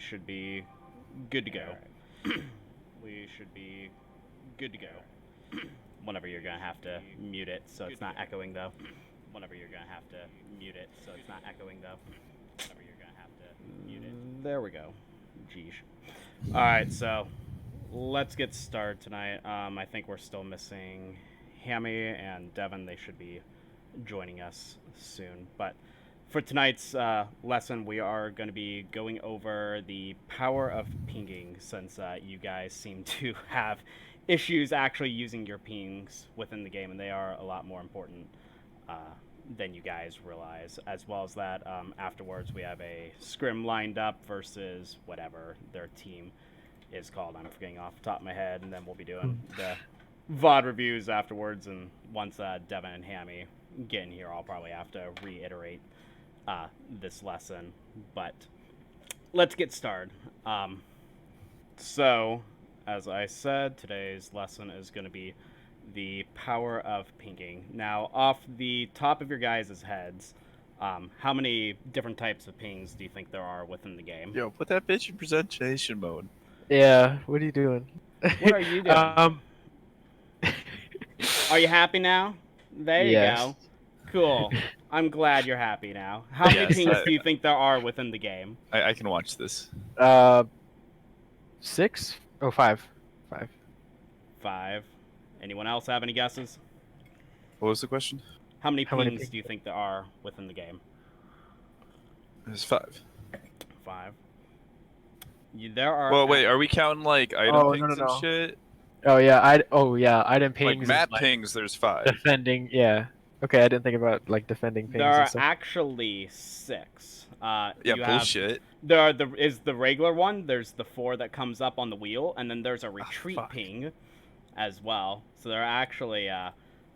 should be good to go. We should be good to go. Whenever you're gonna have to mute it so it's not echoing though. Whenever you're gonna have to mute it so it's not echoing though. Whenever you're gonna have to mute it. There we go. Jeez. All right, so let's get started tonight. I think we're still missing Hammy and Devin. They should be joining us soon. But for tonight's lesson, we are going to be going over the power of pinging, since you guys seem to have issues actually using your pings within the game, and they are a lot more important than you guys realize. As well as that, afterwards, we have a scrim lined up versus whatever their team is called. I'm forgetting off the top of my head, and then we'll be doing the VOD reviews afterwards. And once Devin and Hammy get in here, I'll probably have to reiterate this lesson. But let's get started. So, as I said, today's lesson is going to be the power of pinging. Now, off the top of your guys' heads, how many different types of pings do you think there are within the game? Yo, put that bitch in presentation mode. Yeah, what are you doing? What are you doing? Are you happy now? There you go. Cool. I'm glad you're happy now. How many pings do you think there are within the game? I can watch this. 6? Oh, 5. 5. Anyone else have any guesses? What was the question? How many pings do you think there are within the game? There's 5. 5. There are. Well, wait. Are we counting like item pings and shit? Oh yeah, item pings. Like map pings. There's 5. Defending, yeah. Okay, I didn't think about like defending pings. There are actually 6. Bullshit. There is the regular one. There's the 4 that comes up on the wheel, and then there's a retreat ping as well. So there are actually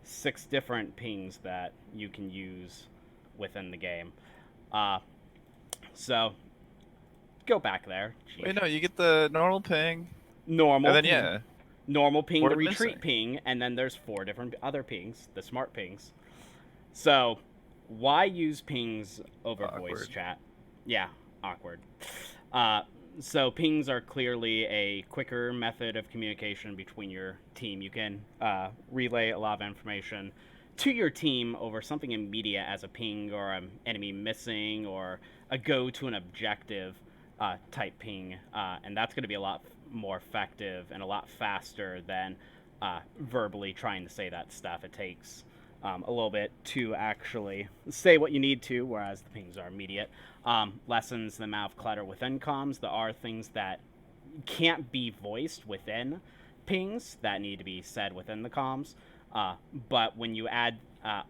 6 different pings that you can use within the game. So go back there. Jeez. Wait, no, you get the normal ping. Normal. And then normal ping, the retreat ping, and then there's 4 different other pings, the smart pings. So why use pings over voice chat? Yeah, awkward. So pings are clearly a quicker method of communication between your team. You can relay a lot of information to your team over something immediate as a ping or an enemy missing or a go to an objective type ping. And that's going to be a lot more effective and a lot faster than verbally trying to say that stuff. It takes a little bit to actually say what you need to, whereas the pings are immediate. Lessens the amount of clutter within comms. There are things that can't be voiced within pings that need to be said within the comms. But when you add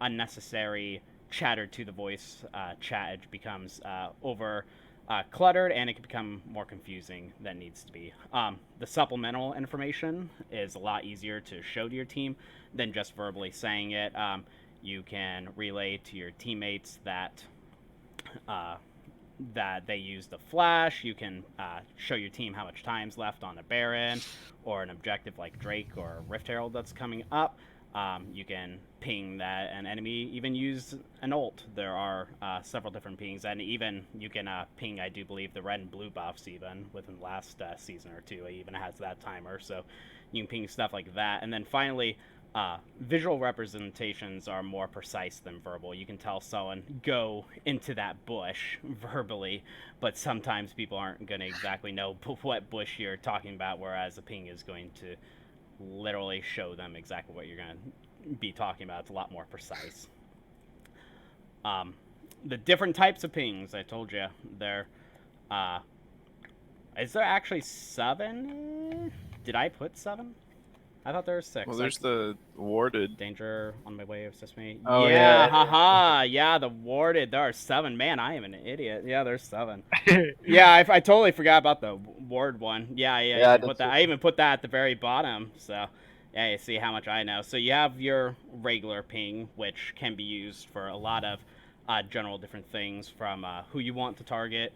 unnecessary chatter to the voice chat, it becomes cluttered, and it can become more confusing than it needs to be. The supplemental information is a lot easier to show to your team than just verbally saying it. You can relay to your teammates that they use the flash. You can show your team how much time's left on a Baron or an objective like Drake or Rift Herald that's coming up. You can ping that an enemy even use an ult. There are several different pings, and even you can ping, I do believe, the red and blue buffs even within the last season or two. It even has that timer, so you can ping stuff like that. And then finally, visual representations are more precise than verbal. You can tell someone, go into that bush verbally, but sometimes people aren't going to exactly know what bush you're talking about, whereas a ping is going to literally show them exactly what you're going to be talking about. It's a lot more precise. The different types of pings, I told you, there. Is there actually 7? Did I put 7? I thought there were 6. Well, there's the warded. Danger on my way of Sesame. Oh, yeah, haha. Yeah, the warded. There are 7. Man, I am an idiot. Yeah, there's 7. Yeah, I totally forgot about the ward one. Yeah, I even put that at the very bottom. So, yeah, you see how much I know. So you have your regular ping, which can be used for a lot of general different things, from who you want to target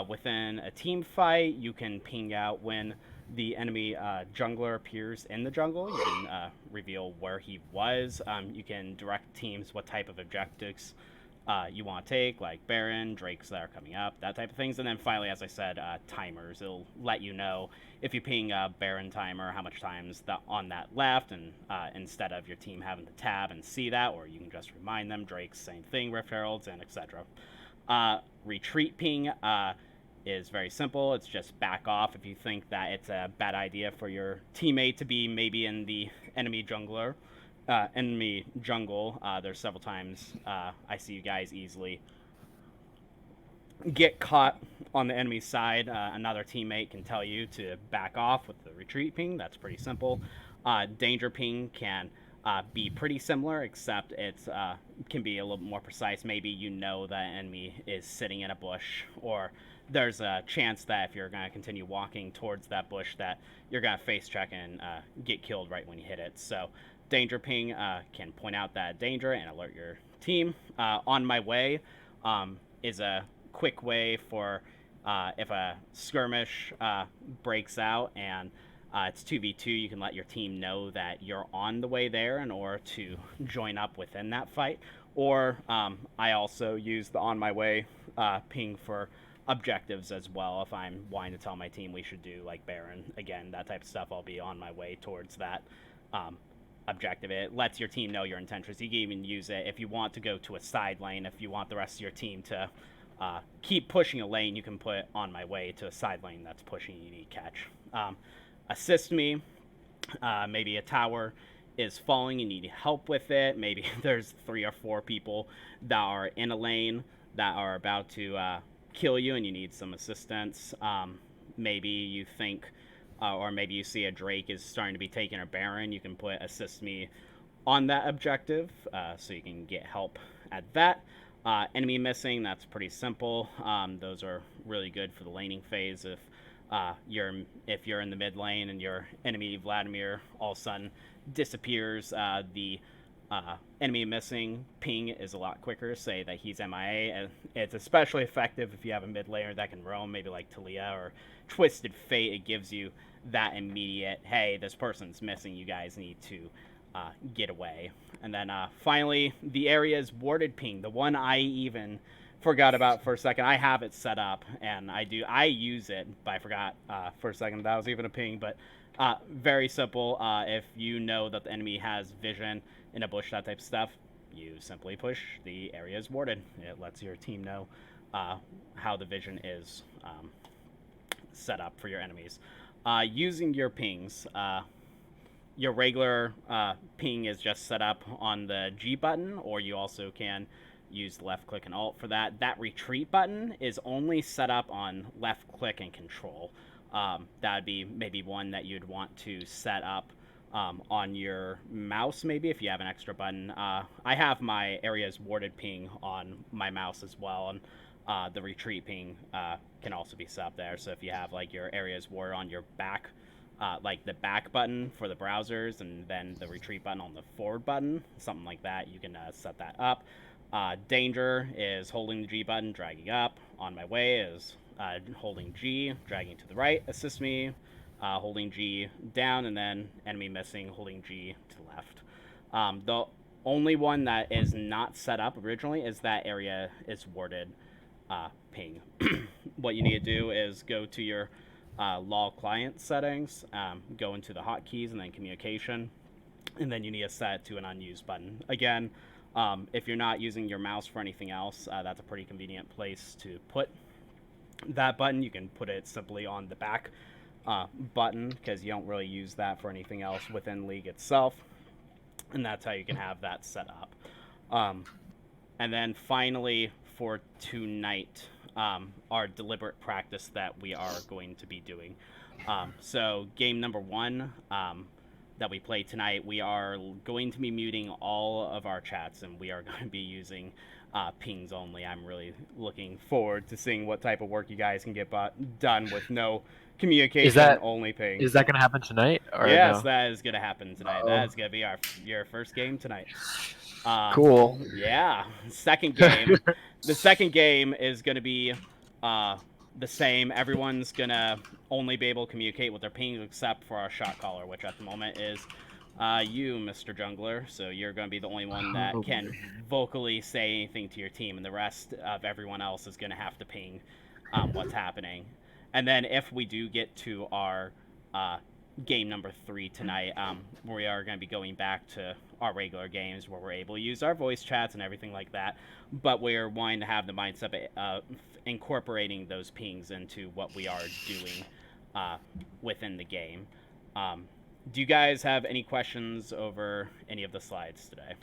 within a team fight. You can ping out when the enemy jungler appears in the jungle. You can reveal where he was. You can direct teams what type of objectives you want to take, like Baron, Drakes that are coming up, that type of things. And then finally, as I said, timers. It'll let you know if you ping a Baron timer, how much time's on that left, and instead of your team having to tab and see that, or you can just remind them. Drakes, same thing, Rift Heralds, and etc. Retreat ping is very simple. It's just back off if you think that it's a bad idea for your teammate to be maybe in the enemy jungle. There's several times I see you guys easily get caught on the enemy side. Another teammate can tell you to back off with the retreat ping. That's pretty simple. Danger ping can be pretty similar, except it's can be a little more precise. Maybe you know that enemy is sitting in a bush, or there's a chance that if you're going to continue walking towards that bush that you're going to face check and get killed right when you hit it. So danger ping can point out that danger and alert your team. On my way is a quick way for if a skirmish breaks out and it's 2v2, you can let your team know that you're on the way there in order to join up within that fight. Or I also use the on my way ping for objectives as well. If I'm wanting to tell my team we should do like Baron, again, that type of stuff, I'll be on my way towards that objective. It lets your team know your intentions. You can even use it if you want to go to a side lane. If you want the rest of your team to keep pushing a lane, you can put on my way to a side lane that's pushing, you need catch. Assist me. Maybe a tower is falling, you need help with it. Maybe there's 3 or 4 people that are in a lane that are about to kill you and you need some assistance. Maybe you think or maybe you see a Drake is starting to be taking a Baron, you can put assist me on that objective so you can get help at that. Enemy missing, that's pretty simple. Those are really good for the laning phase. If you're in the mid lane and your enemy Vladimir all of a sudden disappears, the enemy missing ping is a lot quicker. Say that he's MIA, and it's especially effective if you have a mid laner that can roam, maybe like Talia or Twisted Fate. It gives you that immediate, hey, this person's missing, you guys need to get away. And then finally, the area's warded ping, the one I even forgot about for a second. I have it set up and I use it, but I forgot for a second that was even a ping. But very simple. If you know that the enemy has vision in a bush, that type of stuff, you simply push the area is warded. It lets your team know how the vision is set up for your enemies. Using your pings, your regular ping is just set up on the G button, or you also can use left click and alt for that. That retreat button is only set up on left click and control. That'd be maybe one that you'd want to set up on your mouse, maybe if you have an extra button. I have my areas warded ping on my mouse as well, and the retreat ping can also be set up there. So if you have like your areas warded on your back, like the back button for the browsers and then the retreat button on the forward button, something like that, you can set that up. Danger is holding the G button, dragging up. On my way is holding G, dragging to the right. Assist me, holding G down, and then enemy missing, holding G to the left. The only one that is not set up originally is that area is warded ping. What you need to do is go to your LOL client settings, go into the hotkeys and then communication, and then you need to set it to an unused button. Again, if you're not using your mouse for anything else, that's a pretty convenient place to put that button. You can put it simply on the back button because you don't really use that for anything else within League itself, and that's how you can have that set up. And then finally for tonight, our deliberate practice that we are going to be doing. So game number 1 that we play tonight, we are going to be muting all of our chats, and we are going to be using pings only. I'm really looking forward to seeing what type of work you guys can get done with no communication, only ping. Is that going to happen tonight? Or yes, no? that is going to happen tonight. That is going to be your first game tonight. Cool. Yeah, second game. The second game is going to be the same. Everyone's going to only be able to communicate with their pings except for our shotcaller, which at the moment is You, Mr. Jungler. So you're going to be the only one that can vocally say anything to your team, and the rest of everyone else is going to have to ping what's happening. And then if we do get to our game number 3 tonight, we are going to be going back to our regular games where we're able to use our voice chats and everything like that. But we're wanting to have the mindset of incorporating those pings into what we are doing within the game. Do you guys have any questions over any of the slides today?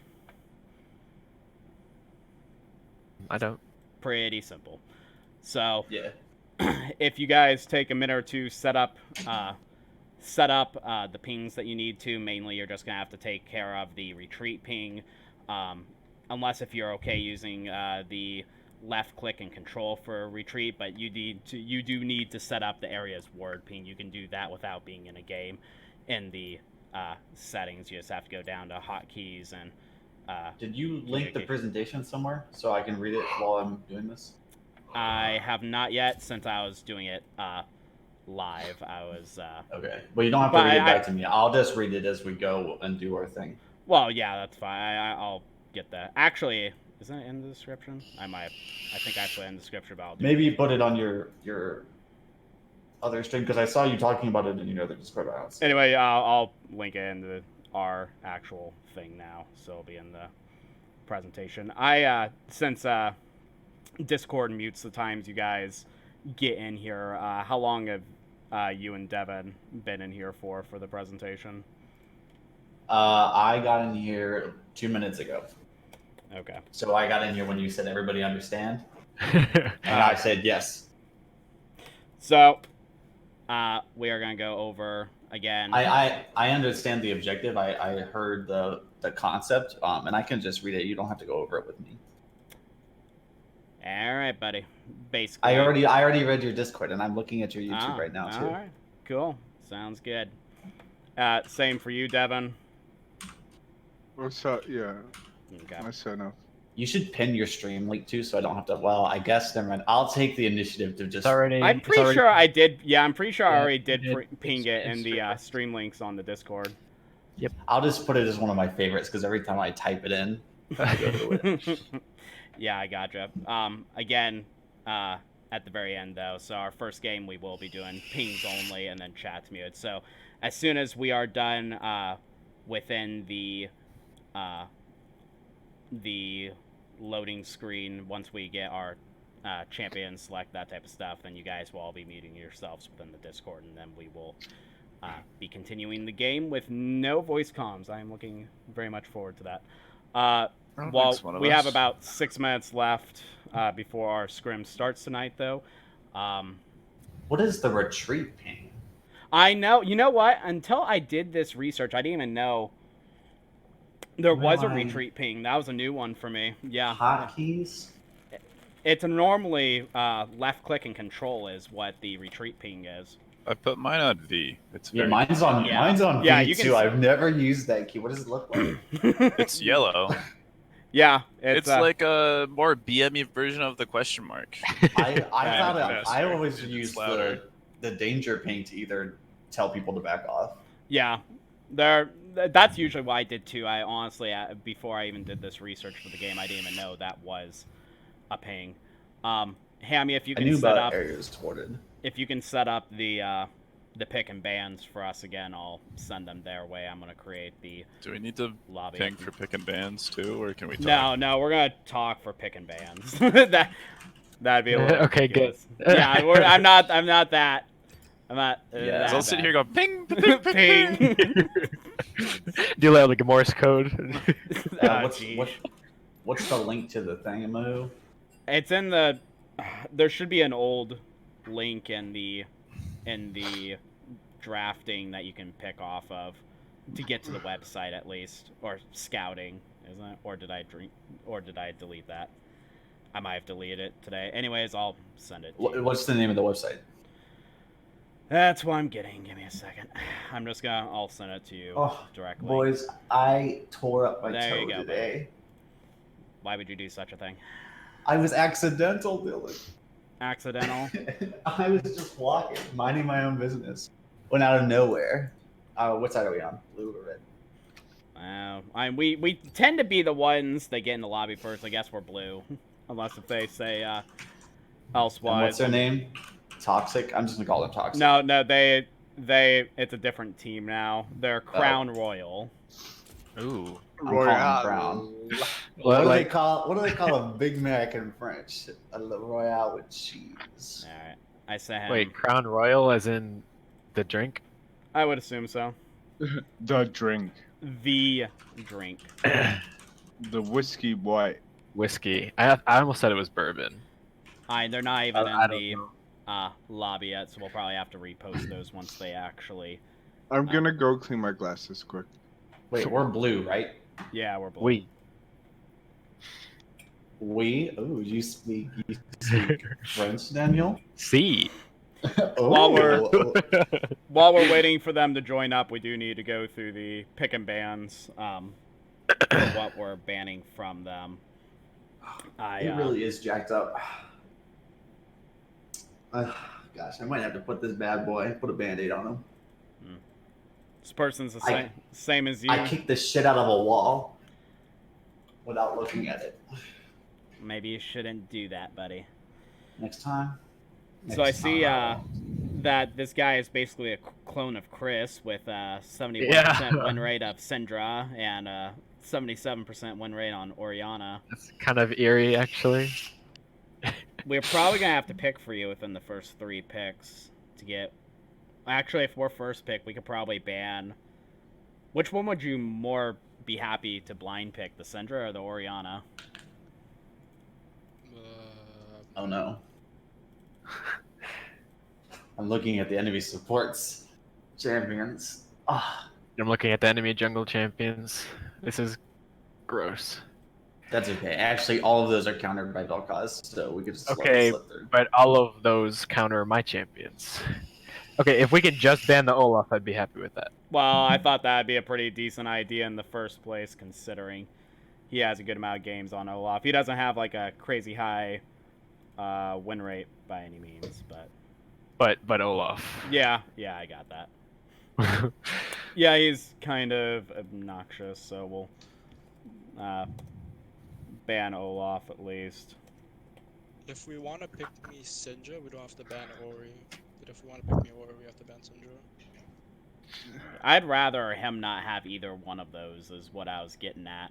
I don't. Pretty simple. So, yeah. If you guys take a minute or two, set up the pings that you need to. Mainly, you're just gonna have to take care of the retreat ping, unless if you're okay using the left click and control for retreat. But you do need to set up the area's ward ping. You can do that without being in a game. In the settings, you just have to go down to hotkeys and. Did you link the presentation somewhere so I can read it while I'm doing this? I have not yet, since I was doing it live. I was okay. Well, you don't have to read it back to me. I'll just read it as we go and do our thing. Well, yeah, that's fine. I'll get that. Actually, isn't it in the description? I think I put it in the description, but I'll do maybe you put it on your other stream, because I saw you talking about it in your other Discord house. Anyway, I'll link it into our actual thing now, so it'll be in the presentation. Since Discord mutes the times you guys get in here, how long have you and Devin been in here for the presentation? I got in here 2 minutes ago. Okay. So I got in here when you said everybody understand, and I said yes. So we are going to go over again. I understand the objective. I heard the concept, and I can just read it. You don't have to go over it with me. All right, buddy. Basically, I already read your Discord, and I'm looking at your YouTube right now too. All right, cool. Sounds good. Same for you, Devin. What's up? Yeah. Okay. I said no. You should pin your stream link too, so I don't have to. Well, I guess never mind. I'll take the initiative to just. I'm pretty sure I did. Yeah, I'm pretty sure I already did ping it in the stream links on the Discord. Yep. I'll just put it as one of my favorites because every time I type it in, I go to it. Yeah, I gotcha. Again, at the very end though, so our first game we will be doing pings only and then chats muted. So as soon as we are done within the loading screen, once we get our champion, select that type of stuff, then you guys will all be muting yourselves within the Discord, and then we will be continuing the game with no voice comms. I am looking very much forward to that. Well, we have about 6 minutes left before our scrim starts tonight, though. What is the retreat ping? I know. You know what? Until I did this research, I didn't even know there was a retreat ping. That was a new one for me. Yeah. Hotkeys? It's normally left click and control is what the retreat ping is. I put mine on V. It's mine's on V too. I've never used that key. What does it look like? It's yellow. Yeah, it's like a more BME version of the question mark. I always use the danger ping to either tell people to back off. Yeah, that's usually what I did too. I honestly, before I even did this research for the game, I didn't even know that was a ping. Hammy, if you can set up areas thwarted. If you can set up the pick and bans for us again, I'll send them their way. I'm gonna create the. Do we need to lobby ping for pick and bans too, or can we talk? No, we're gonna talk for pick and bans. That'd be a little okay. ridiculous. Good. Yeah, I'm not that. I'm not. Yeah, I'll sit here going ping, ping, ping. Ping. Do you like a Morse code? What's the link to the thingamo? It's in the. There should be an old link in the drafting that you can pick off of to get to the website at least, or scouting, isn't it? Or did I delete that? I might have deleted it today. Anyways, I'll send it to you. What's the name of the website? That's what I'm getting. Give me a second. I'll send it to you directly. Boys, I tore up my toe today. Buddy. Why would you do such a thing? I was accidental, Dylan. Accidental? I was just walking, minding my own business. Went out of nowhere. What side are we on? Blue or red? we tend to be the ones that get in the lobby first. I guess we're blue, unless if they say elsewise. And what's their name? Toxic. I'm just gonna call them Toxic. No, they it's a different team now. They're Crown Royal. Ooh. I'm calling Brown. What do they call a Big Mac in French? A Le Royale with cheese. All right, I say him. Wait, Crown Royal as in the drink? I would assume so. The drink. The drink. The whiskey boy. Whiskey. I almost said it was bourbon. They're not even I in don't the know. lobby yet, so we'll probably have to repost those once they actually. I'm gonna go clean my glasses quick. Wait, we're blue, right? Yeah, we're blue. We? Oh, you speak French, Daniel? See. While we're waiting for them to join up, we do need to go through the pick and bans for what we're banning from them. It really is jacked up. Gosh, I might have to put this bad boy, put a band-aid on him. This person's the same as you. I kicked the shit out of a wall without looking at it. Maybe you shouldn't do that, buddy. Next time. So I see that this guy is basically a clone of Chris with 71% win rate of Syndra and 77% win rate on Oriana. That's kind of eerie, actually. We're probably going to have to pick for you within the first 3 picks to get... Actually, if we're first pick, we could probably ban... Which one would you more be happy to blind pick, the Syndra or the Oriana? Oh no. I'm looking at the enemy supports champions. Ah, I'm looking at the enemy jungle champions. This is gross. that's okay. Actually, all of those are countered by Vel'Koz, so we could just let Okay, it slip through. but all of those counter my champions. Okay, if we could just ban the Olaf, I'd be happy with that. Well, I thought that'd be a pretty decent idea in the first place, considering he has a good amount of games on Olaf. He doesn't have like a crazy high win rate by any means, But Olaf. yeah, I got that. Yeah, he's kind of obnoxious, so we'll ban Olaf at least. If we want to pick me Syndra, we don't have to ban Ori. But if we want to pick me Ori, we have to ban Syndra. I'd rather him not have either one of those, is what I was getting at.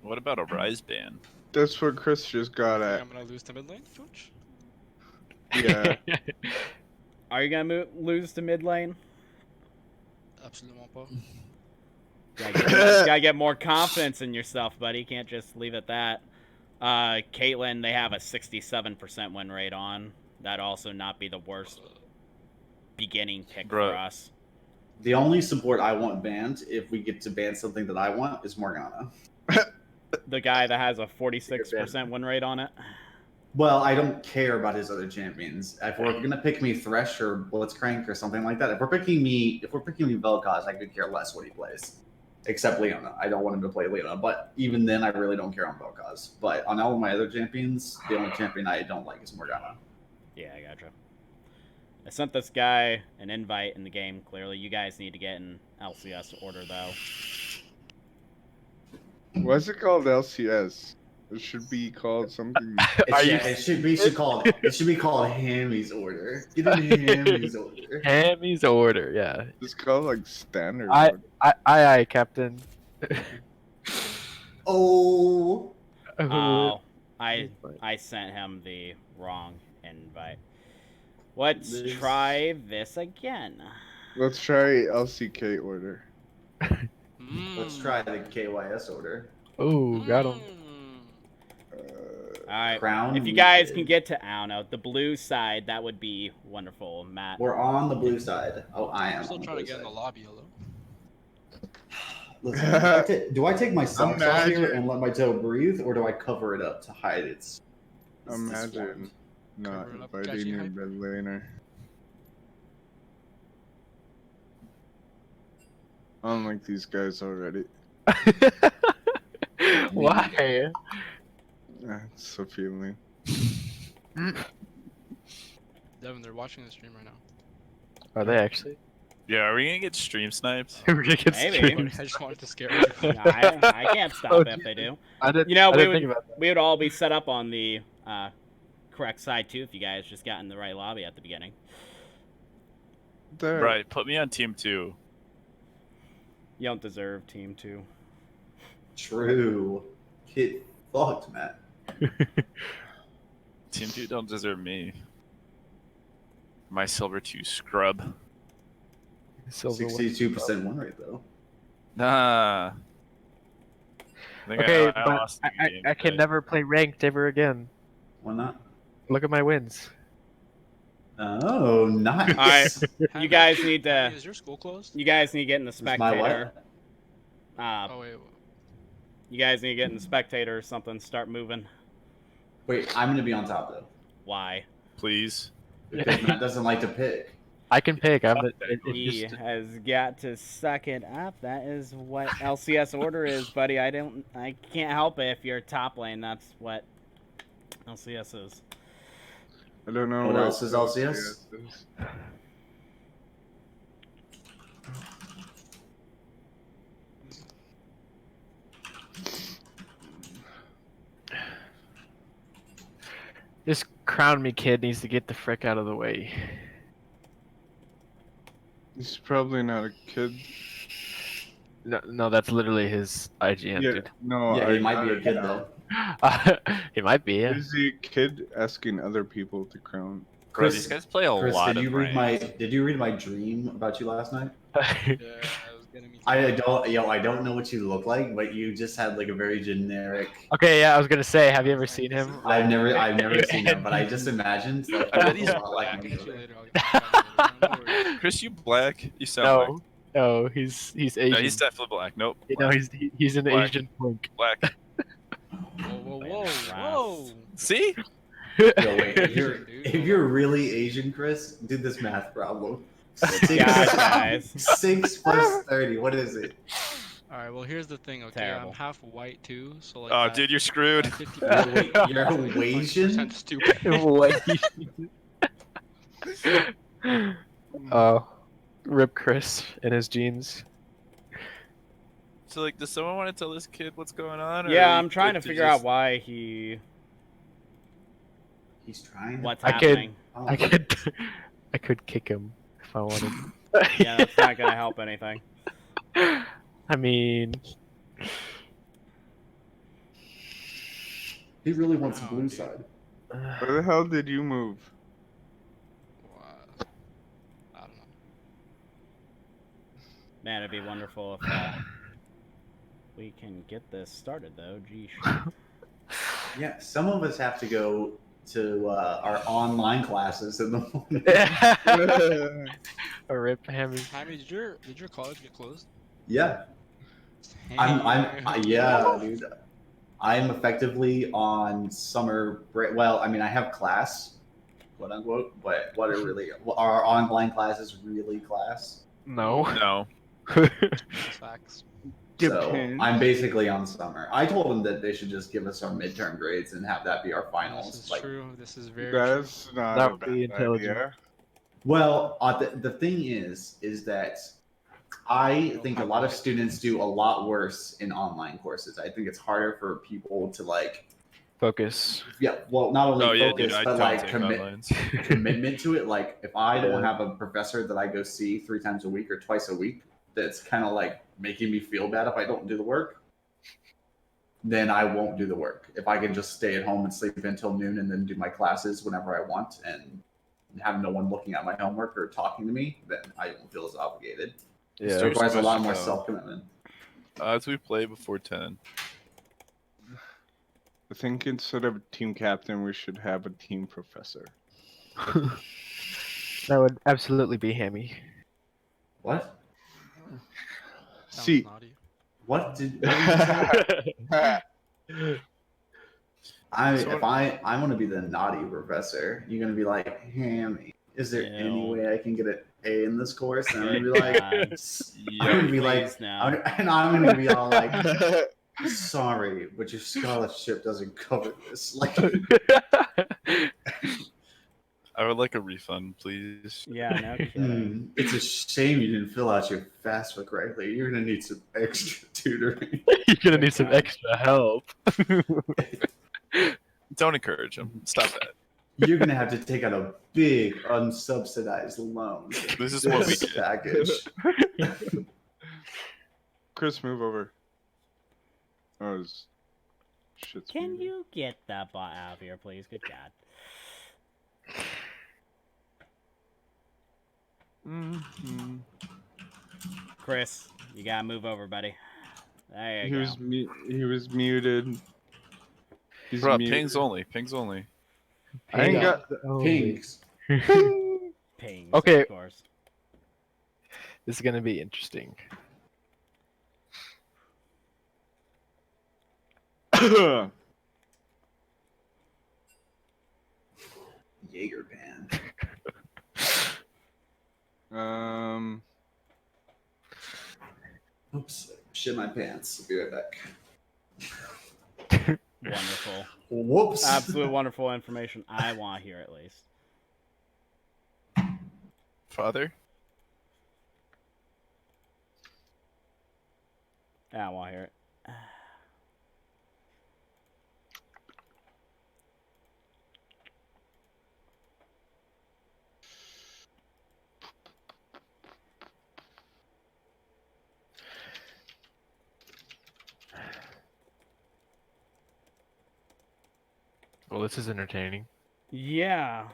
What about a Rise ban? That's what Chris just got I at. think I'm gonna lose to mid lane, coach. Yeah. Are you gonna lose to mid lane? Absolument pas. Gotta get more confidence in yourself, buddy. You can't just leave it that. Caitlyn, they have a 67% win rate on. That'd also not be the worst beginning pick for us. The only support I want banned, if we get to ban something that I want, is Morgana. The guy that has a 46% win rate on it. Well, I don't care about his other champions. If we're gonna pick me Thresh or Blitzcrank or something like that, if we're picking me Vel'Koz, I could care less what he plays. Except Leona. I don't want him to play Leona. But even then, I really don't care on Vel'Koz. But on all of my other champions, the only champion I don't like is Morgana. Yeah, I gotcha. I sent this guy an invite in the game, clearly. You guys need to get in LCS order, though. What's it called LCS? It should be called something. It should be called Hammy's order. Get in Hammy's order. Hammy's order, yeah. It's called like standard. Aye, Captain. Oh. Oh, I sent him the wrong invite. Let's try this again. Let's try LCK order. Let's try the KYS order. Oh, got him. Alright, Crown if you guys muted. can get to, I don't know, the blue side, that would be wonderful, Matt. We're on the blue side. Oh, I am. I'm still on the trying to blue get in the side. lobby, hello. Listen, do I take my socks off here Imagine- and let my toe breathe, or do I cover it up to hide its? Imagine not Cover it up, inviting catchy your hype. mid laner. I don't like these guys already. Why? That's a feeling. Devin, they're watching the stream right now. Are they actually? Yeah, are we gonna get stream sniped? We're gonna get Maybe. streamed. I just wanted to scare you. I can't stop Oh, it if they do. I didn't. You know, I we didn't think would about that. we would all be set up on the correct side too if you guys just got in the right lobby at the beginning. There. Right, put me on team 2. You don't deserve team 2. True. Get fucked, Matt. Team 2 don't deserve me. My silver 2 scrub. Silver one. 62% win rate though. Nah. I think Okay, I but lost the game I can today. never play ranked ever again. Why not? Look at my wins. Oh, nice. All right. You guys need Hammy, to. Is your school closed? You guys need to get in the Is my spectator. what? Oh wait. You guys need to get in the spectator or something. Start moving. Wait, I'm gonna be on top though. Why? Please. Because Matt doesn't like to pick. I can pick. He has got to suck it up. That is what LCS order is, buddy. I can't help it if you're top lane. That's what LCS is. I don't know What else is LCS? is. This crown me kid needs to get the frick out of the way. He's probably not a kid. No, that's literally his IGN, Yeah, dude. no. Yeah, he might be I a kid know. though. He might be, yeah. Is he a kid asking other people to crown? Bro, Chris, these guys play a Chris, lot did you of read ranked. did you read my dream about you last night? Yeah, I was getting me. I don't know what you look like, but you just had like a very generic. Okay, yeah, I was gonna say, have you ever seen him? I've never seen him, but I just imagined like I bet he he's looks a lot I'll like get me. you later. I'll get you later. No worries. Chris, you black? You sound black. No, he's Asian. No, he's definitely black. Nope. No, Black. he's an Black. Asian punk. Black. Whoa, whoa, Fast. whoa! See? Yo, wait, Dude, if you're really Asian, Chris, do this math problem. Gosh, guys. 6 plus 30. What is it? All right, well here's the thing. Okay, Terrible. I'm half white too, so like. Oh, dude, you're screwed. 50%, You're Asian? stupid. Oh, rip Chris and his jeans. So, like, does someone want to tell this kid what's going on? Yeah, or I'm trying to did figure you out just- why he. He's trying. What's I could- happening. Oh, I could kick him if I wanted. Yeah, that's not gonna help anything. I mean, he really wants Oh, blue dude. side. Where the hell did you move? What? I don't know. Man, it'd be wonderful if we can get this started, though. Geez. Yeah, some of us have to go to our online classes in the morning. a rip Hammy. Hammy, did your college get closed? Yeah, Hey. yeah, dude. I'm effectively on summer break. Well, I mean, I have class, quote unquote, but what are really our online classes really class? No. No. Facts. So Depends. I'm basically on summer. I told them that they should just give us our midterm grades and have that be our finals. This is Like, true. This is very true. That's not That a would be bad intelligent. idea. well, the thing is that I think a lot of students do a lot worse in online courses. I think it's harder for people to like, Focus. yeah, well, not only Oh, yeah, focus, dude, I but don't like take commit. online. Commitment to it. Like if I don't Yeah. have a professor that I go see 3 times a week or twice a week, that's kind of like making me feel bad if I don't do the work, then I won't do the work. If I can just stay at home and sleep until noon and then do my classes whenever I want and have no one looking at my homework or talking to me, then I won't feel as obligated. It Yeah. requires a lot more Though. self-commitment. As we play before 10. I think instead of a team captain, we should have a team professor. That would absolutely be Hammy. What? Sounds See, naughty. What did you say? I want to be the naughty professor. You're gonna be like, Hammy, is there any Ew. way I can get an A in this course? And I'm gonna be like, God. I'm gonna be like, Please now. and I'm gonna be all like, sorry, but your scholarship doesn't cover this. Like, I would like a refund, please. Yeah, no kidding. It's a shame you didn't fill out your FAFSA correctly. You're gonna need some extra tutoring. You're gonna Good need some God. extra help. Don't encourage him. Stop that. You're gonna have to take out a big unsubsidized loan. This is what we This get. package. Chris, move over. Oh, it's... shit's Can muted. you get that bot out of here, please? Good God. Mhm. Chris, you gotta move over, buddy. There you He go. was he was muted. He's Bro, muted. pings only. Pings only. I ain't got. Pings. Pings, Okay. of course. This is gonna be interesting. Jaeger pan. Oops. Shit my pants. I'll be right back. Wonderful. Whoops. Absolute wonderful information. I want to hear at least. Father? I want to hear it. Well, this is entertaining. Yeah.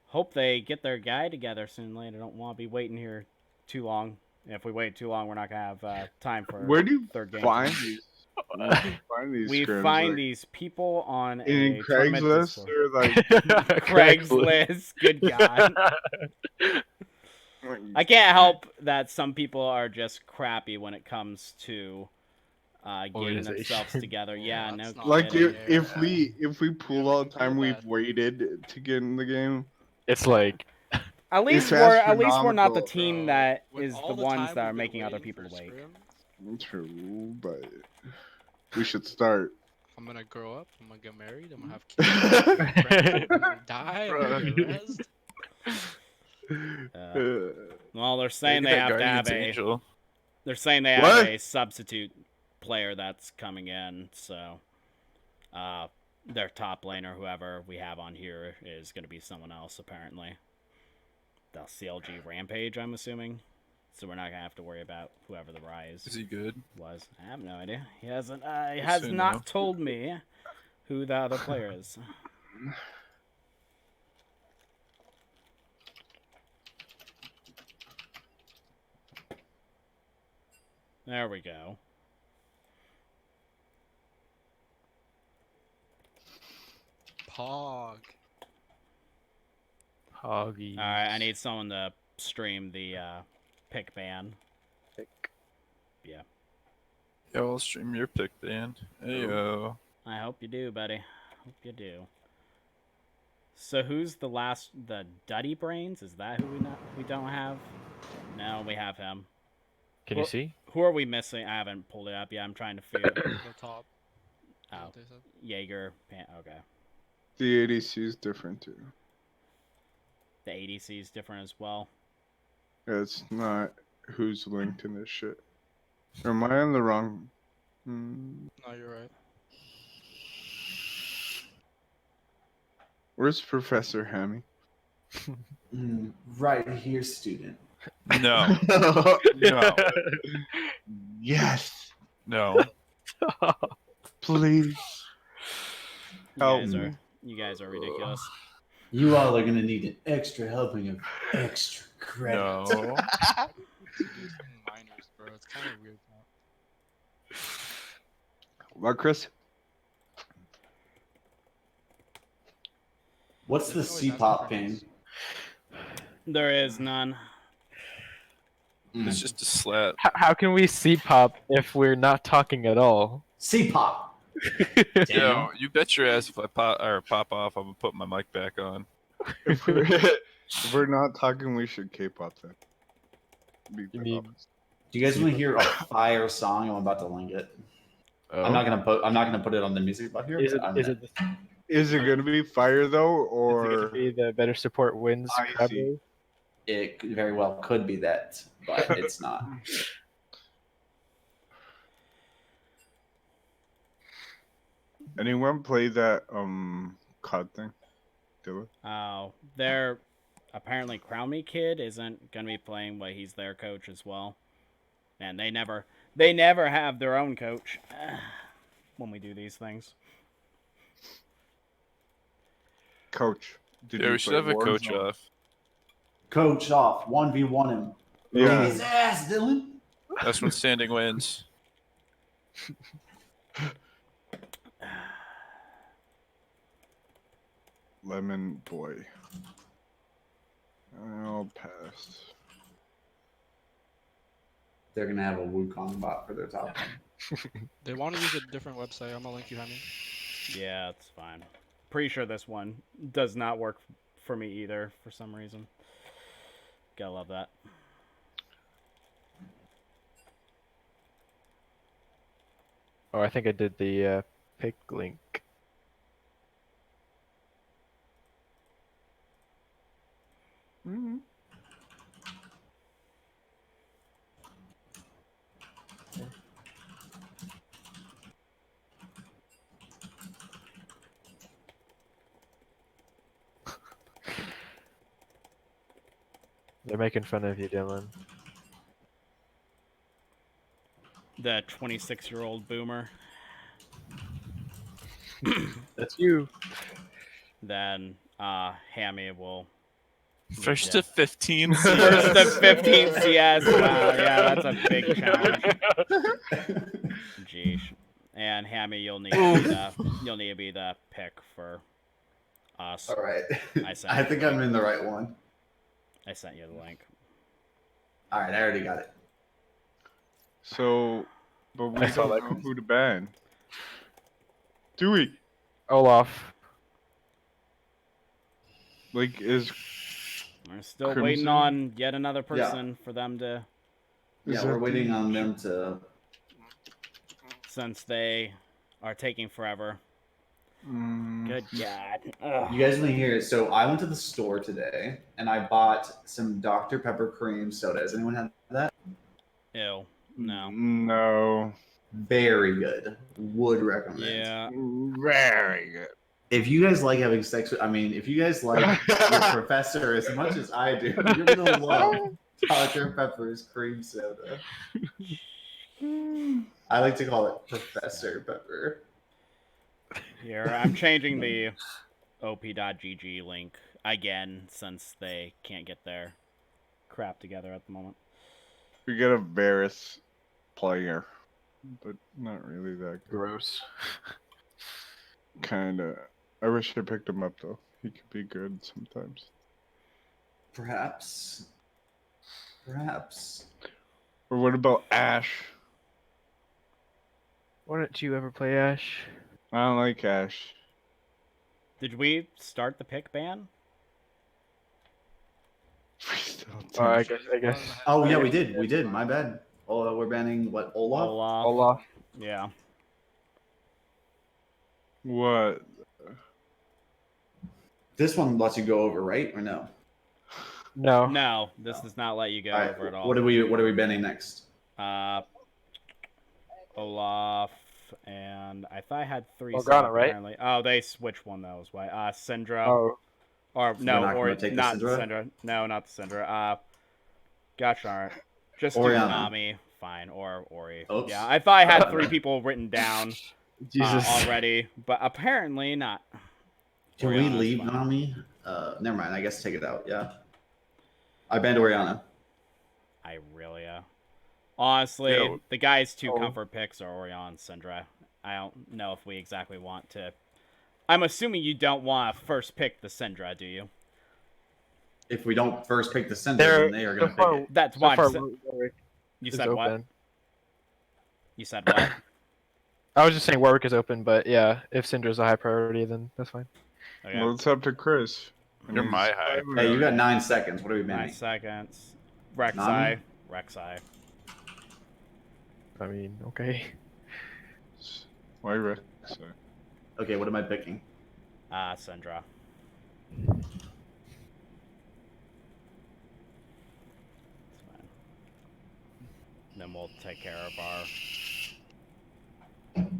Hope they get their guy together soon. Later, don't want to be waiting here too long. If we wait too long, we're not gonna have time for Where do you third game. find these? Where do you find these We scrims, find like, these people on in a tournament Craigslist Discord. or like? Craigslist. Good God. I can't help that some people are just crappy when it comes to getting Organization. themselves together. Yeah, no that's not Like kidding. if we pull all the time do we've that. waited to get in the game, It's like At least It's we're not the astronomical, team Bro, that with is all the ones time that are we've been making other waiting people for wait. Scrim, true, but we should start. I'm gonna grow up. I'm gonna get married. I'm gonna have kids. I'm gonna get pregnant, I'm gonna die. I'm gonna get rezzed. Well, they're saying Maybe they that have to have Guardian's a. Angel. They're saying they have What? a substitute player that's coming in, so their top laner, whoever we have on here, is going to be someone else apparently. The CLG Rampage, I'm assuming. So we're not gonna have to worry about whoever the Rise Is he good? was. I have no idea. He hasn't. He has soon, not though. told me who the other player is. There we go. Pog. Hoggy. All right, I need someone to stream the pick ban. Yeah. Yo, I'll stream your pick band. Heyo. I hope you do, buddy. Hope you do. So who's the last? The Duddy Brains? Is that who we don't have? No, we have him. Can you see? Who are we missing? I haven't pulled it up yet. I'm trying to figure. The top. Oh, What they said. Jaeger. Okay. The ADC is different too. The ADC is different as well. It's not who's linked in this shit. Or am I on the wrong? No, you're right. Where's Professor Hammy? Right here, student. No. No. Yes, No. please. Help me. You guys are ridiculous. You all are gonna need an extra helping of extra credit. No. These minors, bro. It's kind of weird now. What, Chris? What's the There's always C-pop difference. thing? There is none. It's just a slap. How can we see pop if we're not talking at all? C-pop. Yo, you bet your ass if I pop off, I'm gonna put my mic back on. If we're not talking, we should K-pop then. Be You the mean- opposite. Do you guys want to hear a fire song? I'm about to link it. I'm not gonna put it on the music spot here. Is it? but I'm Is gonna- it? Is it gonna be fire though, Is it or gonna be the better support wins? I see. Probably. It very well could be that, but it's not. anyone play that COD thing? Dylan? Oh, they're apparently Crown Me Kid isn't gonna be playing, but he's their coach as well. And they never have their own coach when we do these things. Coach. Did Yeah, you we should play have a coach Warzone? off. Coach off, 1v1 him. Yeah. His ass, Dylan. That's when standing wins. Lemon boy. I'll pass. They're gonna have a Wukong bot for their top one. They want to use a different website. I'm gonna link you, Henry. Yeah, it's fine. Pretty sure this one does not work for me either for some reason. Gotta love that. Oh, I think I did the pick link. They're making fun of you, Dylan. The 26-year-old boomer. That's you. Then Hammy will First Yeah. to 15. first to 15 CS. Wow, yeah, that's a big challenge. Jeez. And Hammy, you'll need to be the pick for us. All right. I sent I you think the I'm link. in the right one. I sent you the link. All right, I already got it. So, but we I saw don't that. know who to ban. Do we? Olaf. Like, is We're still Crimson? waiting on yet another person for them to, Yeah, that we're waiting the- on them to. since they are taking forever. Mm, Good God. Ugh. You guys want to hear it? So I went to the store today and I bought some Dr. Pepper cream soda. Has anyone had that? Ew. No. No. Very good. Would recommend. Yeah. Very good. If you guys like having sex with, I mean, if you guys like your professor as much as I do, you're gonna love Dr. Pepper's cream soda. I like to call it Professor Pepper. Here, I'm changing the op.gg link again since they can't get their crap together at the moment. We get a Varus player, but not really that good. Gross. Kinda. I wish I picked him up though. He could be good sometimes. Perhaps. Perhaps. Or what about Ash? Why don't you ever play Ash? I don't like Ash. Did we start the pick ban? Oh, I guess. Oh yeah, we did. We did. My bad. Oh, we're banning what? Olaf? Olaf. Yeah. What? This one lets you go over, right? Or no? No. No, this does not let you go All right. over at all. What are we banning next? Olaf, and I thought I had three. Morgana, set up, right? apparently. Oh, they switched one that was why. Syndra. Oh. Or So no, we're not or gonna take the not Syndra? Syndra. No, not the Syndra. Gosh darn it. Just do Orianna. Nami. Fine, or Ori. Oops. Yeah, I thought I had 3 people written down Jesus. already, but apparently not. Can we Orianna's leave fine. Nami? Never mind. I guess take it out. Yeah. I banned Orianna. Irelia. Honestly, Yeah. the guy's 2 Oh. comfort picks are Orion and Syndra. I don't know if we exactly want to. I'm assuming you don't want to first pick the Syndra, do you? If we don't first pick the center, There- then they are going to so far- pick it. That's So why. far, You is said what? open. You said what? I was just saying Warwick is open, but yeah, if Syndra's a high priority, then that's fine. Okay. Well, it's up to Chris. You're my high. Hey, you got 9 seconds. What are we 9 banning? seconds. Rek'Sai. Nami? Rek'Sai. I mean, okay. Why Rex? Okay, what am I picking? Syndra. It's fine. Then we'll take care of our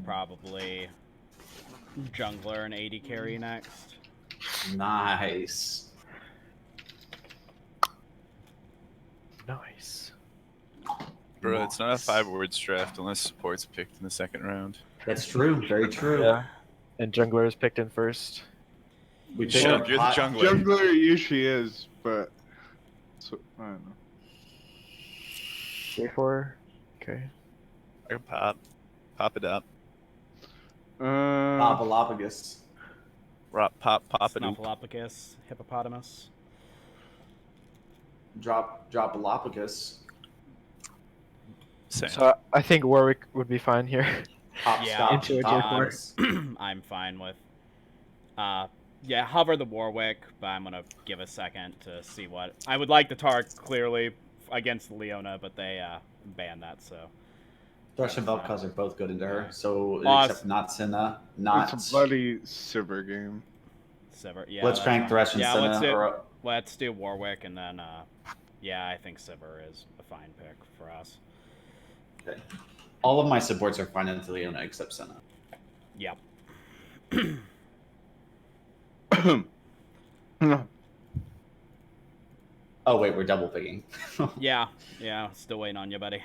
probably jungler and AD carry next. Nice. Nice. Bro, it's not a 5-words draft unless support's picked in the second round. That's true. Very true. Yeah. And jungler is picked in first. We picked Shut up up, you're the hot- jungler. Jungler usually is, but so, I don't know. 3-4. Okay. I can pop it up. Papalopagus. Pop it up. Snuffleupagus, hippopotamus. Drop Galapagos. Same. So I think Warwick would be fine here. Hopscotch. Into a tier four. Thomas. I'm fine with. Yeah, hover the Warwick, but I'm gonna give a second to see what. I would like the Tark clearly against Leona, but they banned that, so. Thresh and Vel'Koz are both good into her, so Awesome. except not Senna, not. It's a bloody Sivir game. Sivir, yeah. Let's crank Thresh and yeah, Senna. let's do Warwick, and then, yeah, I think Sivir is a fine pick for us. Okay. All of my supports are fine into Leona except Senna. Yep. No. Oh wait, we're double picking. Yeah, still waiting on you, buddy.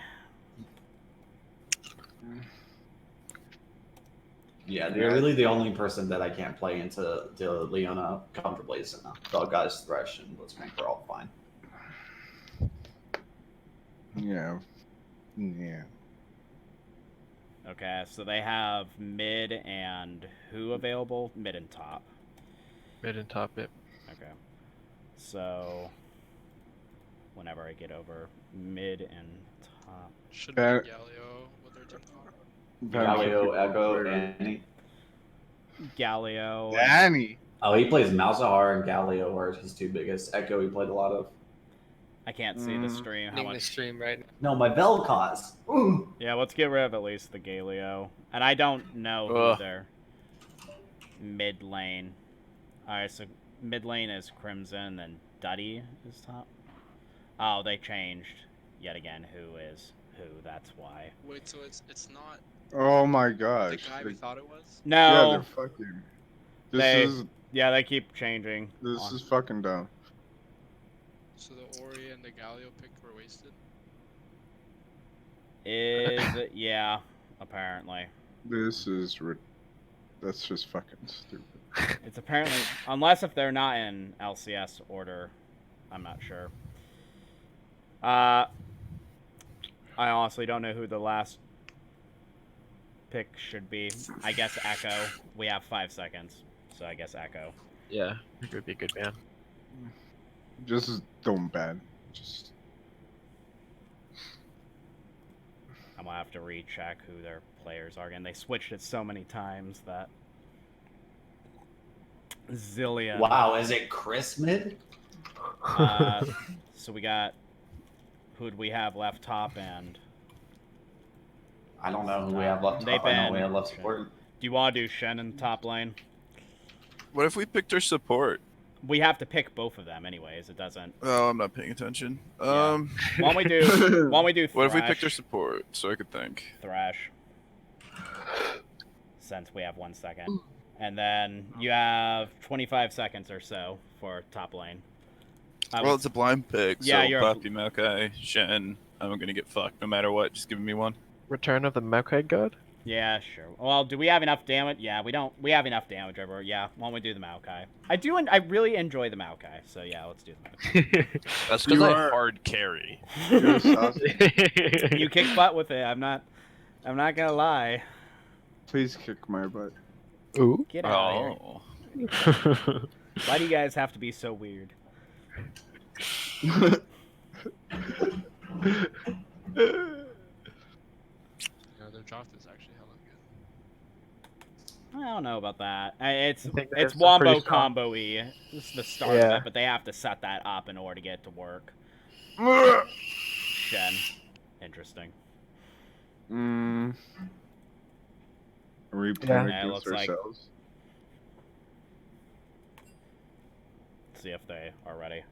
Yeah, they're really the only person that I can't play into Leona comfortably is Senna. Vel'Koz, Thresh, and Blitzcrank are all fine. Yeah. Yeah. Okay, so they have mid and who available? Mid and top. Mid and top it. Okay. So, whenever I get over mid and top. Should be Galio with their team call. Galio, Echo, Annie. Galio. Danny. Oh, he plays Malzahar and Galio are his two biggest. Echo he played a lot of. I can't see the stream. How Ending the much? stream right now. No, my Vel'Koz. Ooh. Yeah, let's get rid of at least the Galio. And I don't know who Ugh. their mid lane. Alright, so mid lane is Crimson, and Duddy is top. Oh, they changed yet again who is who. That's why. Wait, so it's not Oh my the gosh. guy we thought it was? Yeah, No. they're fucking. They- This Yeah, they keep changing. is fucking dumb. So the Ori and the Galio pick were wasted? Yeah, apparently. This is that's just fucking stupid. It's apparently, unless if they're not in LCS order, I'm not sure. I honestly don't know who the last pick should be. I guess Echo. We have 5 seconds, so I guess Echo. Yeah, it would be a good ban. Just don't ban. Just I'm gonna have to recheck who their players are again. They switched it so many times that zillion. Wow, is it Chris mid? So we got who'd we have left top and I don't know who we have left. They Top. I know we banned have left Shen. support. Do you want to do Shen in top lane? What if we picked our support? We have to pick both of them anyways. It doesn't. Oh, I'm not paying attention. Yeah. Why don't we do? What if we Thresh? picked our support so I could think? Thresh. Since we have 1 second, and then you have 25 seconds or so for top lane. Well, it's a blind pick, Yeah, so you're- Buffy, Maokai, Shen, I'm gonna get fucked no matter what. Just give me one. Return of the Maokai God? Yeah, sure. Well, do we have enough damage? Yeah, we don't. We have enough damage over. Yeah, why don't we do the Maokai? I really enjoy the Maokai, so yeah, let's do the Maokai. That's because because I I are- hard carry. you're saucy. You kick butt with it. I'm not gonna lie. Please kick my butt. Ooh. Get out of here. Oh. Why do you guys have to be so weird? Yeah, their draft is actually hella good. I don't know about that. It's I think they have some Wombo pretty strong- combo-y. This is the start of Yeah. it, but they have to set that up in order to get it to work. Shen. Interesting. Are we Yeah. playing Yeah, it against looks like- ourselves? See if they are ready.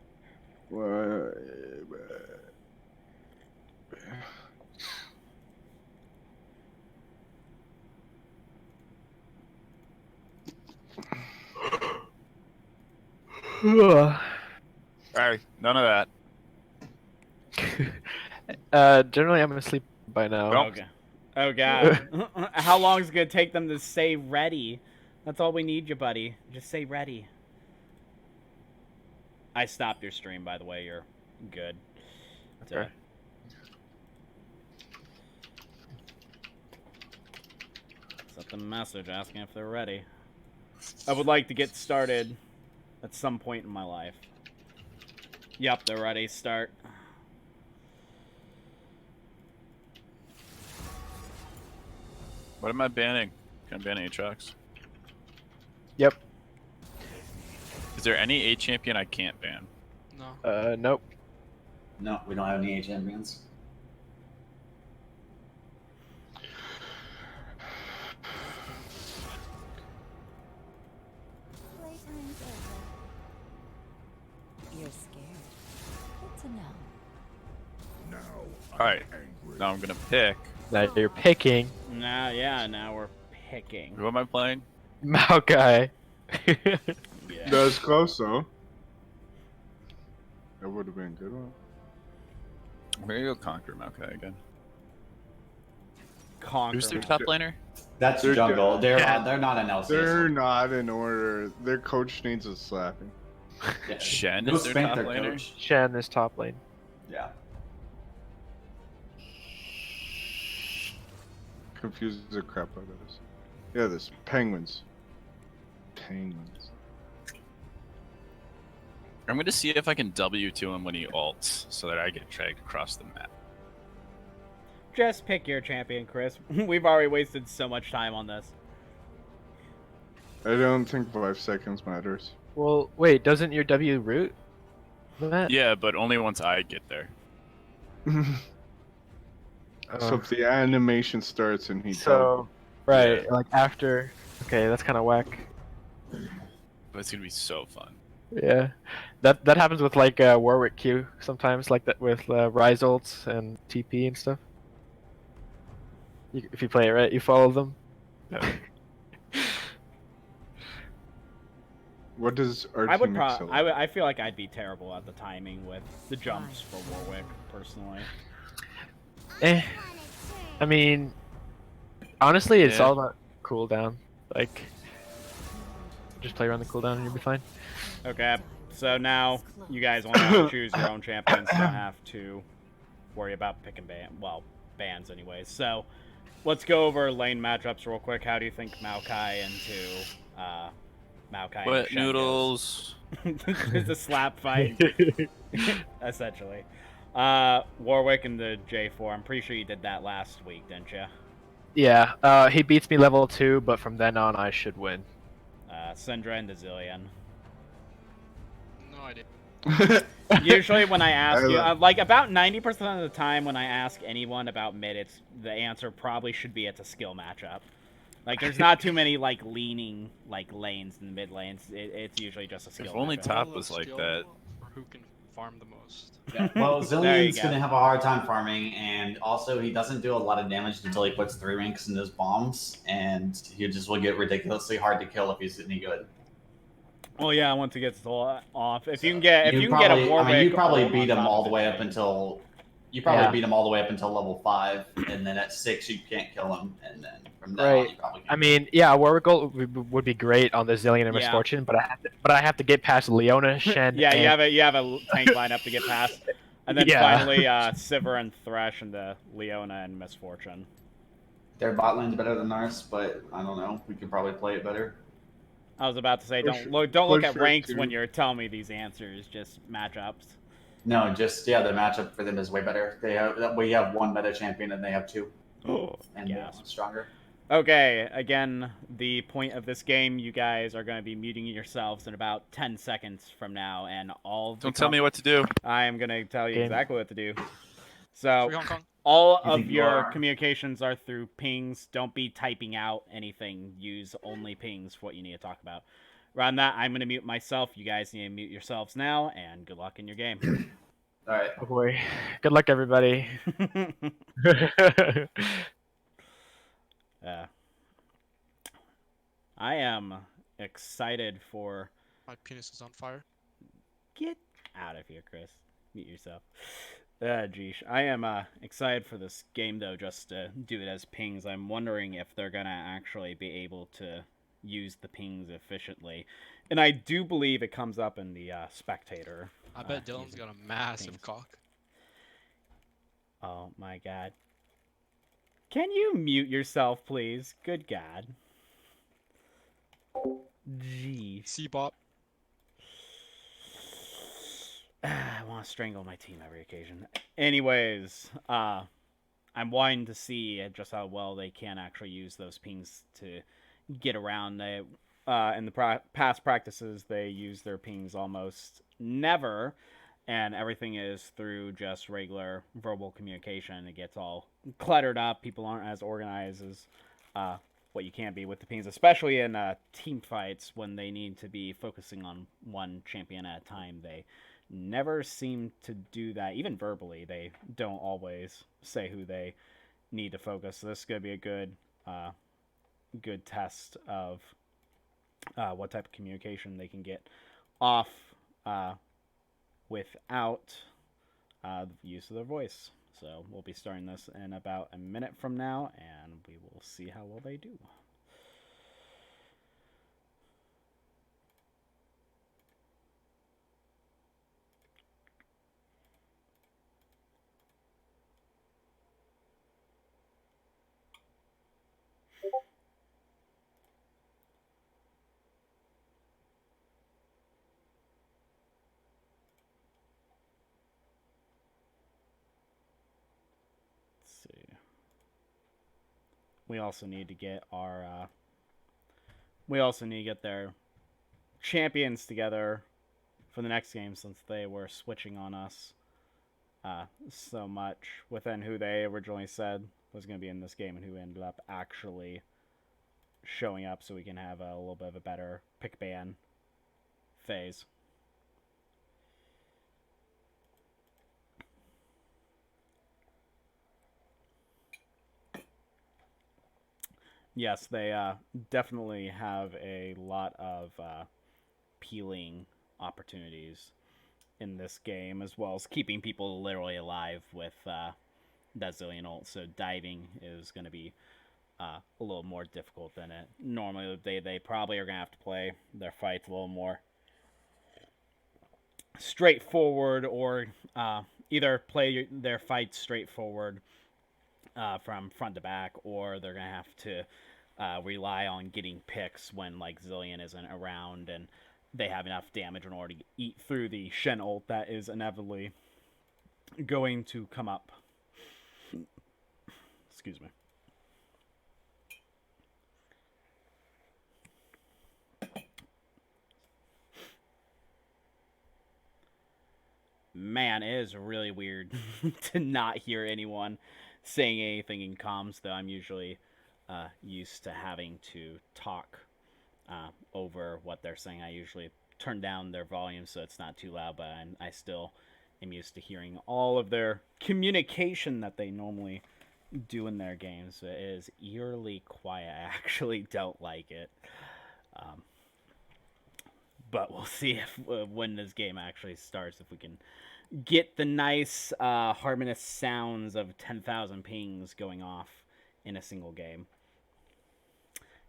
Alright, none of that. Generally, I'm asleep by now. Well, Okay. Oh god. How long is it gonna take them to say ready? That's all we need, you buddy. Just say ready. I stopped your stream, by the way. You're good. Okay. Sent them a message asking if they're ready. I would like to get started at some point in my life. Yep, they're ready. Start. What am I banning? Can I ban Aatrox? Yep. Is there any A champion I can't ban? No. Nope. No, we don't have any A champions. Playtime's over. You're scared. Good to know. Alright, now I'm gonna pick. Now you're picking Now we're picking. Who am I playing? Maokai. Yeah. That's close though. That would have been a good one. I'm gonna go Conquer Maokai again. Conquer. Who's their top laner? That's They're jungle. dead. They're not an LCS. They're not in order. Their coach needs a slapping. Yeah. Shen Go is their spank top their laner? coach. Shen is top lane. Yeah. Confuses the crap out of us. Yeah, this penguins. Penguins. I'm gonna see if I can W to him when he ults, so that I get dragged across the map. Just pick your champion, Chris. We've already wasted so much time on this. I don't think 5 seconds matters. Well, wait, doesn't your W root that? Yeah, but only once I get there. So if the animation starts and he So, right, like after. Okay, that's kind of whack. But it's gonna be so fun. Yeah, that happens with like Warwick Q sometimes, like that with Rise ults and TP and stuff. If you play it right, you follow them. What does our I would team probably. excel at? I feel like I'd be terrible at the timing with the jumps for Warwick, personally. I mean, honestly, it's Yeah. all about cooldown. Like, just play around the cooldown and you'll be fine. Okay, so now you guys want to choose your own champions. Don't have to worry about picking bans anyways. So let's go over lane matchups real quick. How do you think Maokai into Maokai? Wet and Shen noodles. goes? It's a slap fight, essentially. Warwick and the J4. I'm pretty sure you did that last week, didn't you? Yeah, he beats me level 2, but from then on I should win. Syndra and the Zillion. No idea. Usually when I ask you, love- like about 90% of the time when I ask anyone about mid, the answer probably should be it's a skill matchup. Like there's not too many like leaning like lanes in the mid lanes. It's usually just a skill. If only matchup. top Skill was like or that. who can farm the most? Yeah. Well, There you Zillion's go. gonna have a hard time farming, and also he doesn't do a lot of damage until he puts 3 ranks in his bombs, and he just will get ridiculously hard to kill if he's any good. Well, yeah, once it gets off, if So, you can get a probably, Warwick, I mean, you probably on beat him top all of the it, way up maybe. until level 5, and then at 6 you can't kill him, and then from then on Right. you probably can. I mean, yeah, Warwick ult would be great on the Zillion and Yeah. Misfortune, but I have to get past Leona, Shen. Yeah, and... you have a tank lineup to get past, and then Yeah. finally Sivir and Thresh and the Leona and Misfortune. Their bot lane's better than ours, but I don't know. We could probably play it better. I was about to say, Push- don't look push at her ranks to- when you're telling me these answers, just matchups. No, just the matchup for them is way better. We have 1 meta champion and they have 2, and they're Yes. stronger. Okay, again, the point of this game, you guys are going to be muting yourselves in about 10 seconds from now, and all. Don't tell me what to do. I am going to tell you Game. exactly what to do. So, Free Hong Kong. all You of think you your are? communications are through pings. Don't be typing out anything. Use only pings for what you need to talk about. around that, I'm gonna mute myself. You guys need to mute yourselves now, and good luck in your game. All right. Oh boy. Good luck, everybody. I am excited for. My penis is on fire. Get out of here, Chris. Mute yourself. Geesh. I am excited for this game, though, just to do it as pings. I'm wondering if they're going to actually be able to use the pings efficiently. And I do believe it comes up in the spectator. I bet Dylan's got a massive pings. cock. Oh, my God. Can you mute yourself, please? Good God. Jeez. C-bop. I want to strangle my team every occasion. Anyways, I'm wanting to see just how well they can actually use those pings to get around. They, in the past practices, they use their pings almost never, and everything is through just regular verbal communication. It gets all cluttered up. People aren't as organized as what you can be with the pings, especially in team fights when they need to be focusing on one champion at a time. They never seem to do that. Even verbally, they don't always say who they need to focus. So this is going to be a good test of what type of communication they can get off without the use of their voice. So we'll be starting this in about a minute from now, and we will see how well they do. We also need to get our their champions together for the next game, since they were switching on us so much within who they originally said was going to be in this game and who ended up actually showing up, so we can have a little bit of a better pick ban phase. Yes, they definitely have a lot of peeling opportunities in this game, as well as keeping people literally alive with that Zillion ult. So diving is going to be a little more difficult than it normally would be. They probably are going to have to play their fights a little more straightforward, or either play their fights straightforward from front to back, or they're going to have to rely on getting picks when like Zillion isn't around and they have enough damage in order to eat through the Shen ult that is inevitably going to come up. Excuse me. Man, it is really weird to not hear anyone saying anything in comms, though I'm usually used to having to talk over what they're saying. I usually turn down their volume so it's not too loud, but I still am used to hearing all of their communication that they normally do in their games. It is eerily quiet. I actually don't like it. But we'll see if when this game actually starts, if we can get the nice harmonious sounds of 10,000 pings going off in a single game.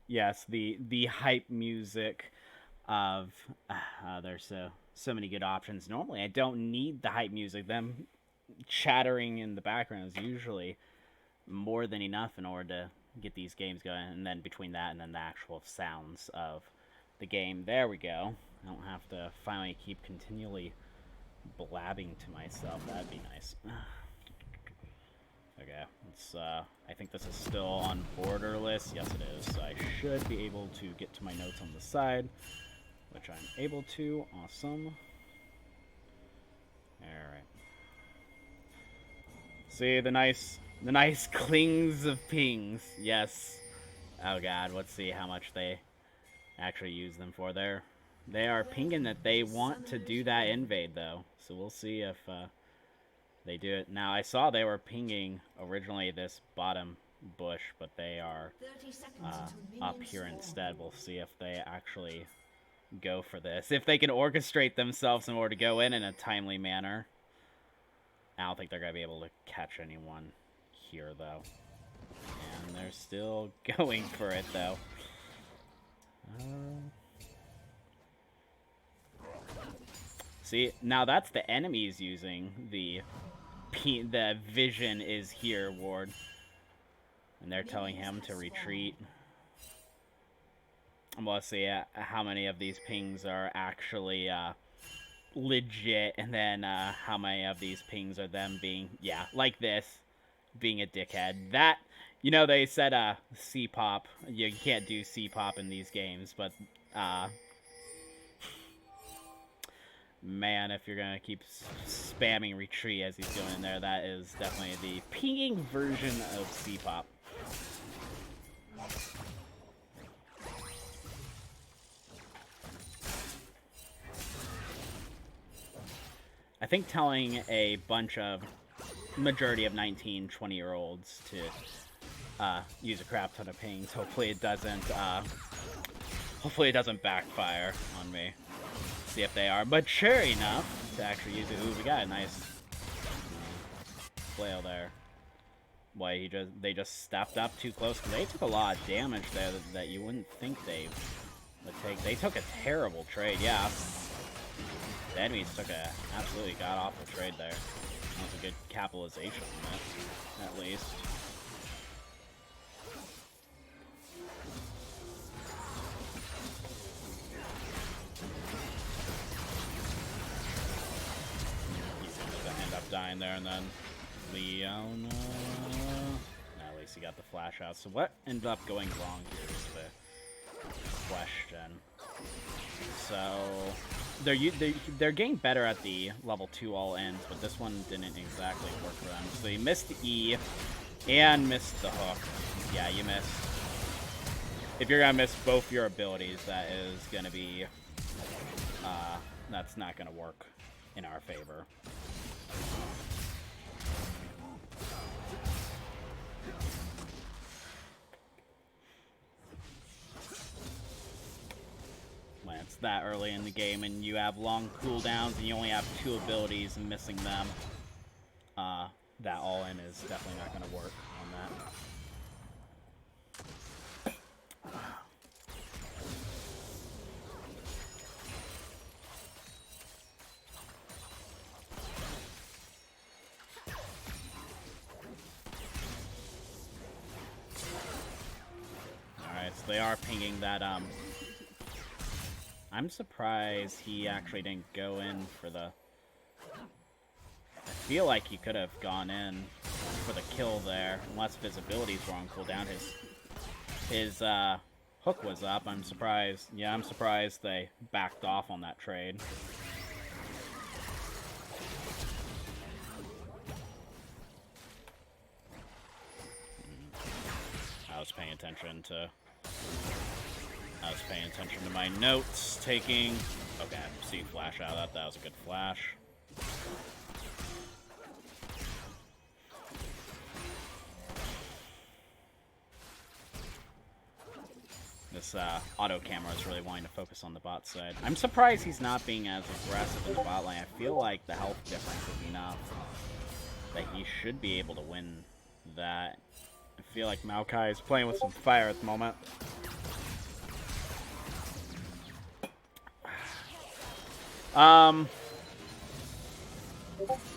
Yes, the hype music of there's so many good options. Normally, I don't need the hype music. Them chattering in the background is usually more than enough in order to get these games going. And then between that and then the actual sounds of the game, there we go. I don't have to finally keep continually blabbing to myself. That'd be nice. Okay, let's, I think this is still on borderless. Yes, it is. So I should be able to get to my notes on the side, which I'm able to. Awesome. Alright. See, the nice clings of pings. Yes. Oh god, let's see how much they actually use them for there. They are pinging that they want to do that invade, though. So we'll see if they do it. Now, I saw they were pinging originally this bottom bush, but they are up here instead. We'll see if they actually go for this. If they can orchestrate themselves in order to go in a timely manner. I don't think they're going to be able to catch anyone here, though. And they're still going for it, though. See, now that's the enemies using the vision is here ward. And they're telling him to retreat. And we'll see how many of these pings are actually legit, and then how many of these pings are them being, like this, being a dickhead. That, you know, they said C-pop, you can't do C-pop in these games, but man, if you're gonna keep spamming retreat as he's doing there, that is definitely the pinging version of C-pop. I think telling a bunch of majority of 19, 20-year-olds to use a crap ton of pings, hopefully it doesn't backfire on me. See if they are mature enough to actually use it. Ooh, we got a nice flail there. Boy, they just stepped up too close, because they took a lot of damage there that you wouldn't think they would take. They took a terrible trade, yeah. The enemies took a absolutely god-awful trade there. That was a good capitalization on it, at least. He's gonna end up dying there, and then Leona... No, at least he got the flash out. So what ended up going wrong here is the question. So... They're getting better at the level 2 all ends, but this one didn't exactly work for them. So you missed the E and missed the hook. Yeah, you missed. If you're gonna miss both your abilities, that is gonna be that's not gonna work in our favor. When it's that early in the game and you have long cooldowns and you only have 2 abilities and missing them, that all-in is definitely not going to work on that. Alright, so they are pinging that, I'm surprised he actually didn't go in for the... I feel like he could have gone in for the kill there, unless if his abilities were on cooldown. His hook was up. I'm surprised. Yeah, I'm surprised they backed off on that trade. I was paying attention to my notes, taking... Okay, see flash out of that. That was a good flash. This auto camera is really wanting to focus on the bot side. I'm surprised he's not being as aggressive in the bot lane. I feel like the health difference is enough that he should be able to win that. I feel like Maokai is playing with some fire at the moment.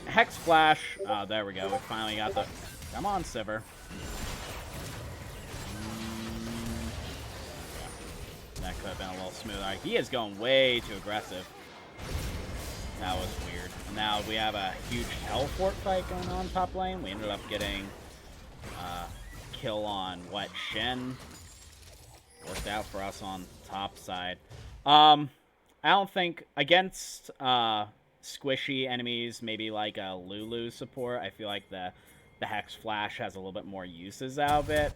Hex Flash. Oh, there we go. We finally got the... Come on, Sivir. That could have been a little smoother. He is going way too aggressive. That was weird. Now we have a huge teleport fight going on top lane. We ended up getting kill on what, Shen? Worked out for us on top side. I don't think against squishy enemies, maybe like a Lulu support, I feel like the Hex Flash has a little bit more uses out of it.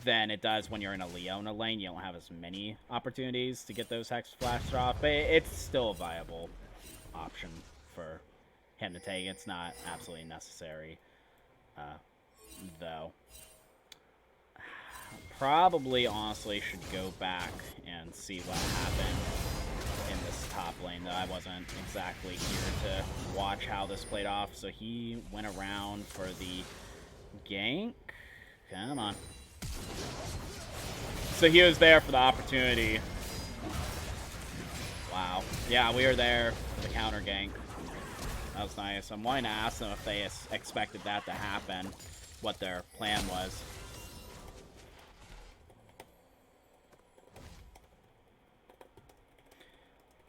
than it does when you're in a Leona lane. You don't have as many opportunities to get those Hex Flash off, but it's still a viable option for him to take. It's not absolutely necessary, though. Probably, honestly, should go back and see what happened in this top lane, though I wasn't exactly here to watch how this played off. So he went around for the gank. Come on. So he was there for the opportunity. Wow. Yeah, we were there for the counter gank. That was nice. I'm wanting to ask them if they expected that to happen, what their plan was.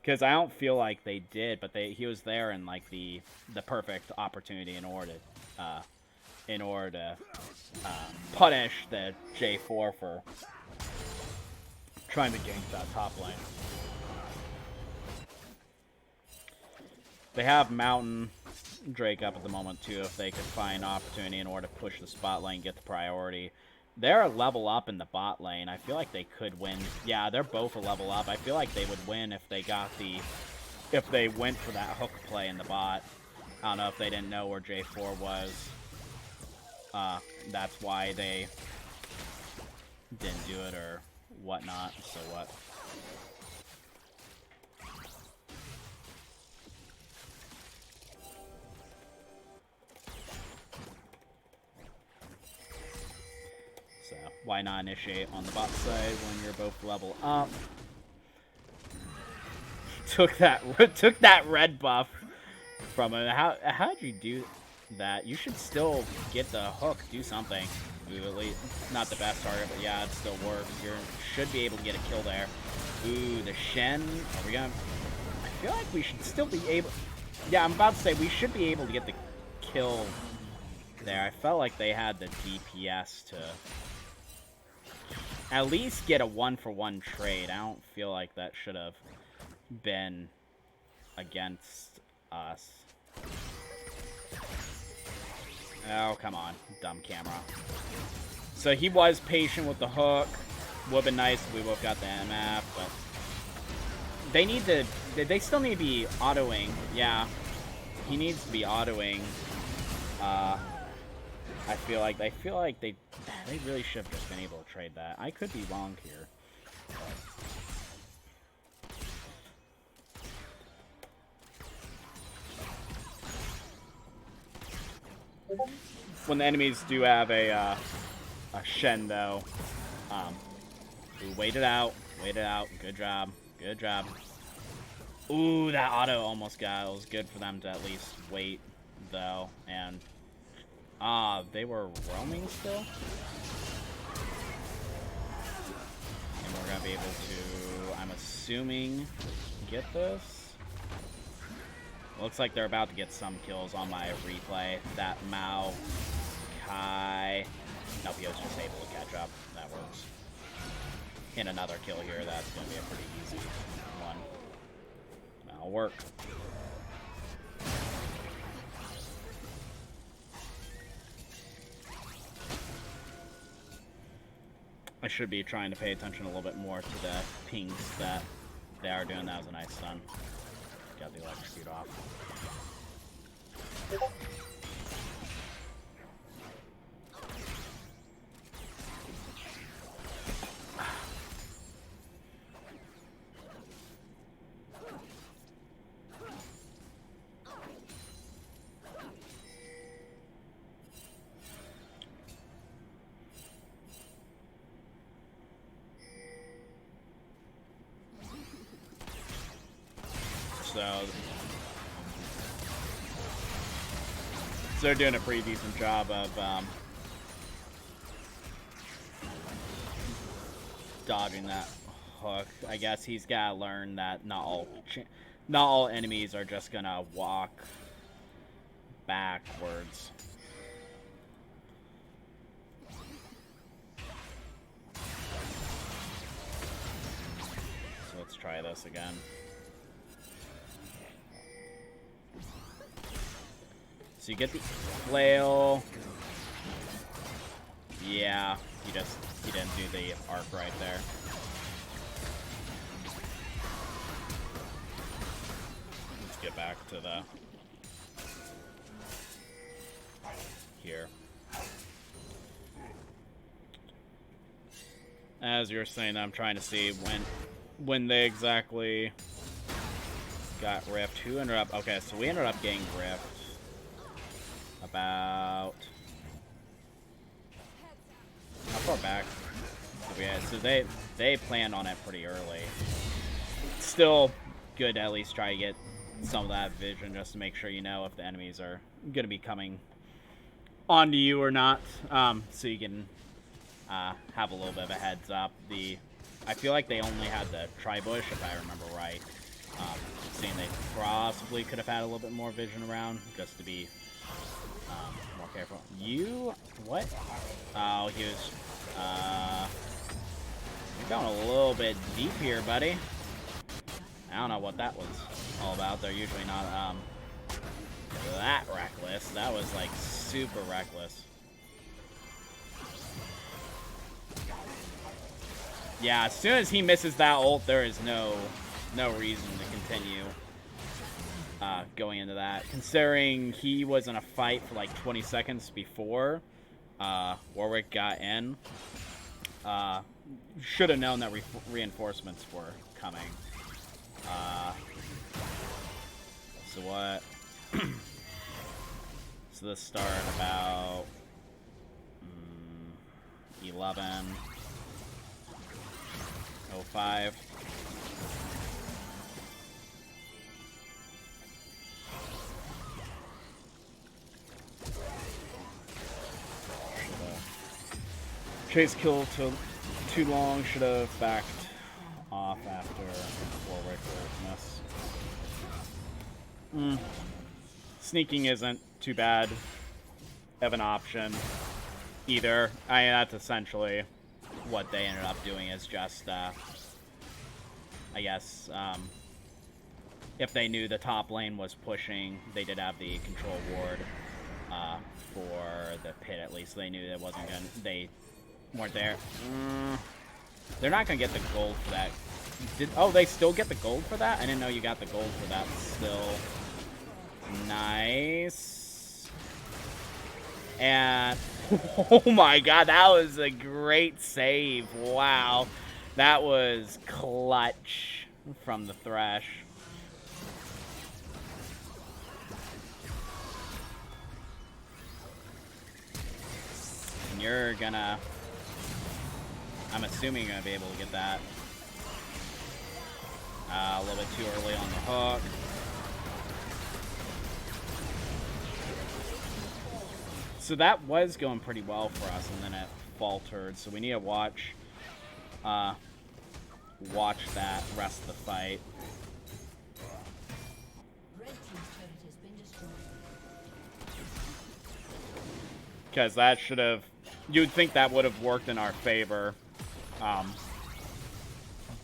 Because I don't feel like they did, but he was there in like the perfect opportunity in order to punish the J4 for trying to gank that top lane. They have Mountain Drake up at the moment too, if they could find opportunity in order to push the spot lane, get the priority. They're a level up in the bot lane. I feel like they could win. Yeah, they're both a level up. I feel like they would win if they got if they went for that hook play in the bot. I don't know if they didn't know where J4 was. That's why they didn't do it or whatnot. So what? So why not initiate on the bot side when you're both level up? Took that red buff from him. How'd you do that? You should still get the hook, do something. Ooh, at least not the best target, but yeah, it still works. You should be able to get a kill there. Ooh, the Shen. Are we gonna? I feel like we should still be able. Yeah, I'm about to say we should be able to get the kill there. I felt like they had the DPS to at least get a 1-for-1 trade. I don't feel like that should have been against us. Oh, come on. Dumb camera. So he was patient with the hook. Would have been nice if we both got the MF, but they need to... They still need to be autoing. Yeah. He needs to be autoing. I feel like they really should have just been able to trade that. I could be wrong here. When the enemies do have a Shen, though, we wait it out, good job, good job. Ooh, that auto almost got, it was good for them to at least wait, though, and, they were roaming still? And we're gonna be able to, I'm assuming, get this? Looks like they're about to get some kills on my replay. That Mao, Kai... Nope, he was just able to catch up. That works. In another kill here, that's going to be a pretty easy one. That'll work. I should be trying to pay attention a little bit more to the pings that they are doing. That was a nice stun. Got the electrocute off. So they're doing a pretty decent job of dodging that hook. I guess he's gotta learn that not all enemies are just gonna walk backwards. So let's try this again. So you get the flail. Yeah, he didn't do the arc right there. Let's get back to the here. As you're saying, I'm trying to see when they exactly got rift. Who ended up? Okay, so we ended up getting rift about how far back? So they planned on it pretty early. Still good to at least try to get some of that vision just to make sure you know if the enemies are gonna be coming onto you or not, so you can have a little bit of a heads up. I feel like they only had the tri-bush, if I remember right. Saying they possibly could have had a little bit more vision around, just to be more careful. What? Oh, he was, you're going a little bit deep here, buddy. I don't know what that was all about. They're usually not, that reckless. That was, like, super reckless. Yeah, as soon as he misses that ult, there is no reason to continue going into that. Considering he was in a fight for like 20 seconds before Warwick got in, should have known that reinforcements were coming. So what? So this started about 11:05. Chase kill too long. Should have backed off after Warwick miss. Sneaking isn't too bad of an option either. I mean, that's essentially what they ended up doing, is just, I guess, if they knew the top lane was pushing, they did have the control ward for the pit, at least. They knew that wasn't gonna, they weren't there. They're not gonna get the gold for that. Oh, they still get the gold for that? I didn't know you got the gold for that still. Nice. And oh my god, that was a great save. Wow. That was clutch from the Thresh. And you're gonna, I'm assuming you're gonna be able to get that. A little bit too early on the hook. So that was going pretty well for us, and then it faltered. So we need to watch that rest of the fight. Because that should have, you'd think that would have worked in our favor,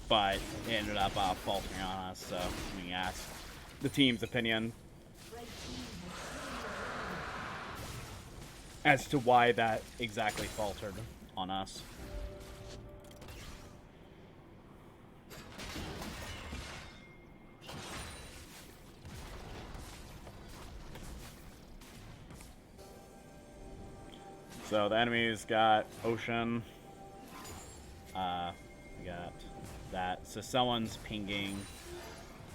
but it ended up faltering on us. So we can ask the team's opinion as to why that exactly faltered on us. So the enemies got Ocean. We got that. So someone's pinging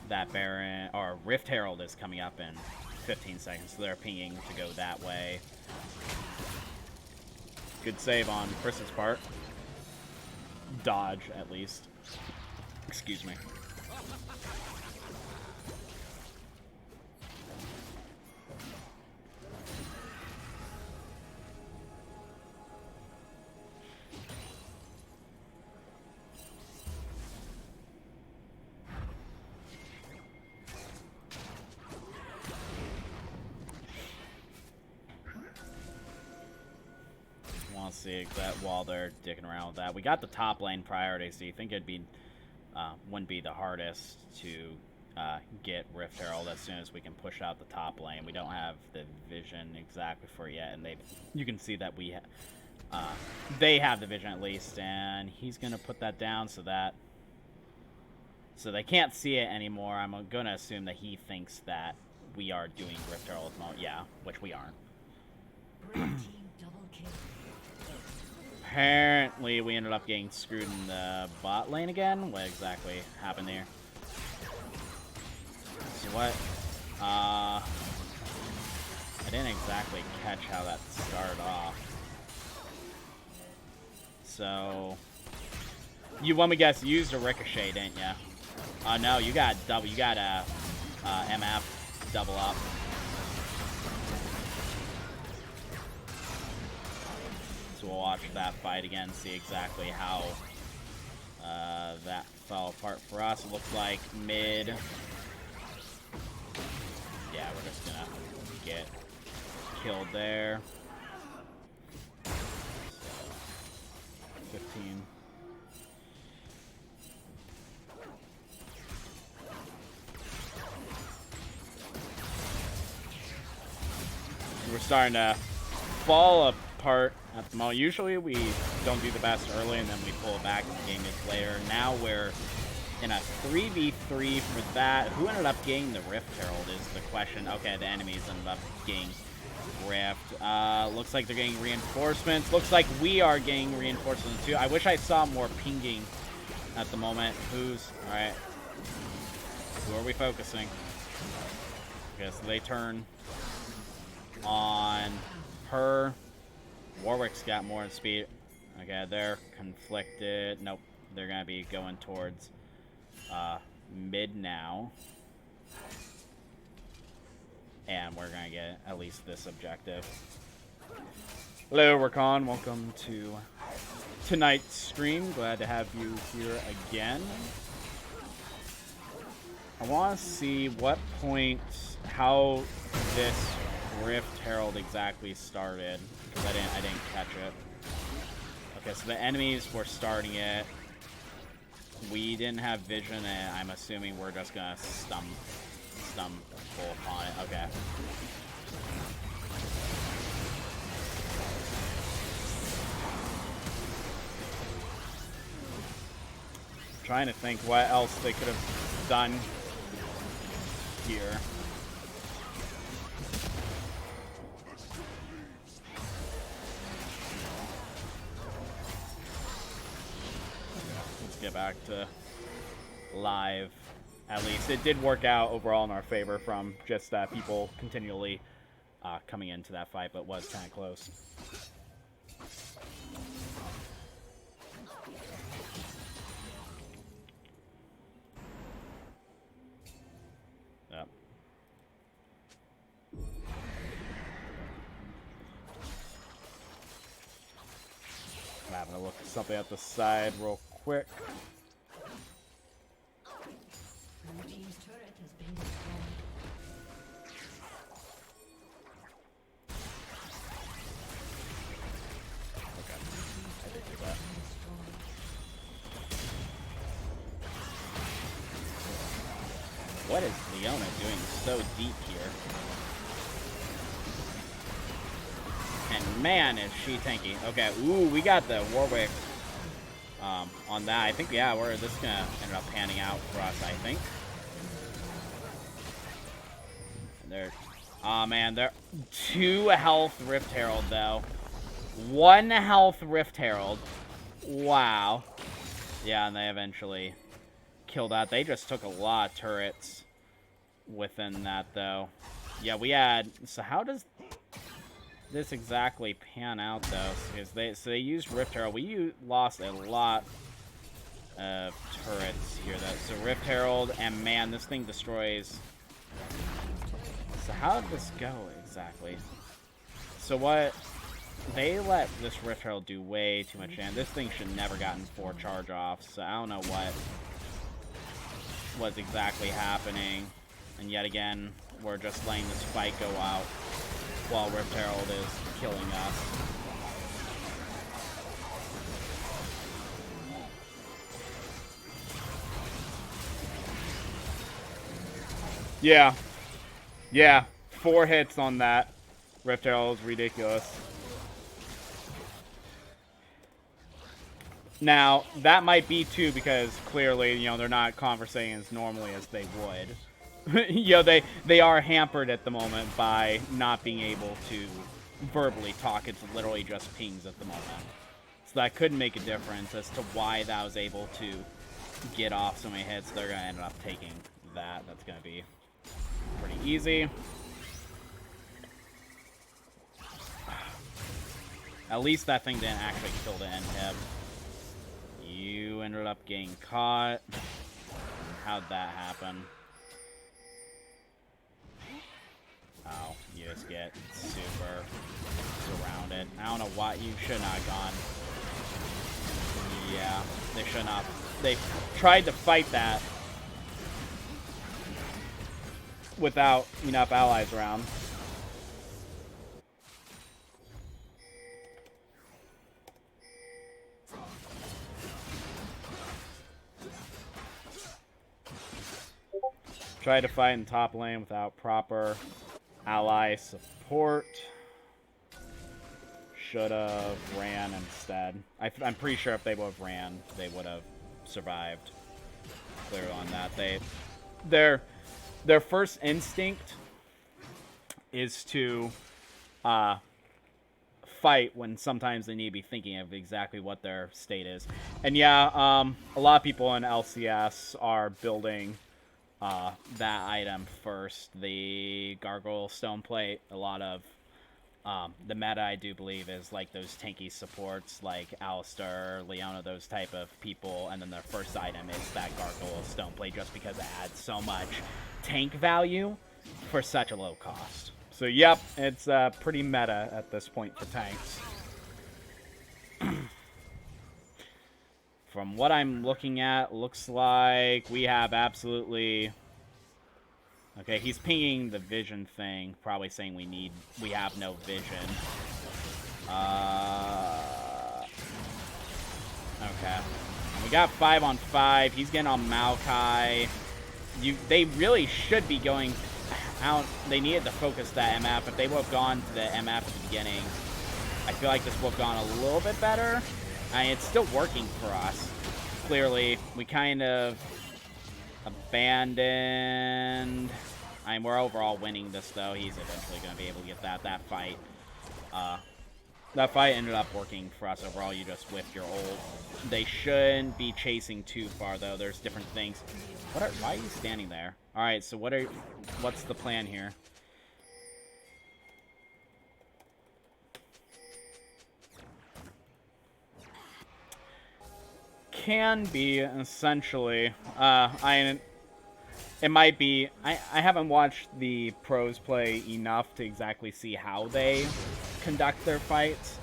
that Baron, or Rift Herald is coming up in 15 seconds. So they're pinging to go that way. Good save on Chris's part. Dodge, at least. Excuse me. See that while they're dicking around with that. We got the top lane priority, so you think it'd be wouldn't be the hardest to get Rift Herald as soon as we can push out the top lane. We don't have the vision exactly for it yet, and you can see that we They have the vision at least, and he's gonna put that down so they can't see it anymore. I'm gonna assume that he thinks that we are doing Rift Herald mode. Yeah, which we aren't. Apparently, we ended up getting screwed in the bot lane again. What exactly happened there? So what? I didn't exactly catch how that started off. So, you want me to guess? You used a ricochet, didn't you? No, you got double. You got a MF double up. So we'll watch that fight again, see exactly how that fell apart for us. It looks like mid. Yeah, we're just gonna get killed there. 15. We're starting to fall apart at the moment. Usually we don't do the best early and then we pull it back and the game is later. Now we're in a 3v3 for that. Who ended up getting the Rift Herald is the question. Okay, the enemies ended up getting Rift. Looks like they're getting reinforcements. Looks like we are getting reinforcements too. I wish I saw more pinging at the moment. Alright. Who are we focusing? Okay, so they turn on her. Warwick's got more speed. Okay, they're conflicted. Nope. They're going to be going towards mid now. And we're going to get at least this objective. Hello, Rakan. Welcome to tonight's stream. Glad to have you here again. I want to see what point, how this Rift Herald exactly started. Because I didn't catch it. Okay, so the enemies were starting it. We didn't have vision, and I'm assuming we're just gonna stumble upon it. Okay. Trying to think what else they could have done here. Let's get back to live. At least it did work out overall in our favor from just people continually coming into that fight, but was kind of close. Yep. I'm having a look at something at the side real quick. Blue team's turret has been destroyed. Okay, I did do that. What is Leona doing so deep here? And man, is she tanky. Okay, ooh, we got the Warwick on that. I think, yeah, this is gonna end up panning out for us, I think. Oh man, they're 2 health Rift Herald though. 1 health Rift Herald. Wow. Yeah, and they eventually killed that. They just took a lot of turrets within that though. Yeah, we had. So how does this exactly pan out though? Because they used Rift Herald. We lost a lot of turrets here though. So Rift Herald, and man, this thing destroys. So how did this go exactly? So what? They let this Rift Herald do way too much damage. This thing should never gotten 4 charge offs. So I don't know what was exactly happening. And yet again, we're just letting this fight go out while Rift Herald is killing us. Yeah. Yeah. 4 hits on that. Rift Herald is ridiculous. Now, that might be too because clearly, you know, they're not conversating as normally as they would. You know, they are hampered at the moment by not being able to verbally talk. It's literally just pings at the moment. So that could make a difference as to why that was able to get off so many hits. They're going to end up taking that. That's going to be pretty easy. At least that thing didn't actually kill the inhib. You ended up getting caught. How'd that happen? Oh, you just get super surrounded. I don't know why you should not have gone. Yeah, they should not. They tried to fight that without enough allies around. Tried to fight in top lane without proper ally support. Should have ran instead. I'm pretty sure if they would have ran, they would have survived. Clear on that. Their first instinct is to fight when sometimes they need to be thinking of exactly what their state is. And yeah, a lot of people in LCS are building that item first, the Gargoyle Stone Plate. A lot of the meta, I do believe, is like those tanky supports like Alistar, Leona, those type of people, and then their first item is that Gargoyle Stone Plate just because it adds so much tank value for such a low cost. So yep, it's pretty meta at this point for tanks. From what I'm looking at, looks like we have absolutely... Okay, he's pinging the vision thing, probably saying we have no vision. Okay. And we got 5-on-5. He's getting on Maokai. They really should be going out. They needed to focus that MF. If they would have gone to the MF at the beginning, I feel like this would have gone a little bit better. I mean, it's still working for us. Clearly, we kind of abandoned. I mean, we're overall winning this, though. He's eventually going to be able to get that. That fight ended up working for us overall. You just whiffed your ult. They shouldn't be chasing too far, though. There's different things. Why are you standing there? All right, so what's the plan here? Can be, essentially. It might be. I haven't watched the pros play enough to exactly see how they conduct their fights.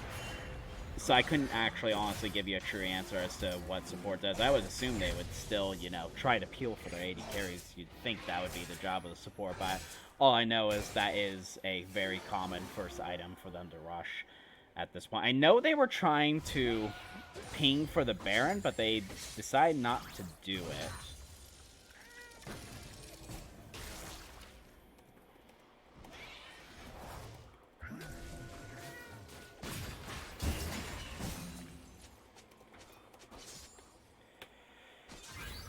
So I couldn't actually honestly give you a true answer as to what support does. I would assume they would still, you know, try to peel for their AD carries. You'd think that would be the job of the support, but all I know is that is a very common first item for them to rush at this point. I know they were trying to ping for the Baron, but they decided not to do it.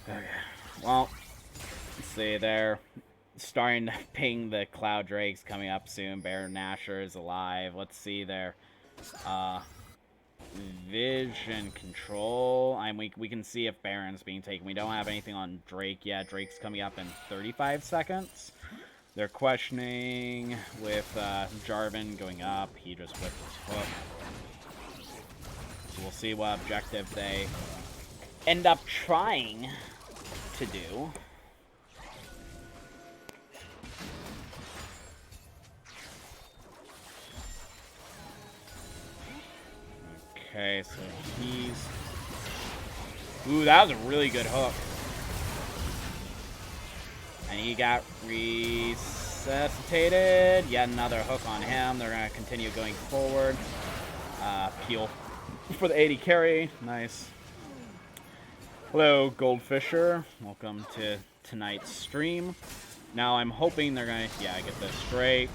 Okay, well, let's see, they're starting to ping the Cloud Drakes coming up soon. Baron Nashor is alive. Let's see their vision control. We can see if Baron's being taken. We don't have anything on Drake yet. Drake's coming up in 35 seconds. They're questioning with Jarvan going up. He just whipped his hook. So we'll see what objective they end up trying to do. Okay, so he's... Ooh, that was a really good hook. And he got resuscitated. Yet another hook on him. They're going to continue going forward. Peel for the 80 carry. Nice. Hello, Goldfisher. Welcome to tonight's stream. Now I'm hoping they're going to, get this Drake.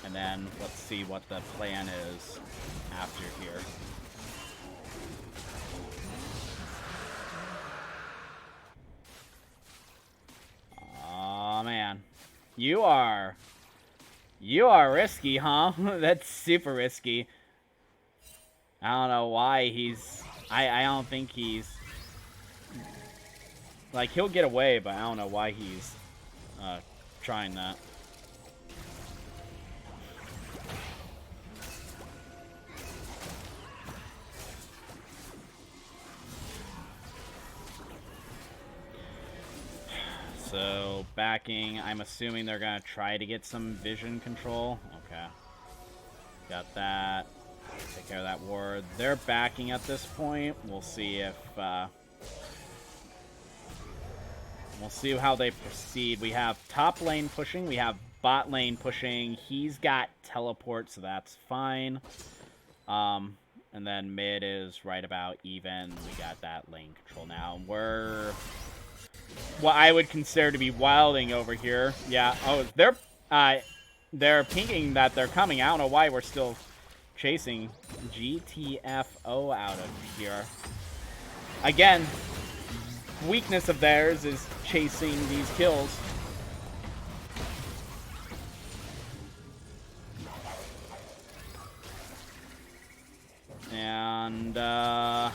And then let's see what the plan is after here. You are risky, huh? That's super risky. I don't know why he's... I don't think he's... Like, he'll get away, but I don't know why he's trying that. So, backing, I'm assuming they're going to try to get some vision control. Okay. Got that. Take care of that ward. They're backing at this point. We'll see if... we'll see how they proceed. We have top lane pushing. We have bot lane pushing. He's got teleport, so that's fine. And then mid is right about even. We got that lane control now. We're... what I would consider to be wilding over here. Yeah. Oh, they're pinging that they're coming. I don't know why we're still chasing GTFO out of here. Again, weakness of theirs is chasing these kills. And I'm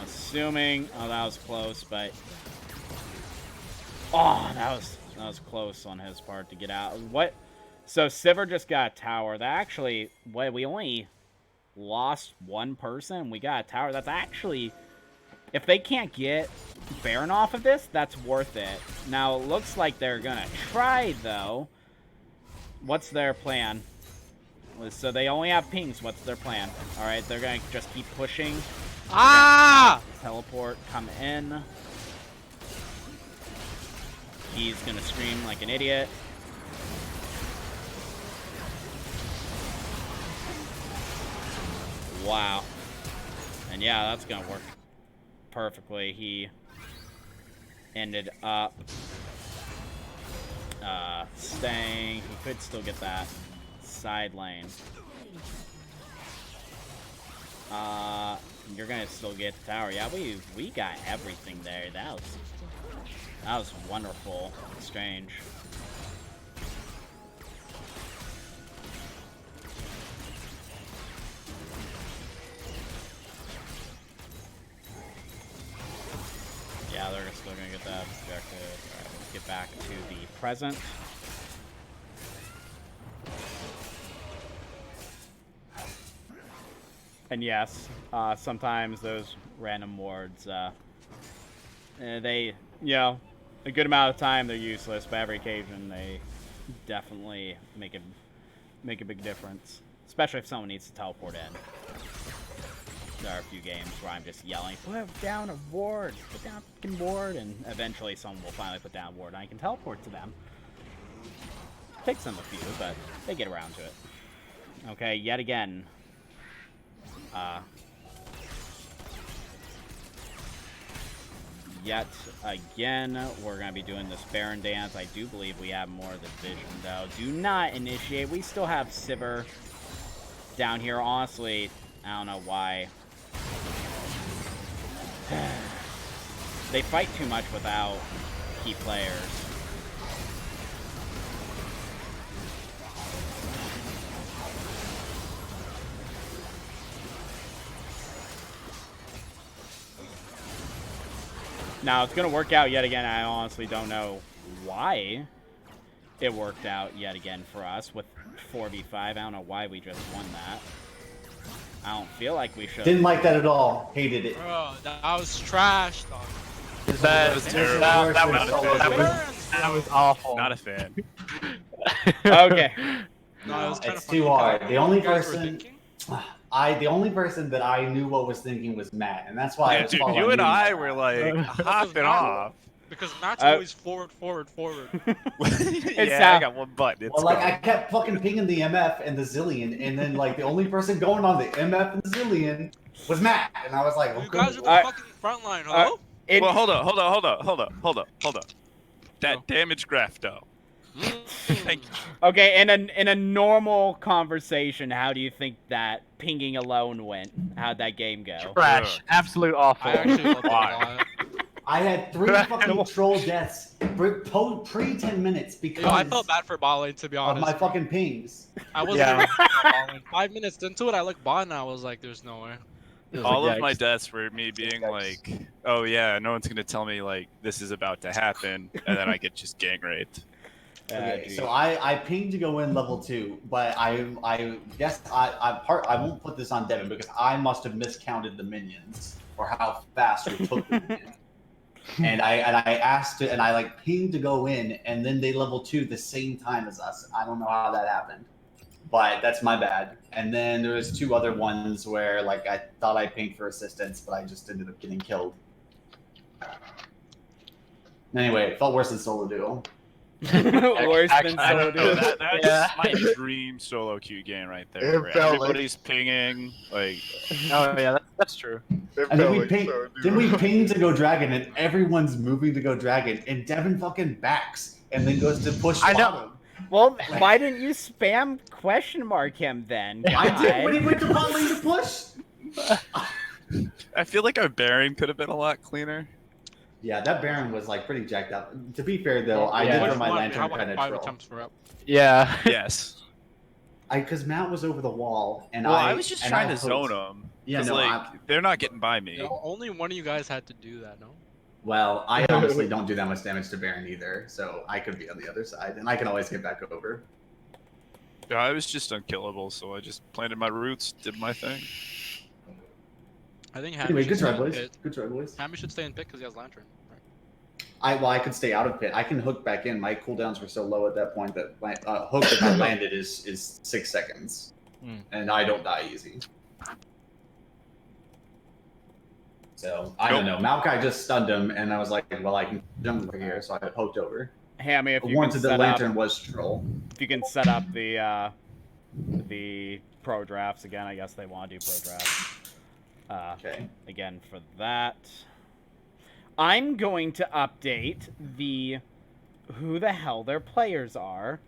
assuming, oh, that was close, but oh, that was close on his part to get out. What? So Sivir just got a tower. That actually, what, we only lost one person. We got a tower. That's actually, if they can't get Baron off of this, that's worth it. Now, it looks like they're going to try, though. What's their plan? So they only have pings. What's their plan? All right, they're going to just keep pushing. Ah! Teleport, come in. He's going to scream like an idiot. Wow. And yeah, that's going to work perfectly. He ended up staying. He could still get that side lane. You're going to still get the tower. Yeah, we got everything there. That was wonderful exchange. Yeah, they're still gonna get that objective. Alright, let's get back to the present. And yes, sometimes those random wards, they, you know, a good amount of time they're useless, but every occasion they definitely make a big difference. Especially if someone needs to teleport in. There are a few games where I'm just yelling, put down a ward, put down a fucking ward, and eventually someone will finally put down a ward and I can teleport to them. Takes them a few, but they get around to it. Okay, yet again. Yet again, we're going to be doing this Baron dance. I do believe we have more of the vision, though. Do not initiate. We still have Sivir down here. Honestly, I don't know why. They fight too much without key players. Now, it's going to work out yet again. I honestly don't know why it worked out yet again for us with 4v5. I don't know why we just won that. I don't feel like we should. Didn't like that at all. Hated it. Bro, that was trash, dog. That was terrible. That was awful. Not a fan. Okay. No, it was kinda It's funny too what hard. The only you guys were person, thinking. the only person that I knew what was thinking was Matt, and that's why I Yeah, was dude, following you and I Matt. were like hopping off. Because Matt's always forward. Yeah, I got one button. It's Well, like gone. I kept fucking pinging the MF and the Zillion, and then like the only person going on the MF and the Zillion was Matt, and I was like, You guys are the fucking front line, hello? Well, hold up. That damage graph, though. Thank you. Okay, in a normal conversation, how do you think that pinging alone went? How'd that game go? Trash. Absolute awful. I actually loved it a lot. I had 3 fucking troll deaths pre 10 minutes because Yo, I felt bad for bot lane, to be of honest. my fucking pings. I wasn't Yeah. even thinking about bot lane. 5 minutes into it, I looked bot and I was like, there's no way. It was All like, of my yikes. deaths were me being Yikes. like, "Oh yeah, no one's gonna tell me like this is about to happen," and then I get just gang raped. Okay, geez. so I pinged to go in level 2, but I guess I won't put this on Devin because I must have miscounted the minions or how fast we took the minions. And I asked it and I like pinged to go in and then they level 2 the same time as us. I don't know how that happened. But that's my bad. And then there was 2 other ones where like I thought I pinged for assistance, but I just ended up getting killed. Anyway, it felt worse than solo duo. Worse than I solo don't know, duo. That's Yeah. my dream solo queue game right there. It Where felt like- everybody's pinging, like Oh yeah, that's true. It And then felt we like ping, so, then we dude. ping to go dragon, and everyone's moving to go dragon, and Devin fucking backs and then goes to push I know. bottom. Well, why didn't you spam question mark him then? I did guy? when he went to bot lane to push. I feel like our Baron could have been a lot cleaner. Yeah, that Baron was like pretty jacked up. To be fair though, I Yeah. did throw Which my one? lantern How about kind of 5 troll. attempts for up? Yeah. Yes. Because Matt was over the wall, and Well, I was just and trying I to zone hooked. them. Yeah, no, like I- they're not getting by me. No, only one of you guys had to do that, no? Well, I honestly don't do that much damage to Baron either, so I could be on the other side, and I can always get back over. Yeah, I was just unkillable, so I just planted my roots, did my thing. I think Hammy Anyway, should good stay try, in boys. pit. Good try, boys. Hammy should stay in pit because he has lantern. Right. I could stay out of pit. I can hook back in. My cooldowns were so low at that point that my hook if I landed is 6 seconds, and I don't die easy. So I don't know. Maokai just stunned him, and I was like, "Well, I can jump over here," so I poked over. Hammy, if you Warranted can the set lantern up, was troll. if you can set up the pro drafts again, I guess they want to do pro drafts. Okay. Again for that. I'm going to update the who the hell their players are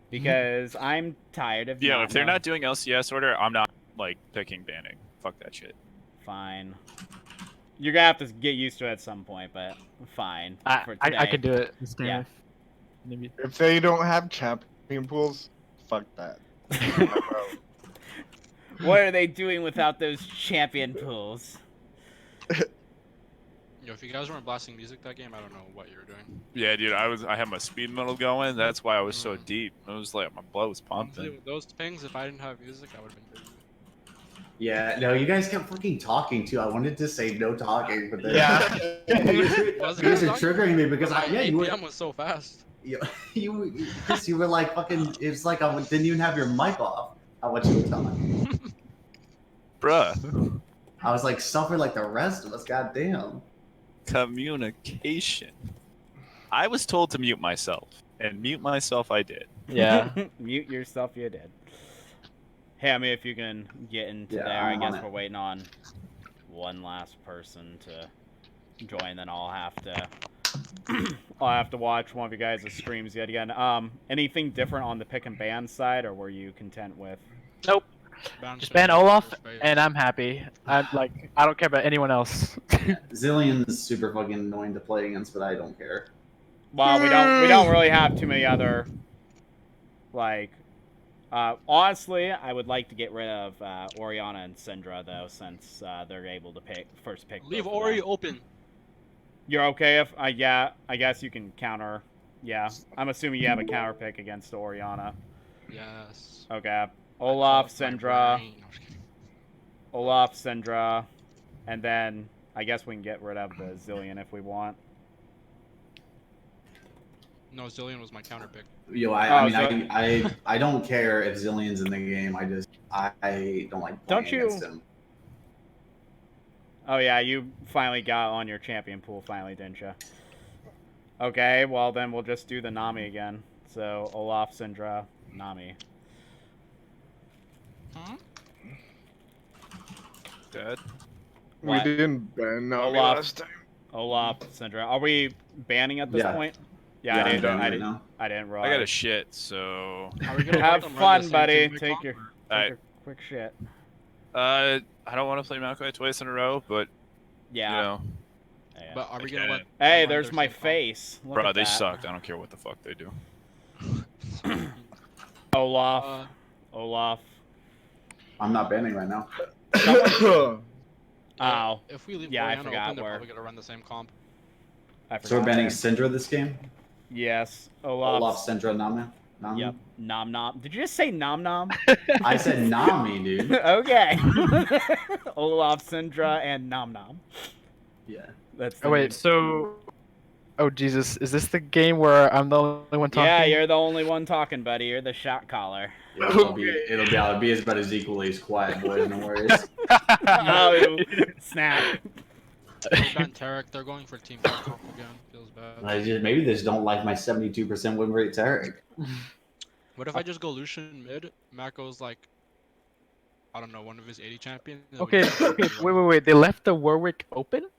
because I'm tired of Yeah, if they're knowing. not doing LCS order, I'm not like picking banning. Fuck that shit. Fine. You're gonna have to get used to it at some point, but fine. For I today. can do it this game. Yeah. Maybe. If they don't have champion pools, fuck that. What are they doing without those champion pools? Yo, if you guys weren't blasting music that game, I don't know what you were doing. Yeah, dude, I had my speed metal going. That's why I was so deep. It was like my blood was Honestly, pumping. with those pings, if I didn't have music, I would have been busy. Yeah, no, you guys kept fucking talking too. I wanted to say no talking, but then Yeah. you Was it guys are talking? triggering me because My you were APM was so fast. Chris, you were like fucking. It's like I didn't even have your mic off. How much you were talking? Bruh. I was like suffer like the rest of us. Goddamn. Communication. I was told to mute myself, and mute myself I did. Yeah. Mute yourself, you did. Hammy, if you can get into Yeah, there, I I'm guess on it. we're waiting on one last person to join. Then I'll have to watch one of you guys' streams yet again. Anything different on the pick and ban side, or were you content with? Nope. Bound Just to ban be Olaf, first base. and I'm happy. I don't care about anyone else. Zillion's super fucking annoying to play against, but I don't care. Well, we don't really have too many other like. Honestly, I would like to get rid of Oriana and Syndra though, since they're able to pick. Leave both of Ori them. open. You're okay if yeah, I guess you can counter. Yeah, I'm assuming you have a counter pick against Oriana. Yes. Okay, Olaf, That's my Syndra, brain. No, I'm just kidding. Olaf, Syndra, and then I guess we can get rid of the Zillion if we want. No, Zillion was my counter pick. Yo, I Oh, mean, I don't care if Zillion's in the game. I don't like playing Don't you- against him. Oh yeah, you finally got on your champion pool finally, didn't you? Okay, well then we'll just do the Nami again. So Olaf, Syndra, Nami. Huh? Dead. We What? didn't ban Nami Olaf. last time. Olaf, Syndra. Are we banning at this Yeah. point? Yeah, Yeah, I I'm didn't. done I right didn't. now. I didn't I realize. got a shit, so Are we gonna Have let them run fun, the same buddy. team Take we your call? take your quick shit. I don't want to play Maokai twice in a row, but Yeah. you know, Yeah. But are we gonna let? Hey, them run there's their my same comp? face. Look Bro, at they that. sucked. I don't care what the fuck they do. Olaf. Olaf. I'm not banning right now. Oh. If we leave Yeah, I Oriana forgot open, they're where. probably gonna run the same comp. I forgot. So we're banning where. Syndra this game? Yes. Olaf, Syndra, Nami? Yep. Nom nom. Did you just say nom nom? I said Nami, dude. Okay. Olaf, Syndra, and nom nom. Yeah. That's. Oh wait, so. Oh Jesus, is this the game where I'm the only one talking? Yeah, you're the only one talking, buddy. You're the shot caller. Yeah, it'll be about as equally as quiet, boys. No worries. Oh, snap. They banned Tarek. They're going for team comp again. Feels bad. Maybe they just don't like my 72% win rate Tarek. What if I just go Lucian mid? Matt goes like, I don't know, one of his 80 champions. and we Okay, just- okay, wait. They left the Warwick open?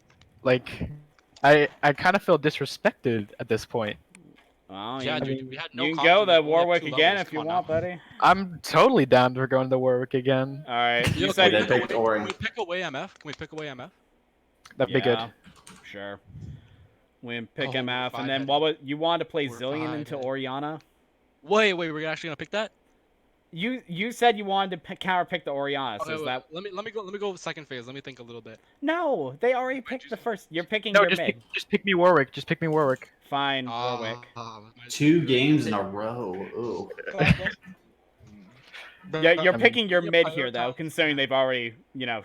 Like, I kind of feel disrespected at this point. Oh, Yeah, you, dude, we had no you can comps go and we the only had Warwick 2 again levels. if you Come on want, now. buddy. I'm totally down for going to Warwick again. All right. Yeah, You can said we they pick picked away- Ori. Can we pick away MF? Can we pick away MF? That'd be good. Sure. We can pick Oh, MF, and then five-headed. what was you wanted to play We're Zillion into five-headed. Oriana? Wait, we're actually gonna pick that? You said you wanted to counter pick the Oriana. So Okay, is wait, that let me go second phase. Let me think a little bit. no? They already picked the first. You're picking No, your just mid. pick me Warwick. Just pick me Warwick. Fine, Warwick. 2 games in a row. Ooh. Yeah, you're I mean, picking your yeah, mid here though, prioritize- considering they've already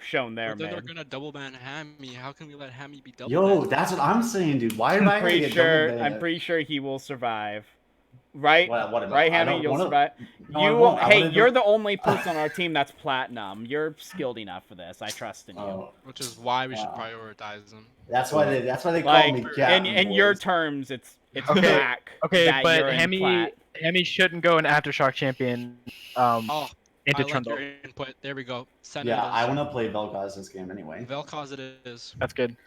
shown their But then they're mid. gonna double ban Hammy. How can we let Hammy be double Yo, banned? that's what I'm saying, dude. Why am I gonna get double banned? I'm pretty sure he will survive. Right? What Right, I Hammy, don't you'll wanna- survive. No, I You won't. I hey, wanna do- you're the only person on our team that's platinum. You're skilled enough for this. I trust in you. Oh, Which is why we should Wow. prioritize them. that's why they call Like me Captain. in your boys. terms, it's Okay, black. Okay, that but you're in plat. Hemi shouldn't go an Aftershock champion Oh, into I like Trundle. your input. There we go. Send Yeah, it I want to play Vel'Koz this game anyway. Vel'Koz it is. That's good.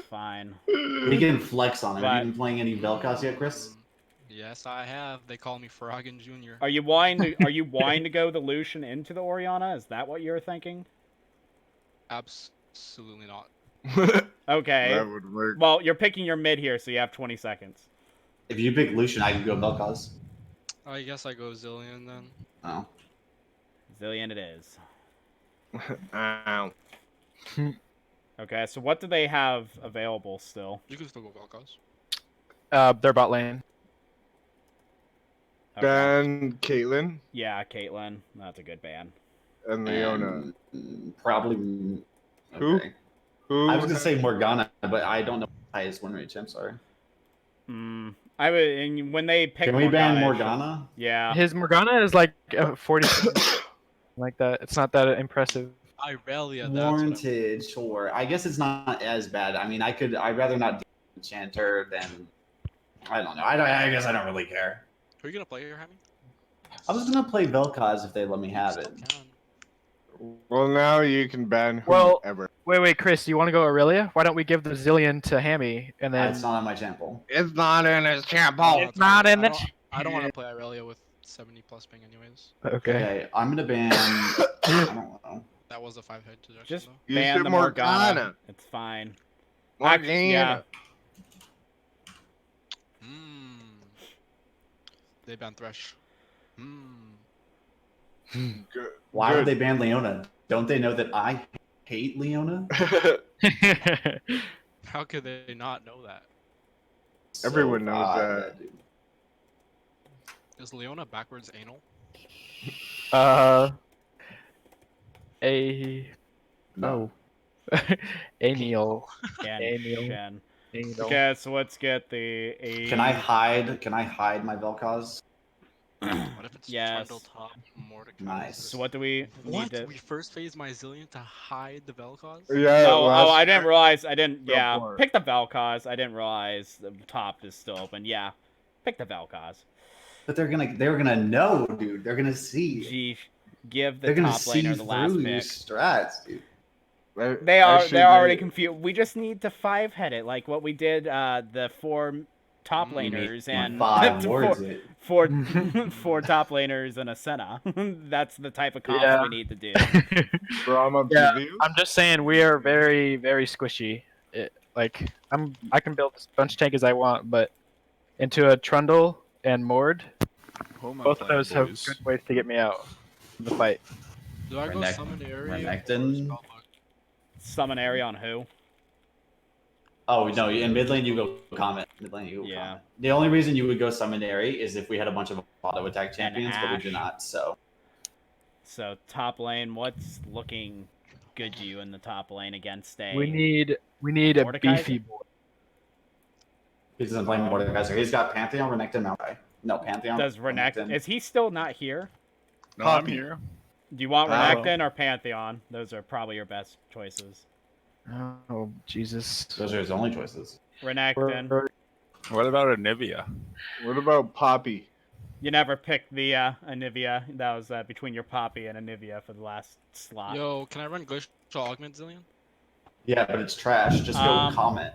Fine. We can flex on it. Have But- you been playing any Vel'Koz yet, Chris? Yes, I have. They call me Froggen Jr. Are you wanting to go the Lucian into the Oriana? Is that what you're thinking? Absolutely not. Okay. That would work. Well, you're picking your mid here, so you have 20 seconds. If you pick Lucian, I can go Vel'Koz. I guess I go Zillion then. Oh. Zillion it is. Ow. Okay, so what do they have available still? You can still go Vel'Koz. They're bot lane. Okay. Ban Caitlyn Yeah, Caitlyn. That's a good ban. and Leona. Probably. Who? Okay. Who? I was gonna say Morgana, but I don't know what the highest win rate champs are. I would. And when they pick Can we ban it should- Morgana? Yeah. His Morgana is like 40, like that. It's not that impressive. Irelia, that's what Warranted, sure. I guess it's not as bad. I mean, I'd rather not do Enchanter than. I don't know. I guess I don't really care. Who are you gonna play here, Hammy? I was gonna play Vel'Koz if they let me have it. Well, now you can ban Well- whoever. Wait, Chris, you want to go Aurelia? Why don't we give the Zillion to Hammy and then? It's not on my channel. It's not in his chapel. It's not in the. I don't want to play Irelia with 70 plus ping anyways. Okay. Okay, I'm gonna ban. I don't know. That was a 5-head suggestion Just though. You ban said the Morgana. Morgana. It's fine. Morgana. Yeah. They banned Thresh. Good. Why would Good. they ban Leona? Don't they know that I hate Leona? How could they not know that? Everyone knows odd, that. dude. Is Leona backwards anal? No. Aniel. And Daniel. Shen. Aniel. Okay, so let's get the. A... Can I hide my Vel'Koz? What if it's Yes. Trundle top Mordecai? Nice. So what do we What? need to? We first phase my Zillion to hide the Vel'Koz? Yeah. Oh, last- I didn't realize. I didn't. Go Yeah, for it. pick the Vel'Koz. I didn't realize the top is still open. Yeah, pick the Vel'Koz. But they're gonna know, dude. They're gonna see. Gee, give the They're gonna top see laner the last through your pick. strats, dude. They're Actually, already they- confused. We just need to 5-head it like what we did. The 4 top You mean laners and 5 words it. four four top laners and a Senna. That's the type of comps Yeah. we need to do. Brahma Yeah. preview? I'm just saying we are very, very squishy. Like I can build as bunch of tank as I want, but into a Trundle and Mord, Who am I both of playing, those have boys? good ways to get me out of the fight. Do I go Renek- summon area or Renekton? spellbook? Summon area on who? Oh no! In mid lane you go comment. Mid lane you go Yeah. comment. The only reason you would go Summonary is if we had a bunch of auto attack And champions, but we do Ashe. not. So So top lane, what's looking good to you in the top lane against a? We need a Mordekaiser? beefy boy. he doesn't play Mordekaiser. He's got Pantheon, Renekton, Maokai. No Pantheon. Does Renekton? Is he still not here? No, I'm Poppy. here. Do you want Wow. Renekton or Pantheon? Those are probably your best choices. Oh Jesus! Those are his only choices. Renekton. What about Anivia? What about Poppy? You never picked the Anivia. That was between your Poppy and Anivia for the last slot. Yo, can I run Glacial Augment Zillion? Yeah, but it's trash. Just go comment.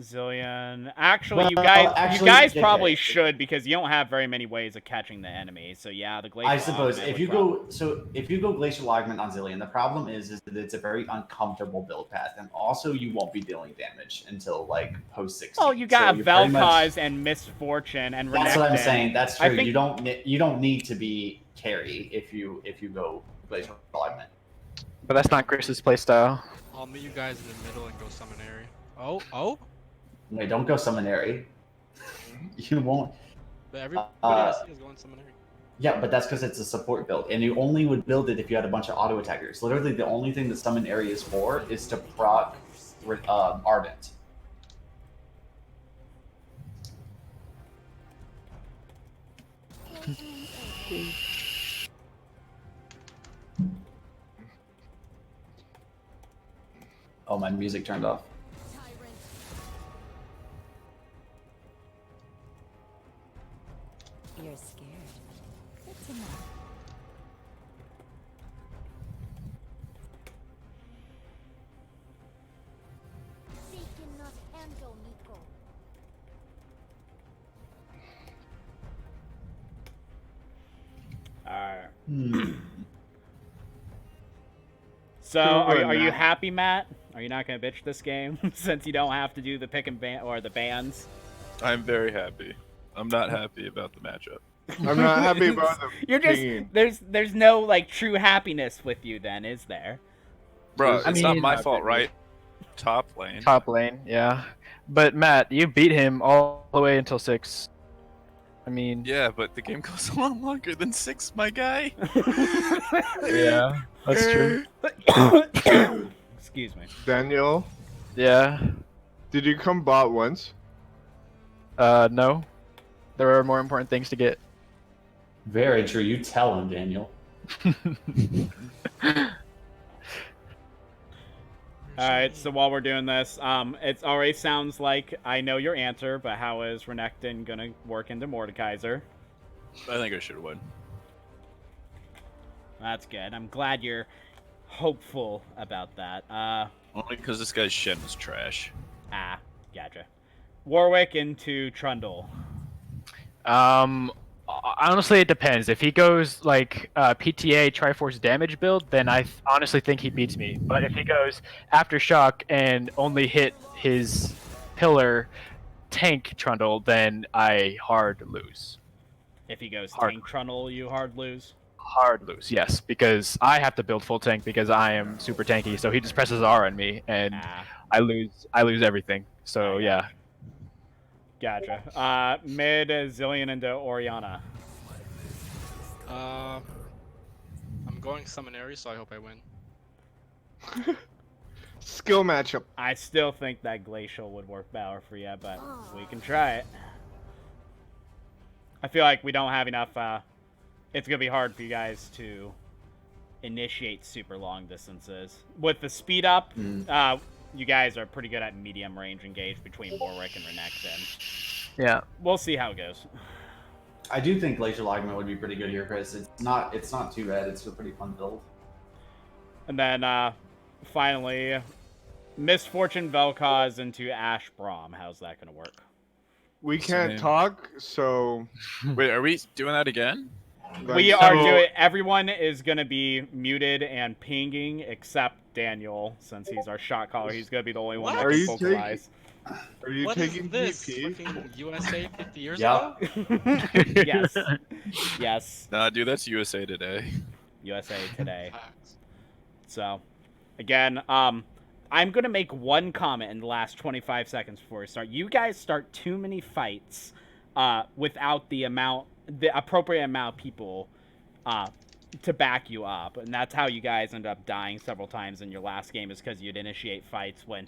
Zillion. Actually, Well, you guys actually, probably okay. should because you don't have very many ways of catching the enemy. So yeah, the glacial. I suppose Augment if would you prob- if you go Glacial Augment on Zillion, the problem is that it's a very uncomfortable build path, and also you won't be dealing damage until like post 16. Oh, you got so you're pretty much- Vel'Koz and Misfortune and Renekton. That's what I'm saying. That's I true. think- You don't need to be carry if you go Glacial Augment. But that's not Chris's playstyle. I'll meet you guys in the middle and go summon area. Oh? Wait, don't go Summonary. You won't. But everybody I see is going summon area. Yeah, but that's because it's a support build, and you only would build it if you had a bunch of auto attackers. Literally, the only thing that Summon Area is for is to proc Ardent. Oh, my music turned off. You're scared. Good to know. Alright. So, Feel good, are you Matt. happy, Matt? Are you not gonna bitch this game since you don't have to do the pick and ban or the bans? I'm very happy. I'm not happy about the matchup. I'm not happy about the You're just pinging. there's no like true happiness with you then, is there? Bro, I it's not mean- my fault, right? Top lane. Top lane, yeah. But Matt, you beat him all the way until 6. I mean, Yeah, but the game goes a lot longer than 6, my guy. yeah, that's true. Excuse me. Daniel, Yeah. did you come bot once? No. There are more important things to get. Very true. You tell him, Daniel. Alright, so while we're doing this, it already sounds like I know your answer, but how is Renekton gonna work into Mordekaiser? I think I should win. That's good. I'm glad you're hopeful about that. Only because this guy's Shen is trash. Gotcha. Warwick into Trundle. Honestly, it depends. If he goes like PTA Triforce damage build, then I honestly think he beats me. But if he goes Aftershock and only hit his pillar tank Trundle, then I hard lose. If he goes Hard. tank Trundle, you hard lose. Hard lose, yes, because I have to build full tank because I am super tanky. So he just presses R on me, and I lose everything. So yeah. Gotcha. Mid Zillion into Oriana. I'm going summon area, so I hope I win. Skill matchup. I still think that Glacial would work better for you, but we can try it. I feel like we don't have enough. It's gonna be hard for you guys to initiate super long distances. With the speed up, you guys are pretty good at medium range engage between Warwick and Renekton. Yeah. We'll see how it goes. I do think Glacial Augment would be pretty good here, Chris. It's not too bad. It's a pretty fun build. And then finally, Misfortune Vel'Koz into Ash Braum. How's that gonna work? We can't Same. talk, so Wait, are we doing that again? We Like, are so- doing. Everyone is gonna be muted and pinging except Daniel, since he's our shot caller. He's gonna be the only one that What? can Are you vocalize. Are you What is taking this? PP? Fucking USA 50 years Yup. ago? Yes. Yes. Nah, dude, that's USA Today. USA Today. Facts. So, again, I'm gonna make one comment in the last 25 seconds before we start. You guys start too many fights, without the appropriate amount of people, to back you up, and that's how you guys end up dying several times in your last game. Is because you'd initiate fights when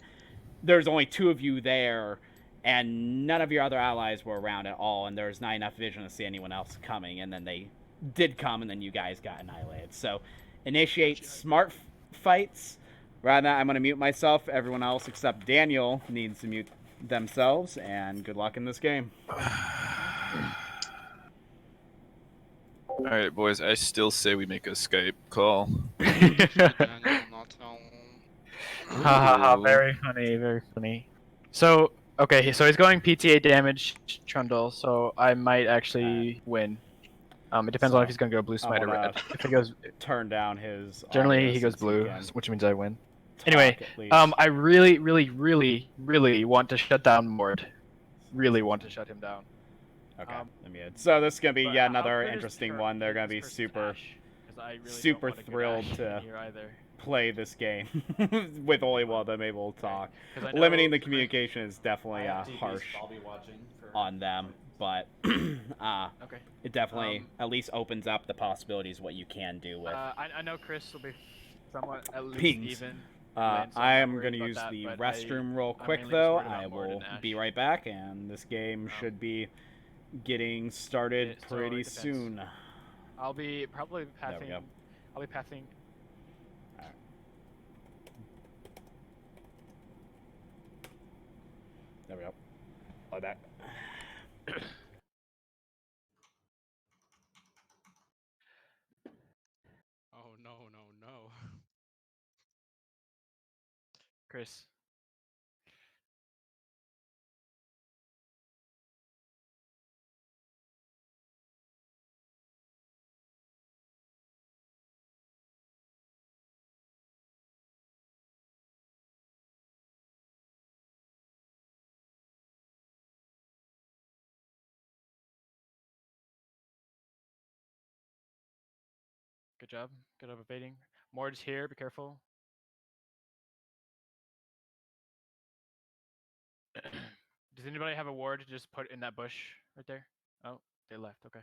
there's only 2 of you there, and none of your other allies were around at all, and there's not enough vision to see anyone else coming, and then they did come, and then you guys got annihilated. So, initiate smart fights. Rather than that, I'm going to mute myself. Everyone else except Daniel needs to mute themselves, and good luck in this game. Alright, boys, I still say we make a Skype call. Daniel, not Ha ha ha! Very funny, very funny. So okay, so he's going PTA damage Trundle, so I might actually win. It depends on if he's gonna go blue smite or wanna red. If he goes, Turn down his. generally audio he goes since he blue, can which means I win. talk Anyway, at least. I really, really, really, really want to shut down Mord. Really want to shut him down. Okay, let me add. So this is gonna be But yet how another good is interesting Tur- one. They're gonna is be Turkish super Ash? 'Cause I really don't super want a good thrilled Ash to in here either. play this game with only one of them able to talk. 'Cause I know Limiting the Chris- communication is definitely harsh I'll be watching for on them, but Okay. it definitely at least opens up the possibilities what you can do with. I know Chris will be somewhat at least Pings. even. I so I'm not am worried going to about use that, the but restroom real I'm quick, mainly just though. worried about I Mord will and be Ash. right back, and this game should be getting started It totally pretty depends. soon. I'll be probably There we pathing. go. I'll be pathing. There we go. Like that. Oh no, no, no. Chris. Good job. Good job evading. Mord's here. Be careful. Does anybody have a ward to just put in that bush right there? Oh, they left. Okay.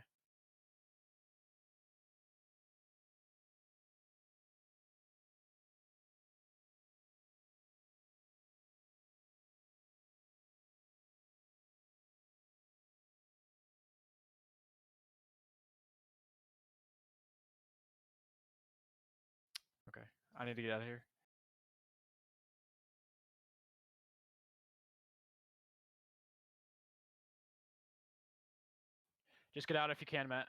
Okay. I need to get out of here. Just get out if you can, Matt.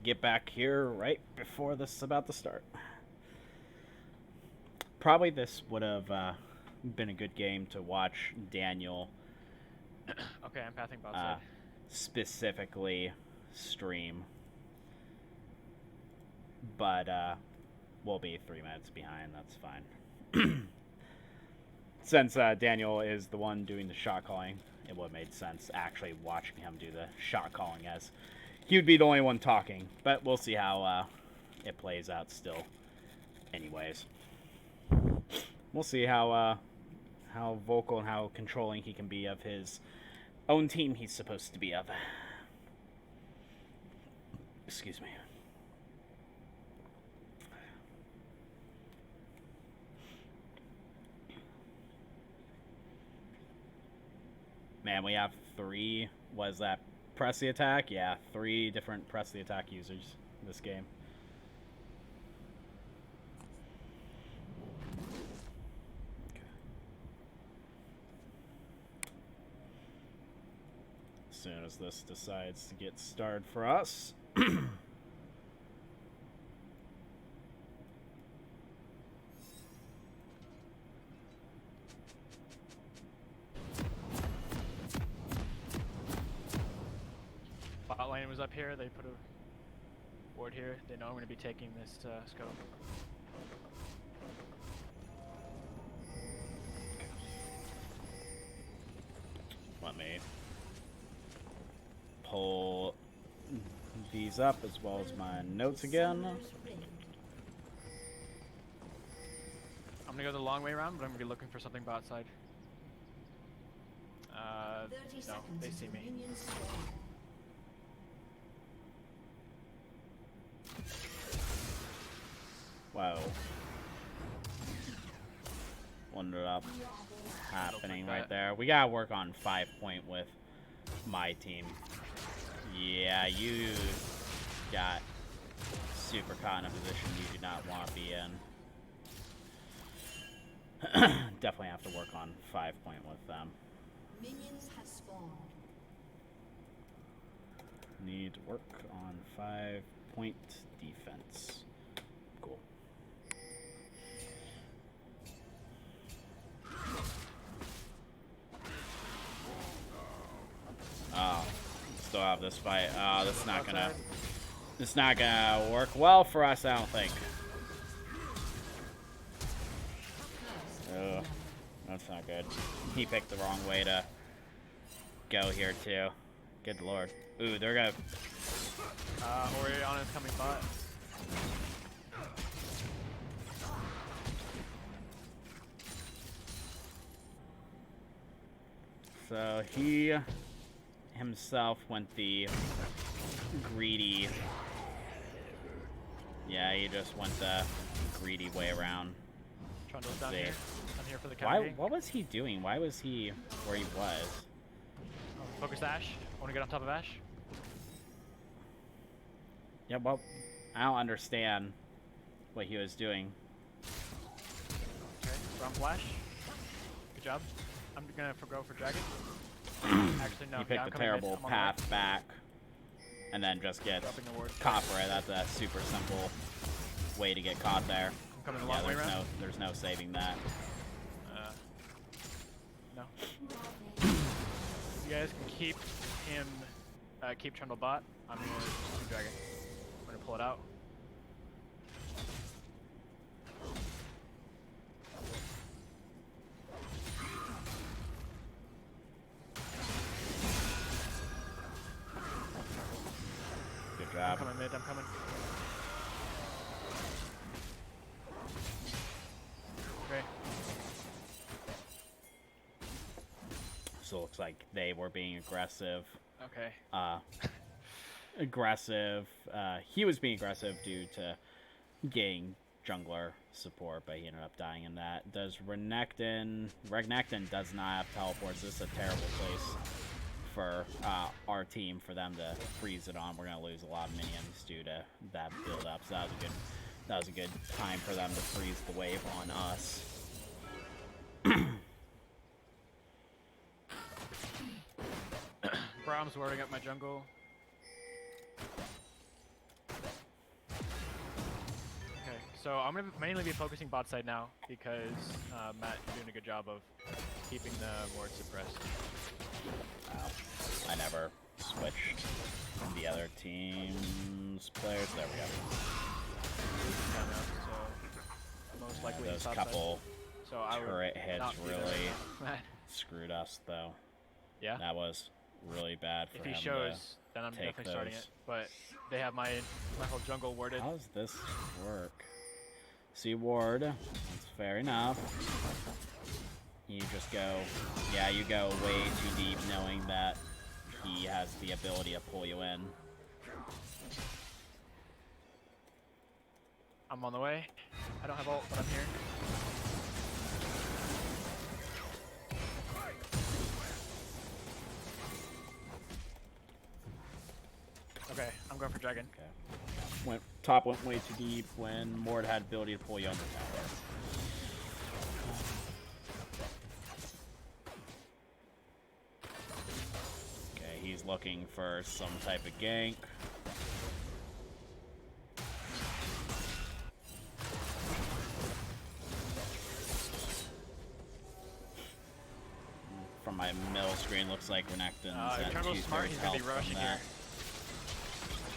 Get back here right before this is about to start. Probably this would have been a good game to watch Daniel Okay, I'm pathing bot side. specifically stream. But we'll be 3 minutes behind. That's fine. Since Daniel is the one doing the shot calling, it would have made sense actually watching him do the shot calling, as he would be the only one talking. But we'll see how it plays out still. Anyways, we'll see how vocal and how controlling he can be of his own team he's supposed to be of. Excuse me. Man, we have 3. Was that press the attack? Yeah, 3 different press the attack users in this game. As soon as this decides to get started for us. lane was up here, they put a ward here. They know I'm going to be taking this scope. Let me pull these up as well as my notes again. I'm gonna go the long way around, but I'm gonna be looking for something bot side. No, they see me. Whoa. Wonder up happening right there. We gotta work on 5-point with my team. Yeah, you got super caught in a position you do not want to be in. Definitely have to work on 5-point with them. Minions have spawned. Need to work on 5-point defense. Cool. Oh, still have this fight. Oh, that's not gonna. It's not gonna work well for us, I don't think. Oh, that's not good. He picked the wrong way to go here too. Good lord. Ooh, they're gonna. Oriana's coming bot. So he himself went the greedy. Yeah, he just went the greedy way around. Trundle's down here. I'm here for the Why? counter. What was he doing? Why was he where he was? Focus Ash. I want to get on top of Ash. Yeah, well, I don't understand what he was doing. Okay, Rom Flash. Good job. I'm gonna go for Dragon. Actually, no. He picked I'm a coming terrible mid. I'm on the path back, and then just gets Dropping the ward. caught for it. That's a super simple way to get caught there. I'm coming the Yeah, long way around. there's no saving that. No. You guys can keep him, keep Trundle bot. I'm gonna do Dragon. I'm gonna pull it out. Good I'm job. coming mid. I'm coming. Okay. So it looks like they were being aggressive. Okay. He was being aggressive due to getting jungler support, but he ended up dying in that. Does Renekton does not have teleports. This is a terrible place for our team for them to freeze it on. We're gonna lose a lot of minions due to that build up. So that was a good time for them to freeze the wave on us. Brahm's warding up my jungle. Okay, so I'm gonna mainly be focusing bot side now because Matt, you're doing a good job of keeping the ward suppressed. Wow. I never switched from the other team's players. There we go. So most likely Those top couple side. So I would turret hits not be there. really screwed us, though. Yeah. That was really bad for If him he shows, then I'm take definitely starting those. it. But they have my whole jungle warded. How does this work? See ward. That's fair enough. You just go... Yeah, you go way too deep knowing that he has the ability to pull you in. I'm on the way. I don't have ult, but I'm here. Okay, I'm going for Dragon. Okay. Top went way too deep when Mord had ability to pull you on the tower. Okay, he's looking for some type of gank. From my middle screen, looks like Renekton's at Jungle's smart, 2/3 he's gonna be health from rushing that. here.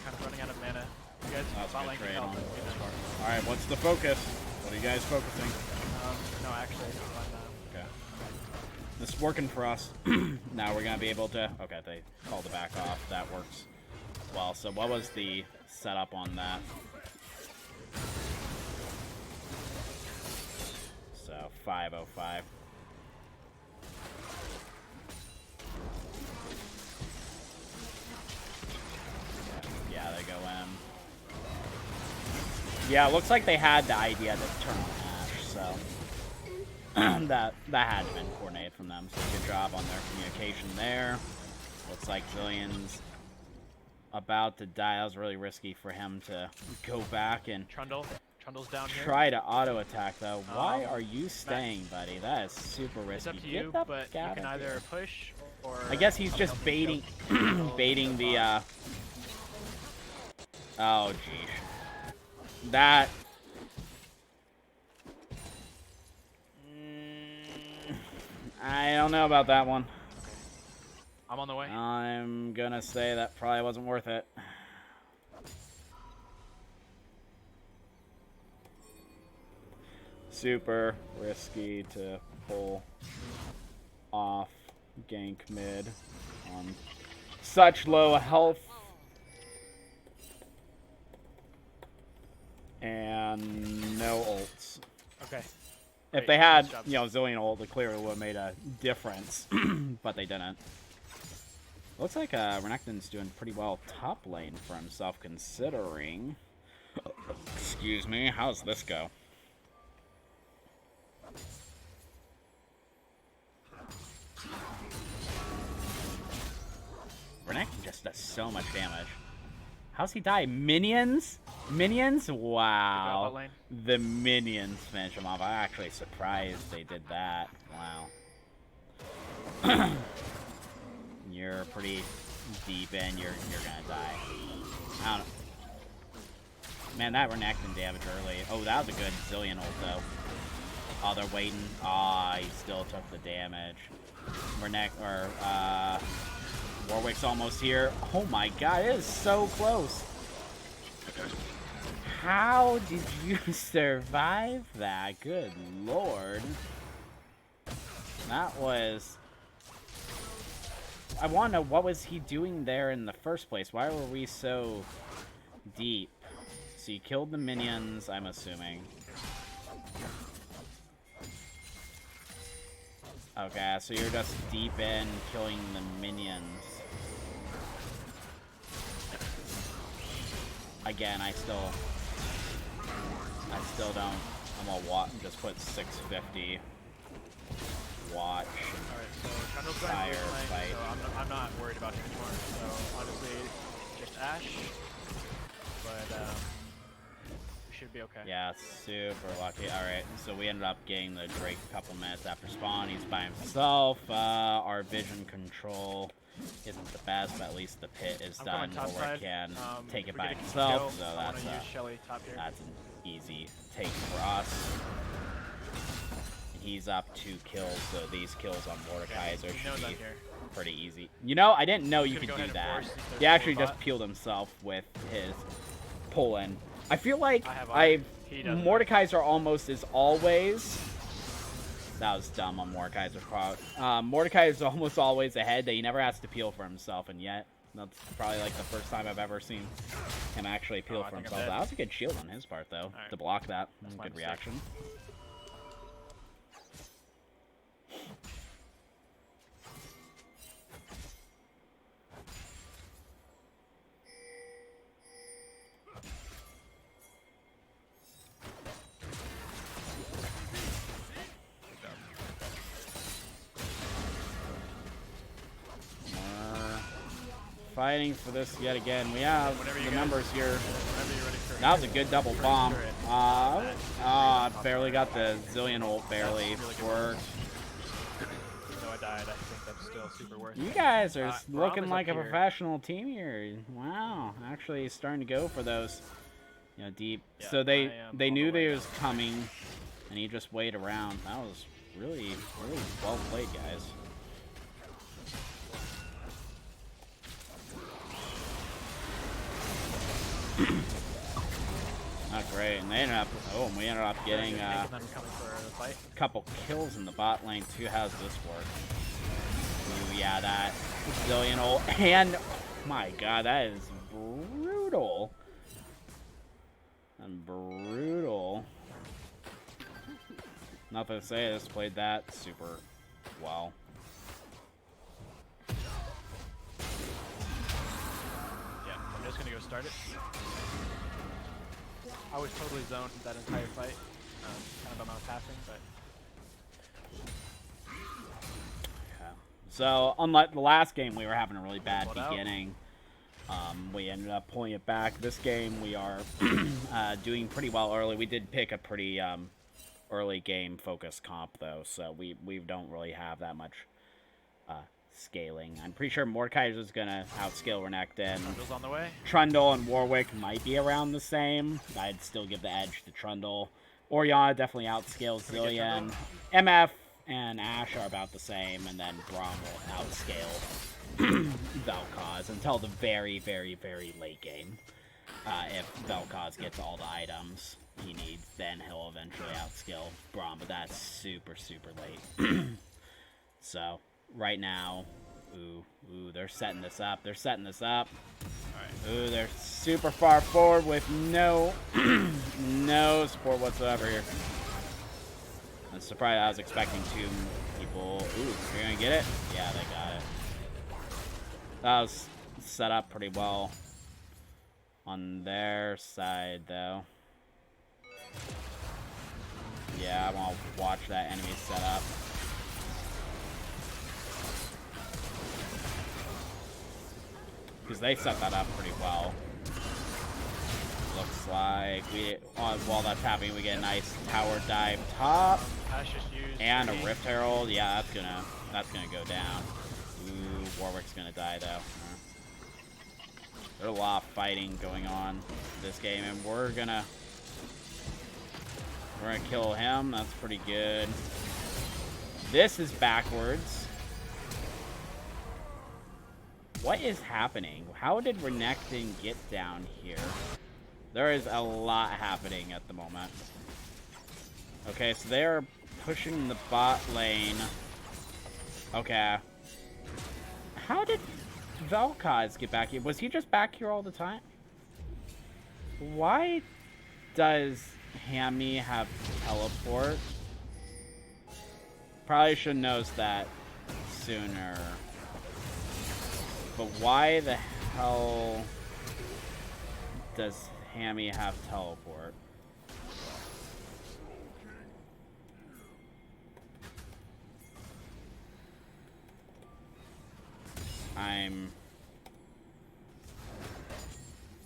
kind of running out of mana. You guys That's a bot good lane can trade help. on You this know. part. All right, what's the focus? What are you guys focusing? No, actually, it's fine now. Okay. This is working for us. Now we're gonna be able to. Okay, they called it back off. That works well. So what was the setup on that? So 505. Yeah, they go in. Yeah, it looks like they had the idea to turn on Ash, so that had to have been coordinated from them. So good job on their communication there. Looks like Zillion's about to die. That was really risky for him to go back and Trundle's down here. try to auto attack though. Why are you staying, buddy? That is super It's risky. up to Get you, the but fuck you out can of either here. push or. I guess he's just baiting, baiting the. Oh, geez. That. I don't know about that one. I'm on the way. I'm gonna say that probably wasn't worth it. Super risky to pull off gank mid on such low health. And no ults. Okay. If Great, they had, nice job. you know, Zillion ult, it clearly would have made a difference. But they didn't. Looks like Renekton's doing pretty well top lane for himself, considering... Excuse me, how's this go? Renekton just does so much damage. How's he die? Minions? Minions? Wow. bot lane. The minions finish him off. I'm actually surprised they did that. Wow. You're pretty deep in. You're gonna die. I don't know. Man, that Renekton damage early. Oh, that was a good Zillion ult though. Oh, they're waiting. Ah, he still took the damage. Warwick's almost here. Oh my god, it is so close. How did you survive that? Good lord. That was... I want to know, what was he doing there in the first place? Why were we so deep? So you killed the minions, I'm assuming. Okay, so you're just deep in killing the minions. Again, I still don't. I'm gonna just put 650. Watch. Alright, so Trundle's going Fire, blue lane, fight. so I'm not worried about him anymore. So honestly, just Ash. But we should be okay. Yeah, super lucky. Alright, so we ended up getting the Drake a couple minutes after spawn. He's by himself. Our vision control isn't the best, but at least the pit is I'm done. coming top Ulrich side. can take If it we by get a himself, kill, so I wanna use Shelly top here. that's an easy take for us. He's up 2 kills, so these kills on Mordekaiser He knows should I'm be here. pretty easy. You know, I didn't know you Gonna could go do ahead and that. force these He actually forward just bot. peeled himself with his pull-in. I feel like I have iron. He doesn't. Mordekaiser almost is always... That was dumb on Mordekaiser's part. Mordekaiser is almost always ahead that he never has to peel for himself, and yet that's probably like the first time I've ever seen him actually peel I for think I'm himself. dead. That was a good shield on his part, though, Alright. to block that. That's my Good mistake. reaction. Fighting for this yet again. We have Whenever you the guys- numbers here. Whenever you're ready for That was a good double First bomb. turret. Barely got the Zillion ult, barely That's really good. worked. Even though I died, I think that's still super worth You it. guys are Braum looking is like a up here. professional team here. Wow, actually starting to go for those, you know, deep. Yeah, so I they am they all knew the way they down. was coming, and he just waited around. That was really well played, guys. Not great. And they ended up. Oh, we ended up getting Them coming for the fight. a couple kills in the bot lane too. How's this work? Ooh, yeah, that zillion ult. And my God, that is brutal. And brutal. Nothing to say. This played that super well. Yeah, I'm just gonna go start it. I was totally zoned that entire fight. Kind of on my passing, but Yeah. So, unlike the last game, we were having a really bad Pulled out. beginning. We ended up pulling it back. This game, we are doing pretty well early. We did pick a pretty early game focused comp, though, so we don't really have that much scaling. I'm pretty sure Mordekaiser is going to outscale Renekton. Trundle's on the way. Trundle and Warwick might be around the same. I'd still give the edge to Trundle. Orianna definitely outscales Zillion. MF and Ashe are about the same, and then Braum will outscale Vel'Koz until the very, very, very late game. If Vel'Koz gets all the items he needs, then he'll eventually outscale Braum, but that's super, super late. So, right now, ooh, they're setting this up. They're setting this up. Alright. Ooh, they're super far forward with no, no support whatsoever here. I'm surprised. I was expecting 2 people. Ooh, you're gonna get it? Yeah, they got it. That was set up pretty well on their side, though. Yeah, I want to watch that enemy set up. Because they set that up pretty well. Looks like while that's happening, we get a nice tower dive top. Ashe just used And a three. Rift Herald. Yeah, that's gonna go down. Ooh, Warwick's gonna die though. There's a lot of fighting going on this game, and we're gonna kill him. That's pretty good. This is backwards. What is happening? How did Renekton get down here? There is a lot happening at the moment. Okay, so they're pushing the bot lane. Okay. How did Vel'Koz get back here? Was he just back here all the time? Why does Hammy have teleport? Probably should have noticed that sooner. But why the hell does Hammy have teleport?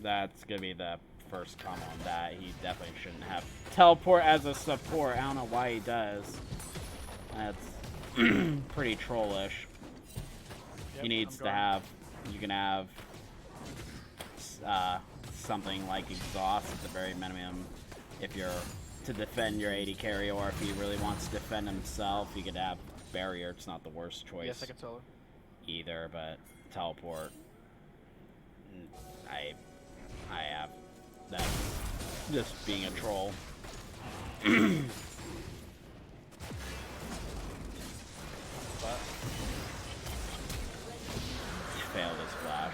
That's gonna be the first comment on that. He definitely shouldn't have teleport as a support. I don't know why he does. That's pretty trollish. Yep, He needs to have, you can have something like exhaust at the very minimum if you're to defend your AD carry, or if he really wants to defend himself, you could have barrier. It's not the worst choice Yeah, second solo. either, but teleport, I have, that's just being a troll. But failed his flash.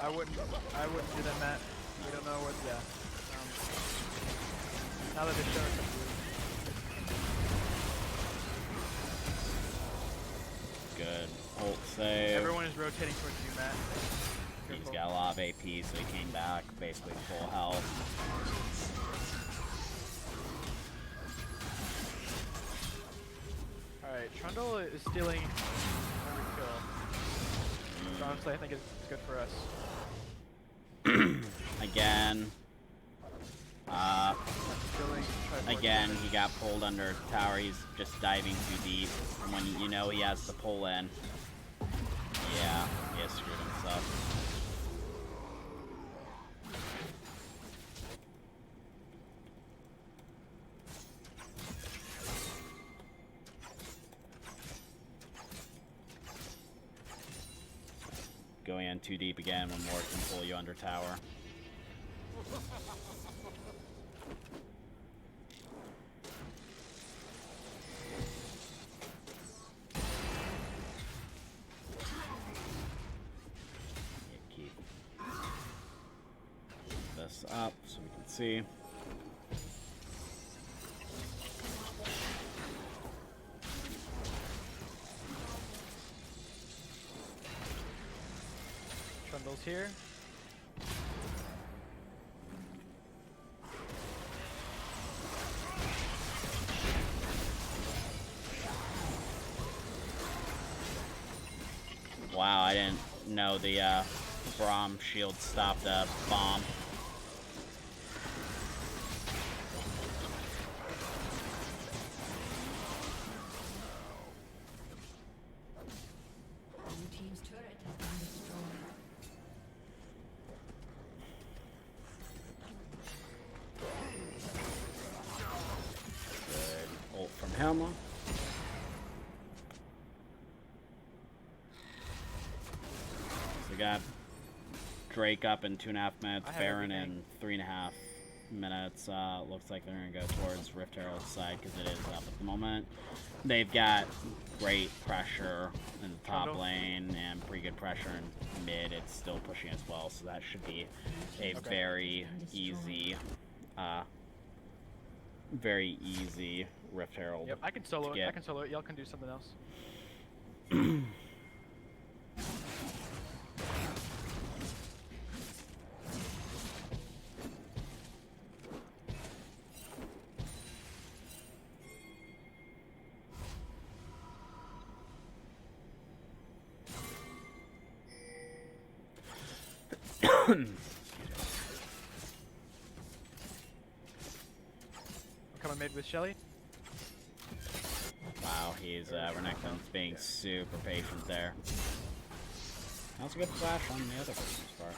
I wouldn't do that, Matt. We don't know what. Yeah. Now that they show us. Good ult save. Everyone is rotating towards you, Matt. He's Careful. got a lot of AP, so he came back basically full health. Alright, Trundle is stealing every kill. So honestly, I think it's good for us. Again. Stealing, Again, he got pulled under tower. He's just diving too deep. And when you know he has to pull in. Yeah, he has screwed himself. going in too deep again when Mord can pull you under tower. Keep this up so we can see. Trundle's here. Wow, I didn't know the Braum shield stopped a bomb. Blue team's turret has been destroyed. Good ult from him. We got Drake up in 2.5 minutes, Baron in 3.5 minutes. Looks like they're going to go towards Rift Herald's side because it is up at the moment. They've got great pressure in the top lane and pretty good pressure in mid. It's still pushing as well, so that should be a very easy Rift Herald. Yep, I can solo it. get. I can solo it. Y'all can do something else. Coming mid with Shelly. Wow, he's Renekton's being super patient there. That was a good flash on the other person's part.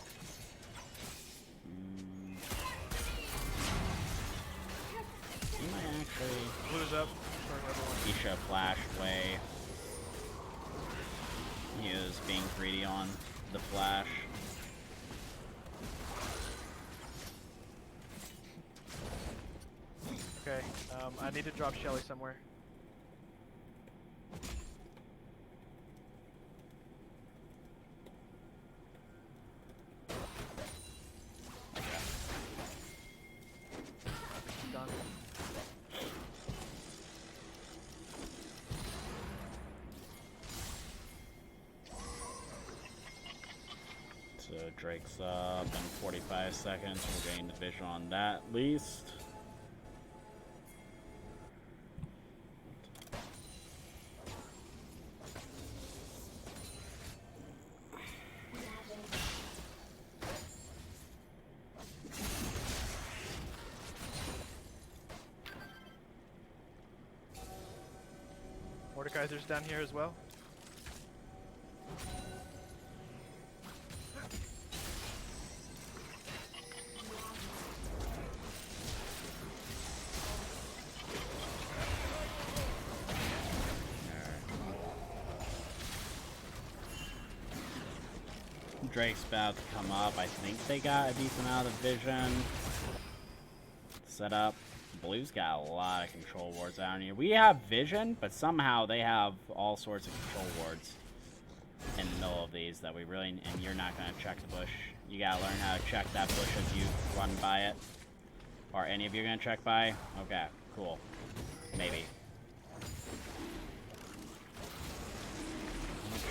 He might actually. Blue's up. He should have flashed away. He was being greedy on the flash. Okay, I need to drop Shelly somewhere. Done. So Drake's up in 45 seconds. We'll gain the vision on that at least. Mordekaiser's down here as well. Drake's about to come up. I think they got a decent amount of vision set up. Blue's got a lot of control wards down here. We have vision, but somehow they have all sorts of control wards in the middle of these that we really... And you're not going to check the bush. You got to learn how to check that bush as you run by it. Are any of you going to check by? Okay, cool. Maybe. How much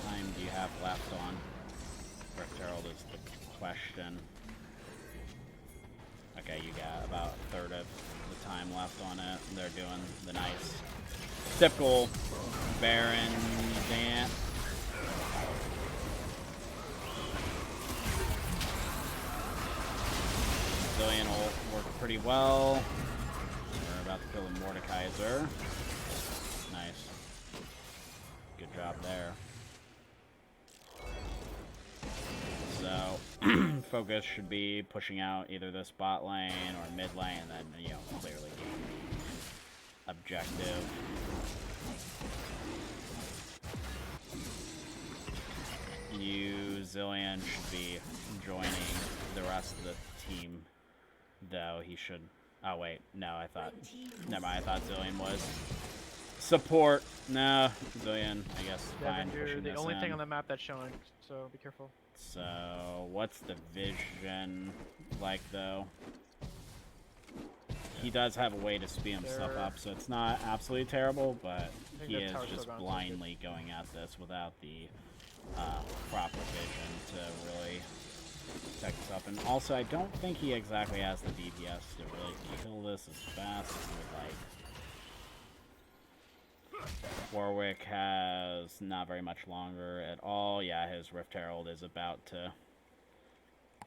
time do you have left on Rift Herald is the question. Okay, you got about a third of the time left on it. They're doing the nice typical Baron dance. Zillion will work pretty well. We're about to kill the Mordekaiser. Nice. Good job there. So, focus should be pushing out either the spot lane or mid lane, and then, you know, clearly gain objective. Zillion should be joining the rest of the team, though. He should. Oh wait, no, I thought. Never mind. I thought Zillion was support. No, Zillion. I guess fine. Devin, you're pushing the this only in. thing on the map that's showing, so be careful. So what's the vision like, though? He does have a way to speed himself up, so it's not absolutely terrible, but he is just blindly going at this without the proper vision to really protect himself. And also, I don't think he exactly has the DPS to really kill this as fast as he would like. Warwick has not very much longer at all. Yeah, his Rift Herald is about to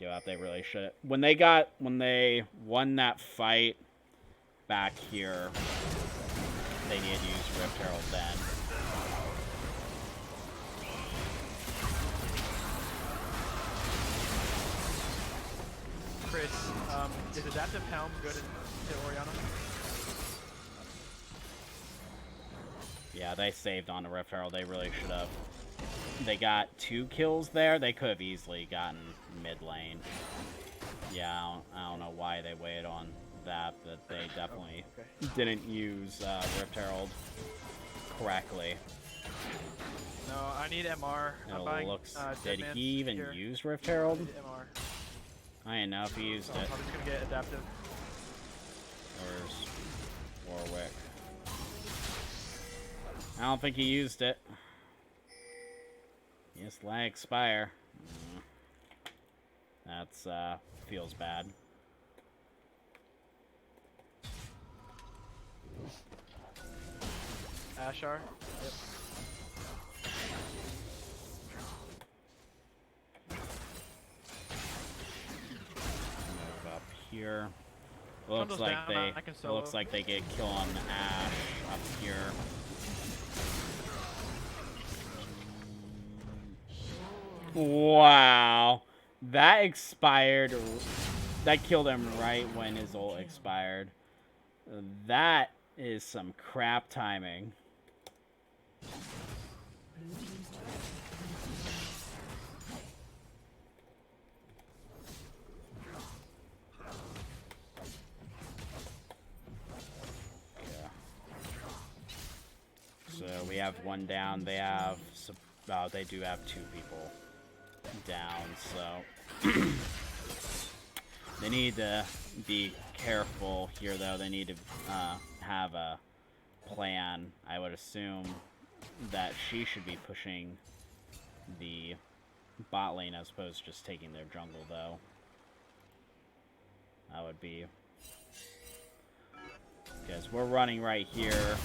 go out. They really should. When they won that fight back here, they needed to use Rift Herald then. Chris, is Adaptive Helm good into Oriana? Yeah, they saved on the Rift Herald. They really should have. They got 2 kills there. They could have easily gotten mid lane. Yeah, I don't know why they waited on that, but they definitely didn't use Rift Herald correctly. No, I need MR. I'm buying, did he even use Rift Herald? MR. I didn't know if he used it. I'm just gonna get Adaptive. Where's Warwick? I don't think he used it. Yes, lag expire. That's feels bad. Ashar. Yep. Move up here. Looks like they get kill on Ash up here. Wow, that expired. That killed him right when his ult expired. That is some crap timing. So we have one down. They have. They do have 2 people down, so they need to be careful here, though. They need to have a plan. I would assume that she should be pushing the bot lane as opposed to just taking their jungle, though. That would be, because we're running right here.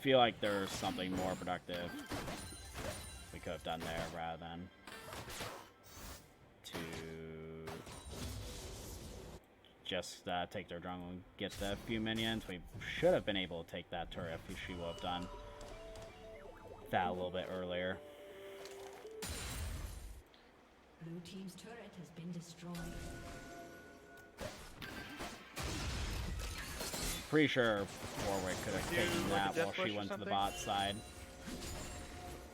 Feel like there's something more productive we could have done there rather than to just take their jungle and get the few minions. We should have been able to take that turret if she would have done that a little bit earlier. Blue team's turret has been destroyed. Pretty sure Warwick could have taken that while she went to the bot side.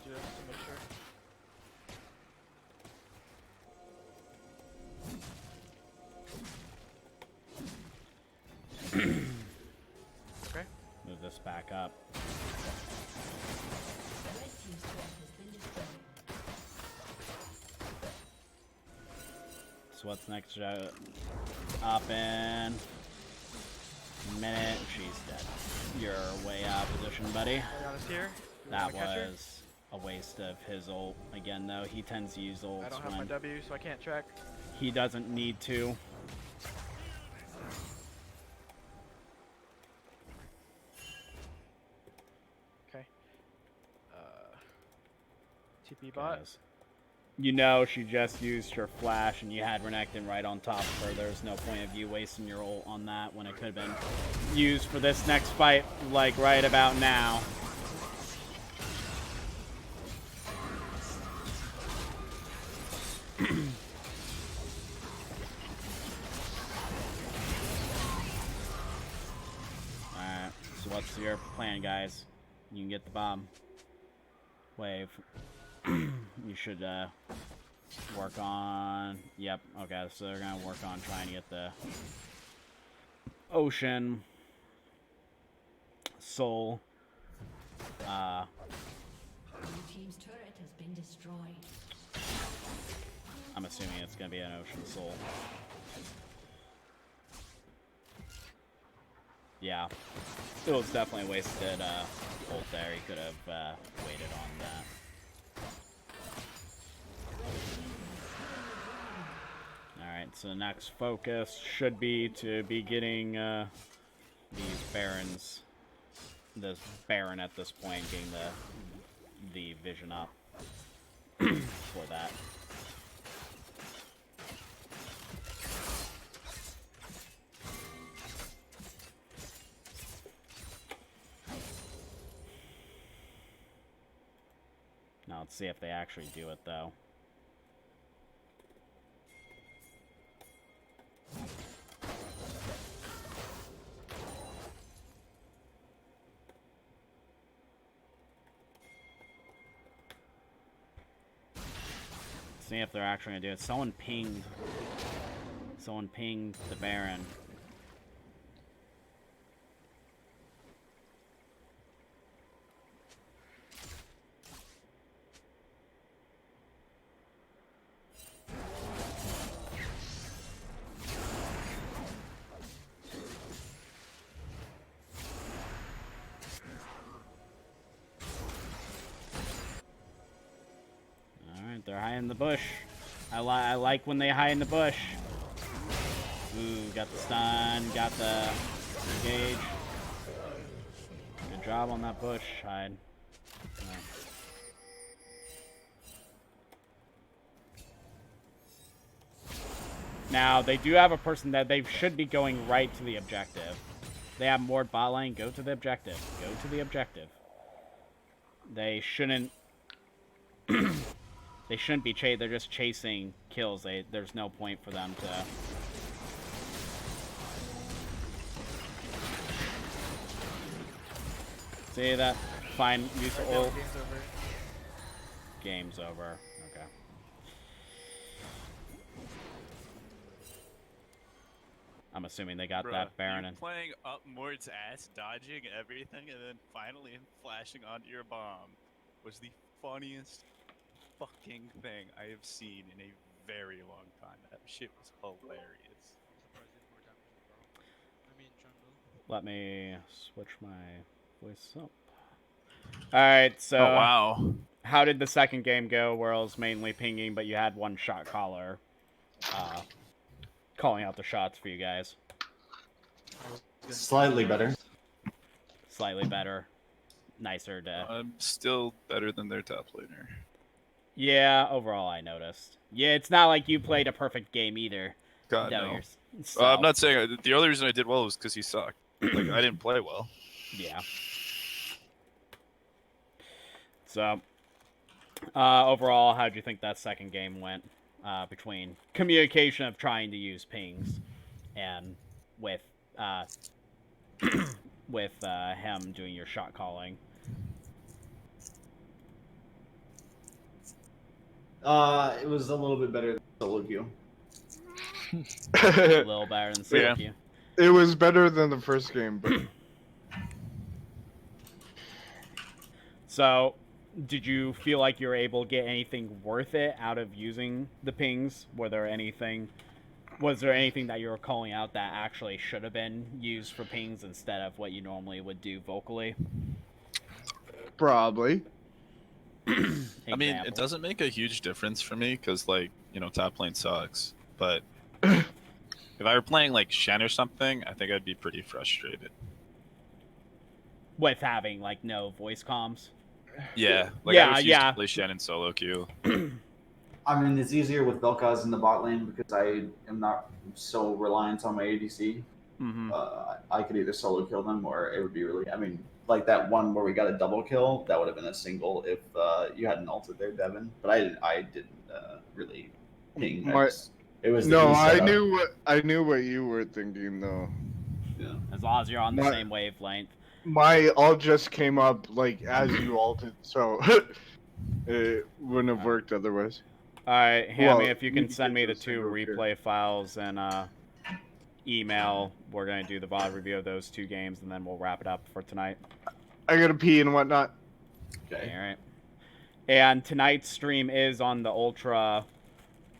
Just to make sure. Okay. Move this back up. Red team's turret has been destroyed. So what's next? Up in minute. She's dead. You're way out of position, buddy. Here. That was a waste of his ult. Again, though, he tends to use ults I don't have my W, so I can't track. He doesn't need to. Okay. TP bot. You know she just used her flash and you had Renekton right on top of her. There's no point of you wasting your ult on that when it could have been used for this next fight, like right about now. Alright, so what's your plan, guys? You can get the bomb. wave. You should work on. Yep. Okay, so they're gonna work on trying to get the ocean, soul. Blue team's turret has been destroyed. I'm assuming it's gonna be an ocean soul. Yeah, it was definitely wasted ult there. He could have waited on that. Alright, so next focus should be to be getting these barons, this baron at this point, getting the vision up for that. Now let's see if they actually do it though. See if they're actually gonna do it. Someone pinged the Baron. They're high in the bush. I like when they hide in the bush. Ooh, got the stun, got the engage. Good job on that bush hide. Now, they do have a person that they should be going right to the objective. They have more bot lane. Go to the objective. Go to the objective. They shouldn't... They shouldn't be they're just chasing kills. There's no point for them to... See that? Fine, use ult. Game's over. Okay. I'm assuming they got that Baron in. Playing up Mord's ass, dodging everything, and then finally flashing onto your bomb was the funniest fucking thing I have seen in a very long time. That shit was hilarious. Let me switch my voice up. Alright, so... Oh, wow. How did the second game go, where I was mainly pinging, but you had one shot caller calling out the shots for you guys? Slightly better. Slightly better. Nicer to... I'm still better than their top laner. Yeah, overall I noticed. Yeah, it's not like you played a perfect game either. God, no. So... I'm not saying... The only reason I did well was because he sucked. Like, I didn't play well. Yeah. So, overall, how'd you think that second game went? Between communication of trying to use pings and with him doing your shot calling. It was a little bit better than solo queue. A little better than solo queue. It was better than the first game, but so, did you feel like you were able to get anything worth it out of using the pings? Was there anything that you were calling out that actually should have been used for pings instead of what you normally would do vocally? probably. I mean, it doesn't make a huge difference for me because, like, you know, top lane sucks. But if I were playing like Shen or something, I think I'd be pretty frustrated. With having like no voice comms. Yeah, like Yeah, I was used yeah. to play Shen in solo queue. I mean, it's easier with Vel'Koz in the bot lane because I am not so reliant on my ADC. Mm-hmm. I could either solo kill them or it would be really... I mean, like that one where we got a double kill, that would have been a single if you hadn't ulted there, Devin. But I didn't really ping. It was No, I knew what you were thinking though. Yeah. As long as you're on the same wavelength. My ult just came up like as you ulted, so It wouldn't have worked otherwise. All right, Hammy, Well, if you you can could send get me to the a 2 single tier. replay files and email, we're gonna do the VOD review of those 2 games, and then we'll wrap it up for tonight. I gotta pee and whatnot. Okay. All right. And tonight's stream is on the ultra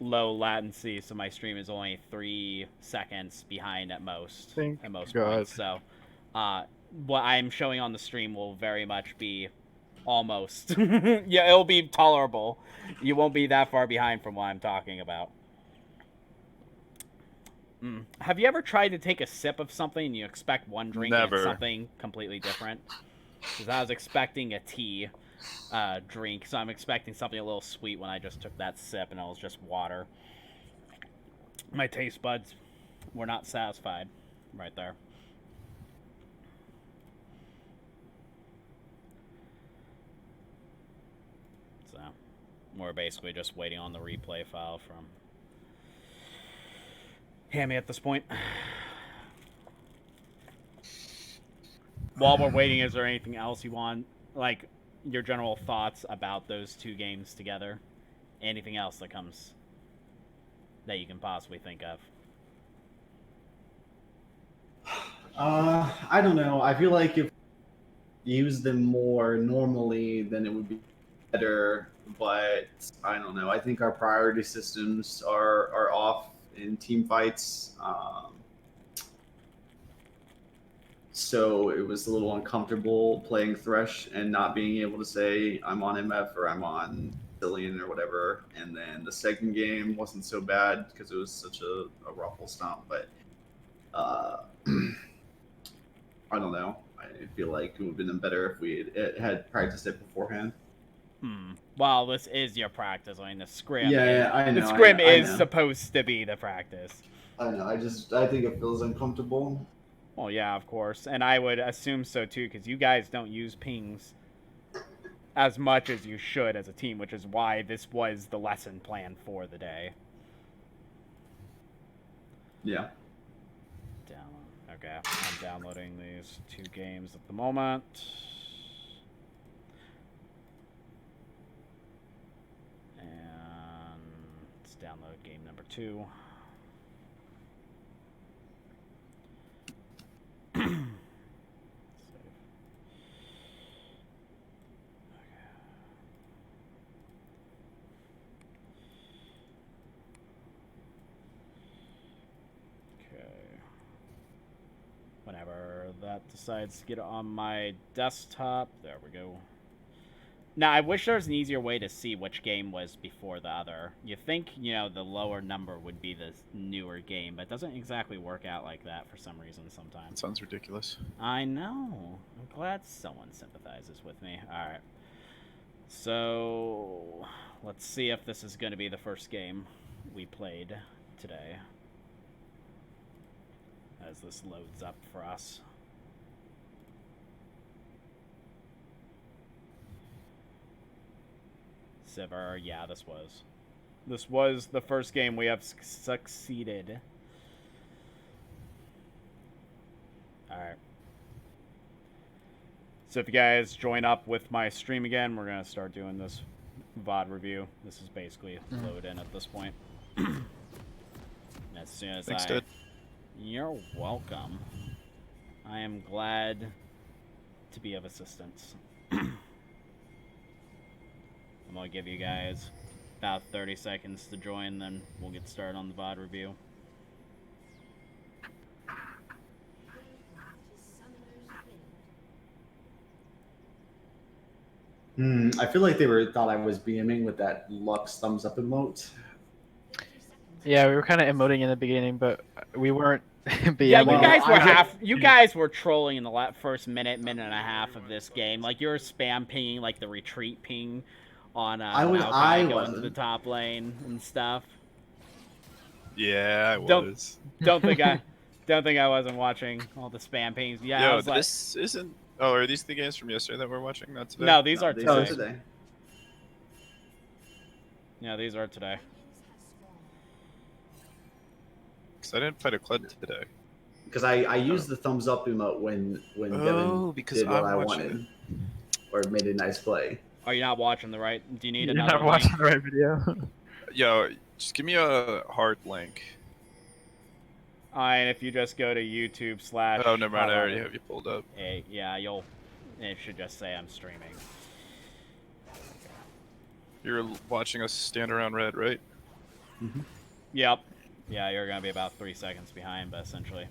low latency, so my stream is only 3 seconds behind at most. Thank at most God. points. So, what I'm showing on the stream will very much be almost. Yeah, it'll be tolerable. You won't be that far behind from what I'm talking about. Have you ever tried to take a sip of something and you expect one drink and Never. it's something completely different? Because I was expecting a tea drink, so I'm expecting something a little sweet when I just took that sip and it was just water. My taste buds were not satisfied right there. So we're basically just waiting on the replay file from Hammy at this point. While we're waiting, is there anything else you want, like your general thoughts about those 2 games together? Anything else that comes that you can possibly think of? I don't know. I feel like if you use them more normally, then it would be better. But I don't know. I think our priority systems are off in team fights. So it was a little uncomfortable playing Thresh and not being able to say I'm on MF or I'm on Billion or whatever. And then the second game wasn't so bad because it was such a ruffle stomp. But I don't know. I feel like it would have been better if we had practiced it beforehand. Well, this is your practice. I mean, the Scrim. Yeah, I know. The Scrim I is know. supposed to be the practice. I know. I think it feels uncomfortable. Well, yeah, of course. And I would assume so, too, because you guys don't use pings as much as you should as a team, which is why this was the lesson plan for the day. Yeah. Okay, I'm downloading these 2 games at the moment. And let's download game number 2. Whenever that decides to get on my desktop. There we go. Now, I wish there was an easier way to see which game was before the other. You think, the lower number would be the newer game, but it doesn't exactly work out like that for some reason sometimes. Sounds ridiculous. I know. I'm glad someone sympathizes with me. Alright. So, let's see if this is going to be the first game we played today. As this loads up for us. Sivir, yeah, this was. This was the first game we have succeeded. Alright. So if you guys join up with my stream again, we're going to start doing this VOD review. This is basically load in at this point. As soon as Thanks, dude. You're welcome. I am glad to be of assistance. I'm going to give you guys about 30 seconds to join, then we'll get started on the VOD review. I feel like they thought I was BMing with that Lux thumbs up emote. Yeah, we were kind of emoting in the beginning, but we weren't. Yeah, you well, guys were I- you guys were trolling in the first minute and a half of this game. Like you were spam pinging like the retreat ping on I Maokai going to wasn't. the top lane and stuff. Yeah, I Don't- was. Don't think I wasn't watching all the spam pings. Yeah, I Yo, was like, this isn't. Oh, are these the games from yesterday that we're watching? Not today. no, these are These today. are today. Yeah, these are today. Because I didn't fight a Kled today. Because I used the thumbs up emote when Devin because did what I'm I watching wanted, or made a nice play. Are you not watching the right? Do you need You're another not link? watching the right video. Yo, just give me a hard link. And if you just go to YouTube slash. Oh, never mind. I already have you pulled up. Yeah, it should just say I'm streaming. You're watching us stand around red, right? Yep. Yeah, you're gonna be about 3 seconds behind, but essentially.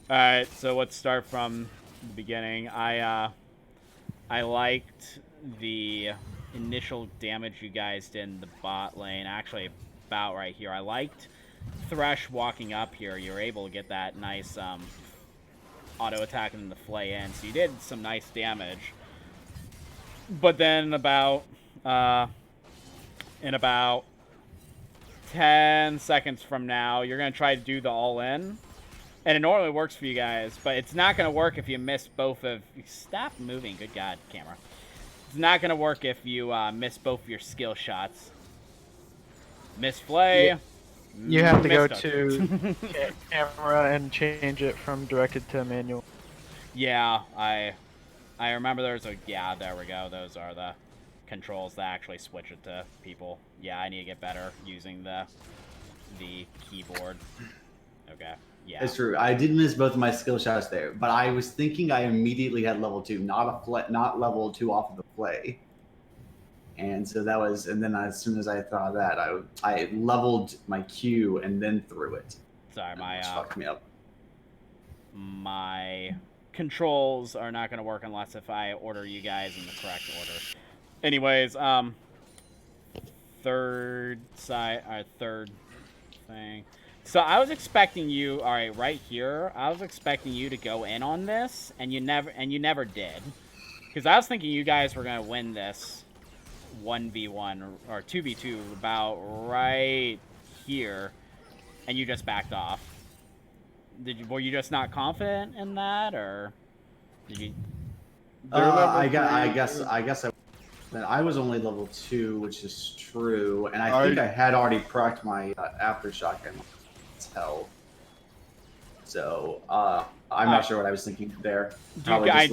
All right, so let's start from the beginning. I liked the initial damage you guys did in the bot lane. Actually, about right here. I liked Thresh walking up here. You were able to get that nice auto attack and the flay in, so you did some nice damage. But then in about 10 seconds from now, you're going to try to do the all-in. And it normally works for you guys, but it's not going to work if you miss both of... Stop moving. Good God, camera. It's not going to work if you miss both of your skill shots. Miss flay. Yeah. You have to go missed to camera and change it from directed to manual. Yeah, I remember there's a... Yeah, there we go. Those are the controls that actually switch it to people. Yeah, I need to get better using the keyboard. Okay. Yeah. It's true. I did miss both of my skill shots there, but I was thinking I immediately had level 2, not level 2 off of the play. And so that was, and then as soon as I thought of that, I leveled my Q and then threw it. Sorry, Which fucked me up. My controls are not going to work unless if I order you guys in the correct order. Anyways, third thing. So I was expecting you, all right, right here. I was expecting you to go in on this, and you never did, because I was thinking you guys were gonna win this 1v1 or 2v2 about right here, and you just backed off. Were you just not confident in that, or did you? I guess I was only level 2, which is true, and I think I had already procced my aftershock and health. So I'm not sure what I was thinking there. Do you guys?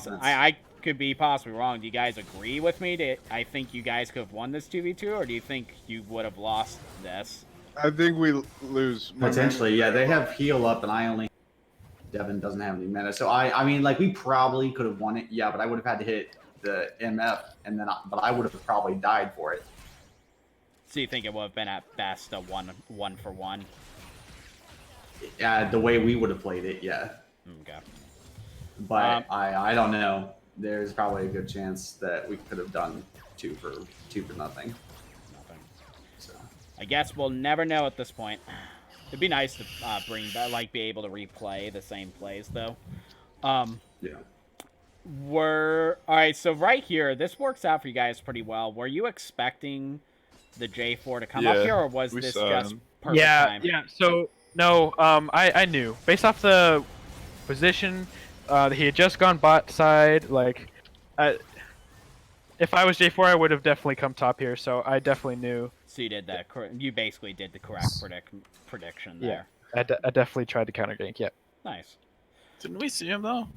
I could be possibly wrong. Do you guys agree with me? I think you guys could have won this 2v2, or do you think you would have lost this? I think we lose. Potentially, yeah. They have heal up, and I only. Devin doesn't have any mana, so I mean, like, we probably could have won it, yeah, but I would have had to hit the MF, and then but I would have probably died for it. So you think it would have been at best a one for one? Yeah, the way we would have played it, yeah. Okay. But I don't know. There's probably a good chance that we could have done two for nothing. Nothing. So I guess we'll never know at this point. It'd be nice to bring that, like, be able to replay the same plays though. yeah. All right, so right here, this works out for you guys pretty well. Were you expecting the J4 to come up here, or was this just perfect time? Yeah. So no, I knew based off the position, he had just gone bot side. Like, if I was J4, I would have definitely come top here. So I definitely knew. So you did that. You basically did the correct prediction there. Yeah, I definitely tried to counter gank. Yeah. Nice. Didn't we see him though?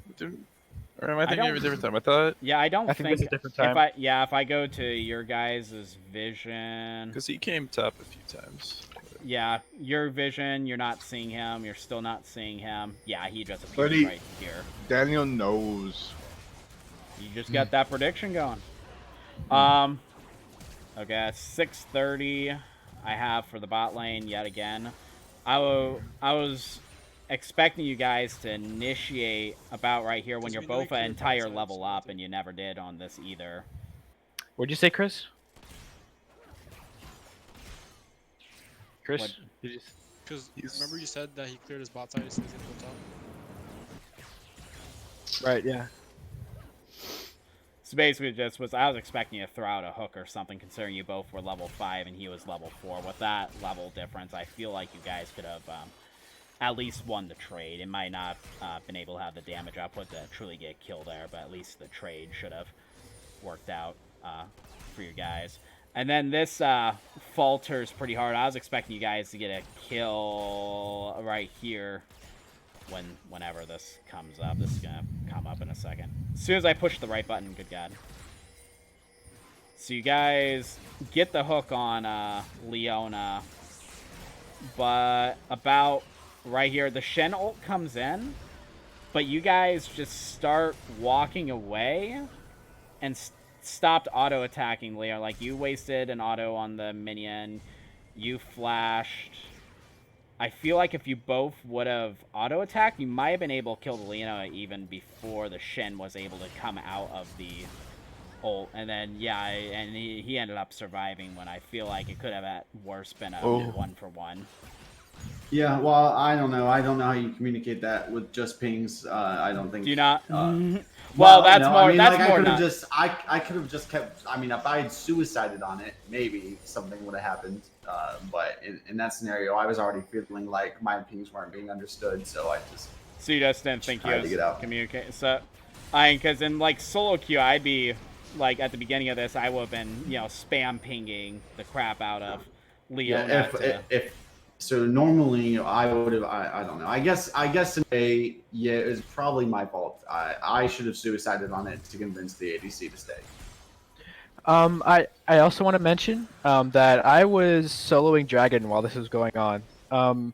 Or am I thinking of a different time? I thought. Yeah, I don't think. It's a different time. If I go to your guys' vision. Because he came top a few times. Yeah, your vision, you're not seeing him. You're still not seeing him. Yeah, he just appeared right here. Daniel knows. You just got that prediction going. Okay, 6:30 I have for the bot lane yet again. I was expecting you guys to initiate about right here when you're both an entire level up, and you never did on this either. What'd you say, Chris? Chris? Because remember you said that he cleared his bot side, so he's gonna go top? Right, yeah. So basically, I was expecting you to throw out a hook or something, considering you both were level 5 and he was level 4. With that level difference, I feel like you guys could have at least won the trade. It might not been able to have the damage output to truly get a kill there, but at least the trade should have worked out for you guys. And then this falters pretty hard. I was expecting you guys to get a kill right here whenever this comes up. This is going to come up in a second. As soon as I push the right button, good God. So you guys get the hook on Leona, but about right here, the Shen ult comes in, but you guys just start walking away and stopped auto-attacking Leona. Like, you wasted an auto on the minion, you flashed. I feel like if you both would have auto-attacked, you might have been able to kill the Leona even before the Shen was able to come out of the ult. And then, yeah, and he ended up surviving when I feel like it could have at worst been a 1-for-1. Yeah, well, I don't know. I don't know how you communicate that with just pings. I don't think. Do you not? Well, that's no, more. I mean, that's like, more. I could have just kept. I mean, if I had suicided on it, maybe something would have happened. But in that scenario, I was already feeling like my pings weren't being understood, so I just. So you just didn't think you tried to get out. communicate. So, because in like solo queue, I'd be like at the beginning of this, I would have been spam pinging the crap out of Leona. Yeah, if so, normally I would have. I don't know. I guess in a way, yeah, it was probably my fault. I should have suicided on it to convince the ADC to stay. I also want to mention that I was soloing Dragon while this was going on. And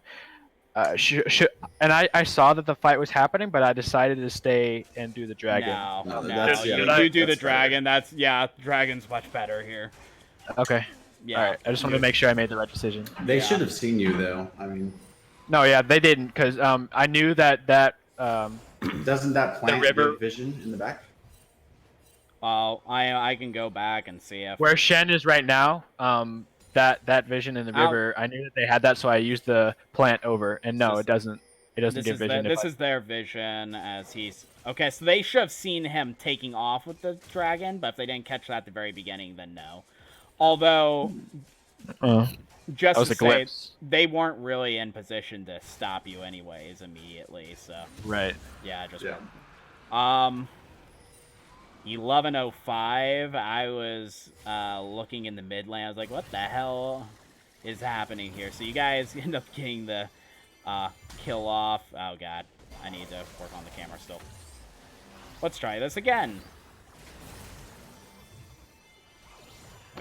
I saw that the fight was happening, but I decided to stay and do the Dragon. No, you do the that's Dragon. Dragon's much better here. Okay. Yeah. All right. I just wanted to make sure I made the right decision. They should have seen you, though. I mean. No, yeah, they didn't, because I knew that doesn't that plant give vision in the back? I can go back and see if where Shen is right now. That vision in the river, I knew that they had that, so I used the plant over. And no, it doesn't. It doesn't give vision. This is their vision as he's okay. So they should have seen him taking off with the Dragon, but if they didn't catch that at the very beginning, then no. Although, just to say, they weren't really in position to stop you anyways immediately. So right. Yeah, just 11:05. I was looking in the mid lane. I was like, what the hell is happening here? So you guys end up getting the kill off. Oh god, I need to work on the camera still. Let's try this again.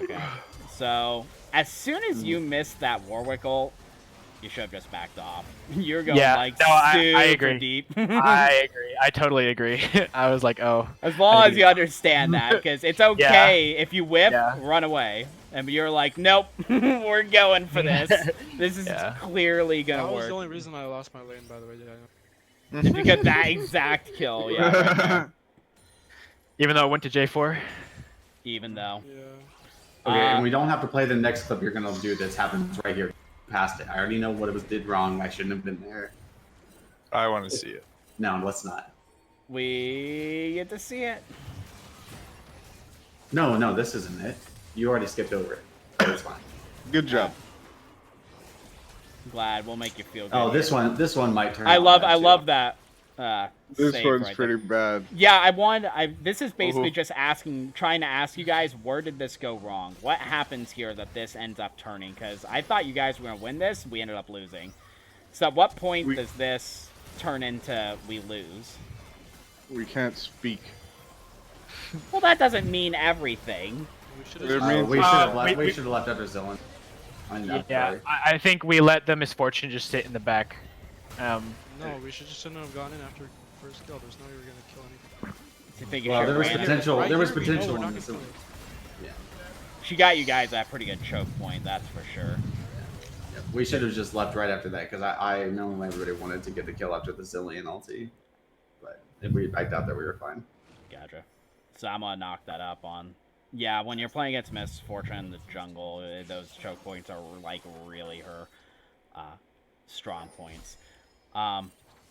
Okay, so as soon as you missed that Warwick ult, you should have just backed off. You're going super I agree. deep. I agree. I totally agree. I was like, oh. As long as you understand that, because it's okay if you whip, run away. And you're like, nope, we're going for this. This is clearly going to work. That was the only reason I lost my lane, by the way. If you get that exact kill, right there. Even though it went to J4? Even though. Yeah. Okay, and we don't have to play the next clip you're going to do. This happens right here. Past it. I already know what it did wrong. I shouldn't have been there. I want to see it. No, let's not. We get to see it. No, this isn't it. You already skipped over it. It's fine. Good job. Glad we'll make you feel good. Oh, this one might turn. I love that. This one's right pretty bad. Yeah, this is basically just trying to ask you guys, where did this go wrong? What happens here that this ends up turning? Because I thought you guys were going to win this, we ended up losing. So at what point does this turn into we lose? We can't speak. Well, that doesn't mean everything. We should have left after Zillion. I think we let the misfortune just sit in the back. No, we should just shouldn't have gone in after first kill. There's no way we're gonna kill anything. Well, there was potential. Right there was here, potential. we're In not this. gonna Yeah. She got you guys at a pretty good choke point, that's for sure. Yeah, we should have just left right after that because I know everybody wanted to get the kill after the Zillion ulti, but I doubt that we were fine. Gotcha. So I'm gonna knock that up on. Yeah, when you're playing against Misfortune in the jungle, those choke points are like really her strong points.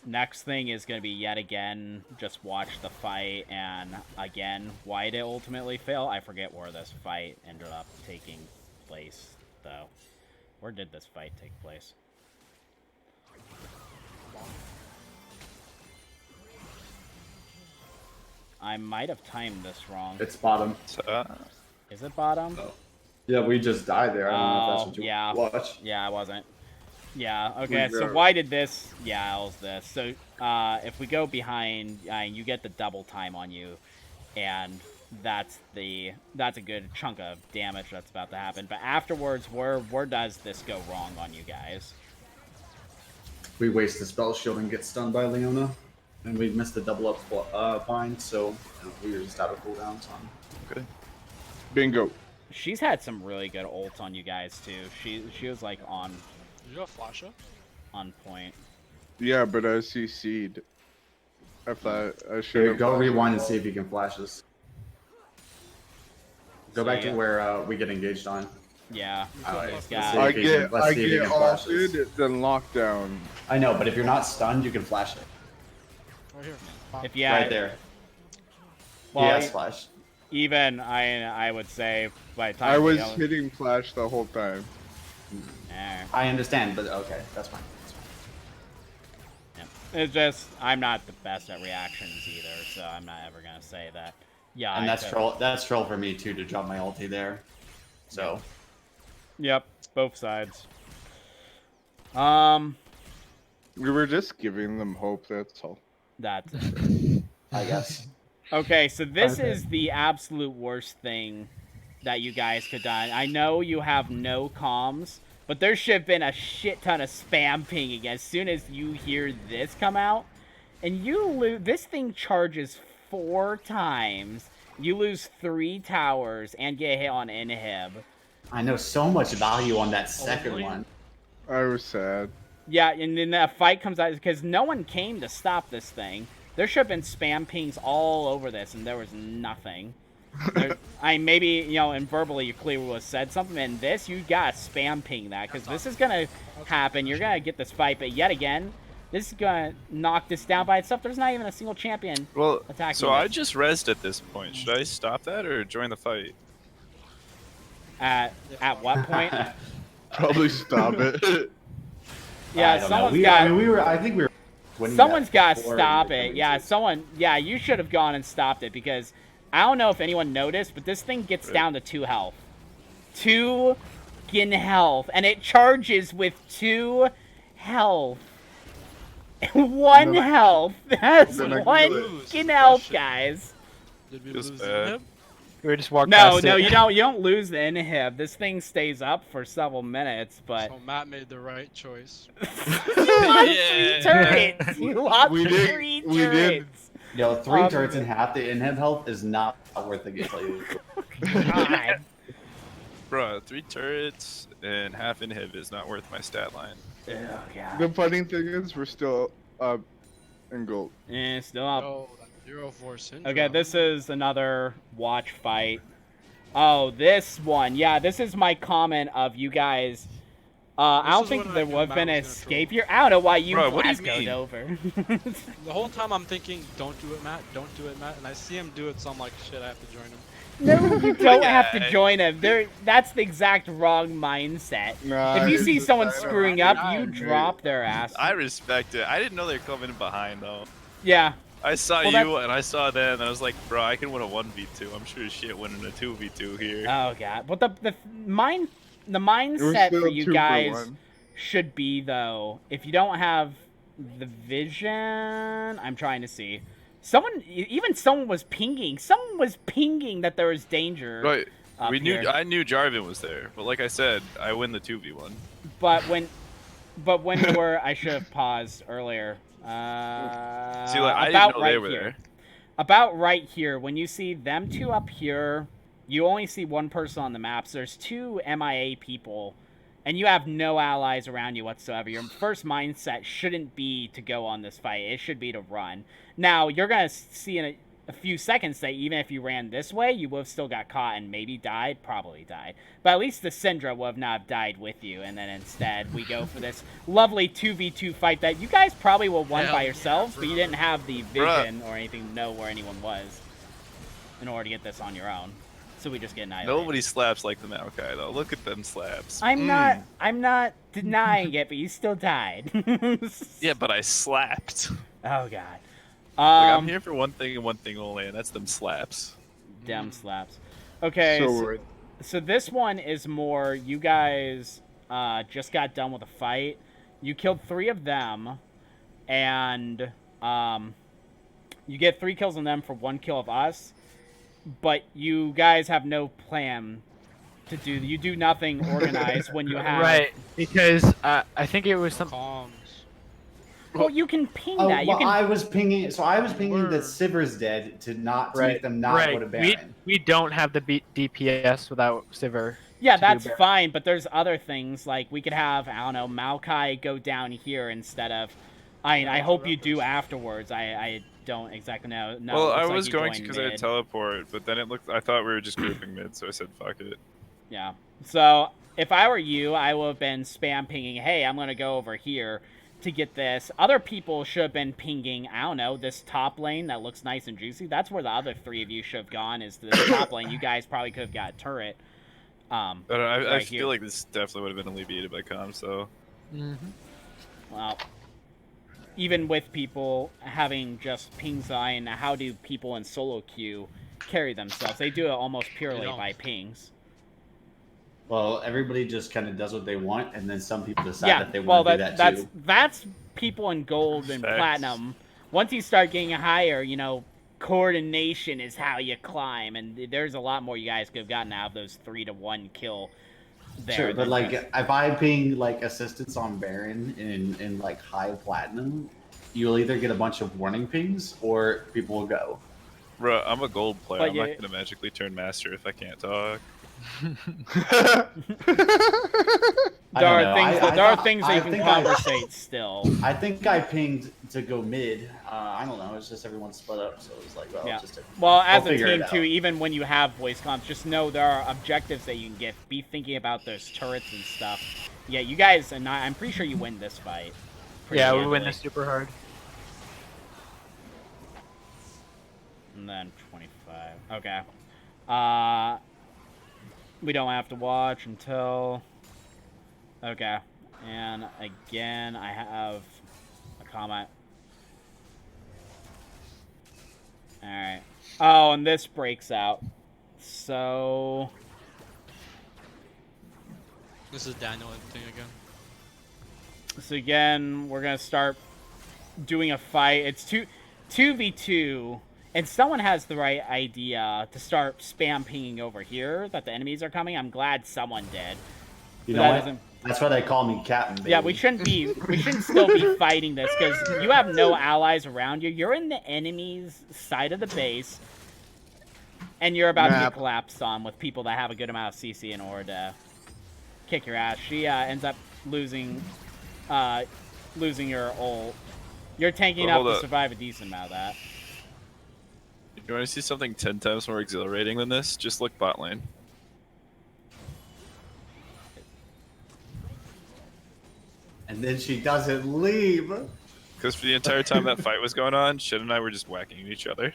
Next thing is going to be yet again, just watch the fight, and again, why did it ultimately fail? I forget where this fight ended up taking place, though. Where did this fight take place? I might have timed this wrong. It's bottom. Is it bottom? Oh. Yeah, we just died there. I don't know if that's what you watched. Yeah, I wasn't. Yeah, okay, so why did this... Yeah, it was this. So, if we go behind, you get the double time on you, and that's a good chunk of damage that's about to happen. But afterwards, where does this go wrong on you guys? We waste the spell shield and get stunned by Leona, and we missed the double up bind, so we were just out of cooldowns on. Okay. Bingo. She's had some really good ults on you guys too. She was like on Did you have flasher? on point. Yeah, but I CC'd. I thought I should Here, have. go rewind and see if you can flash us. Go back to where we get engaged on. Yeah. Alright, This let's guy. see. I if you can- get let's see if you can flash ulted, then lockdown. I know, but if you're not stunned, you can flash it. Right here. If you Right there. Well, Yes, flash. even I would say by the time I was you know- hitting flash the whole time. Eh, I understand, but okay, that's fine. yeah. It's just I'm not the best at reactions either, so I'm not ever gonna say that. Yeah, And I that's could- troll. That's troll for me too to drop my ulti there. So Yep, both sides. We were just giving them hope, that's all. That's it. I guess. Okay, so this Okay. is the absolute worst thing that you guys could done. I know you have no comms, but there should have been a shit ton of spam pinging as soon as you hear this come out. And you lose. This thing charges 4 times. You lose 3 towers and get hit on inhib. I know so much value on that second really? one. I was sad. Yeah, and then that fight comes out because no one came to stop this thing. There should have been spam pings all over this, and there was nothing. Maybe, you know, and verbally you clearly was said something, and this, you gotta spam ping that, because this is gonna happen. You're gonna get this fight, but yet again, this is gonna knock this down by itself. There's not even a single champion Well, attacking so I this. just rezzed at this point. Should I stop that or join the fight? At what point? Probably stop it. Yeah, I don't know. someone's got... I think we were. winning Someone's that got to before stop we were it. coming Yeah, to. Yeah, you should have gone and stopped it because I don't know if anyone noticed, but this thing gets down to 2 health. 2 health, and it charges with 2 health. 1 health. That's Then I can 1 do it. health, guys. Did we Feels lose bad. him? We were just walking No, past no, it. you don't lose the inhib. This thing stays up for several minutes, but So Matt made the right choice. you lost 3 turrets. You lost We did- 3 we did. turrets. Yo, 3 Um, turrets and half the inhib health is not worth the game. God. Bruh, 3 turrets and half inhib is not worth my stat line. Oh, God. The funny thing is, we're still up in gold. Still up. Oh, that 0-4 syndrome. Okay, this is another watch fight. Oh, this one. Yeah, this is my comment of you guys. I don't is think when I there knew would have Matt been an was gonna escape troll. here. I don't know why you Bro, what do you Glasgowed mean? over. The whole time I'm thinking, don't do it, Matt. Don't do it, Matt. And I see him do it, so I'm like, shit, I have to join him. No, you don't have to Yeah. join him. That's the exact wrong mindset. Nah, If you it's see just- someone I don't- screwing up, I you agree. drop their ass. I respect it. I didn't know they were coming in behind though. Yeah. I saw Well, you and I saw them and I was like, bro, I can win a 1v2. I'm sure as shit winning a 2v2 here. Oh god. But the It was mindset still for you 2 for guys 1. should be though, if you don't have the vision, I'm trying to see. Someone was pinging. Someone was pinging that there was danger. Right. up We knew here. I knew Jarvan was there, but like I said, I win the 2v1. But when we're, I should have paused earlier. See, like I about didn't know right they were here. there. About right here, when you see them 2 up here, you only see 1 person on the maps. There's 2 MIA people, and you have no allies around you whatsoever. Your first mindset shouldn't be to go on this fight. It should be to run. Now, you're going to see in a few seconds that even if you ran this way, you would have still got caught and maybe died, probably died. But at least the Syndra would have not died with you, and then instead we go for this lovely 2v2 fight that you guys probably will won Hell by yeah, yourselves, but you didn't have the Bruh. vision or anything to know where anyone was in order to get this on your own. So we just get annihilated. Nobody slaps like the Maokai though. Look at them slaps. I'm not denying it, but you still died. Yeah, but I slapped. Oh god. Like, I'm here for one thing and one thing only, and that's them slaps. Dem slaps. Okay, So so, worth. so this one is more, you guys just got done with a fight. You killed 3 of them, and you get 3 kills on them for 1 kill of us. but you guys have no plan to do. You do nothing organized when you have. Right, because I think it was some. Comms. Well, you can ping Oh, that. You well, can. I was pinging. So I was pinging that Word. Siver's dead to Right, make them not go to Baron. We don't have the DPS without Sivir. Yeah, to do that's Baron. fine, but there's other things, like we could have, I don't know, Maokai go down here instead of... I hope you do afterwards. I don't exactly know. No, Well, it looks I like was you going to joined because I had mid. teleport, but then it looked. I thought we were just grouping mid, so I said fuck it. Yeah. So, if I were you, I would have been spam pinging, hey, I'm going to go over here to get this. Other people should have been pinging, I don't know, this top lane that looks nice and juicy. That's where the other three of you should have gone, is to this top lane. You guys probably could have got a turret. I Right feel here. like this definitely would have been alleviated by comms, so. Well, even with people having just pings on, how do people in solo queue carry themselves? They do it almost purely don't. by pings. Well, everybody just kind of does what they want, and then some people decide Yeah, that they well, want to do that too. that's people in gold and Facts. platinum. Once you start getting higher, you know, coordination is how you climb, and there's a lot more you guys could have gotten out of those 3-to-1 kill there. Sure, but than like just- if I ping like assistance on Baron in like high platinum, you'll either get a bunch of warning pings or people will go. Bruh, I'm a gold player. But I'm yeah. not gonna magically turn master if I can't talk. There are know. things I there are thought- things that I you can think conversate still. I think I pinged to go mid. I don't know. It's just everyone split up, so it was like, well, Yeah. just Well, as we'll a figure it team too, out. even when you have voice comms, just know there are objectives that you can get. Be thinking about those turrets and stuff. Yeah, you guys, and I'm pretty sure you win this fight. pretty Yeah, we handily. win this super hard. And then 25. Okay. We don't have to watch until... Okay. And again, I have a comment. Alright. Oh, and this breaks out. So... This is Daniel thing again. So again, we're gonna start doing a fight. It's 2v2, and someone has the right idea to start spam pinging over here that the enemies are coming. I'm glad someone did. You But know that what? doesn't- That's why they call me Captain. Baby. Yeah, we shouldn't still be fighting this because you have no allies around you. You're in the enemy's side of the base, and you're about to get collapsed on with people that have a good amount of CC in order to kick your ass. She ends up losing your ult. You're tanking Well, up hold to up. survive a decent amount of that. You want to see something 10 times more exhilarating than this? Just look bot lane. And then she doesn't leave. Because for the entire time that fight was going on, Shin and I were just whacking each other.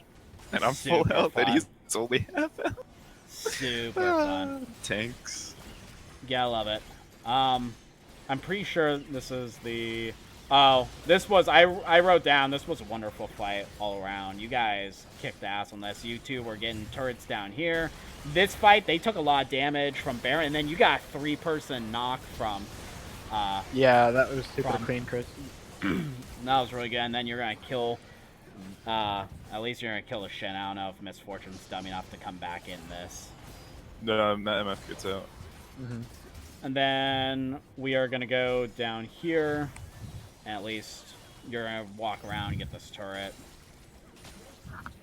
And I'm full Super health, and fun. he's only half health. Super fun. Tanks. Yeah, I love it. I'm pretty sure this is the... Oh, this was... I wrote down, this was a wonderful fight all around. You guys kicked ass on this. You two were getting turrets down here. This fight, they took a lot of damage from Baron, and then you got a 3-person knock from... Yeah, that was super From- clean, Chris. That was really good, and then you're gonna kill... at least you're gonna kill the Shin. I don't know if Misfortune's dumb enough to come back in this. No, Matt MF gets out. And then we are gonna go down here. And at least you're gonna walk around and get this turret.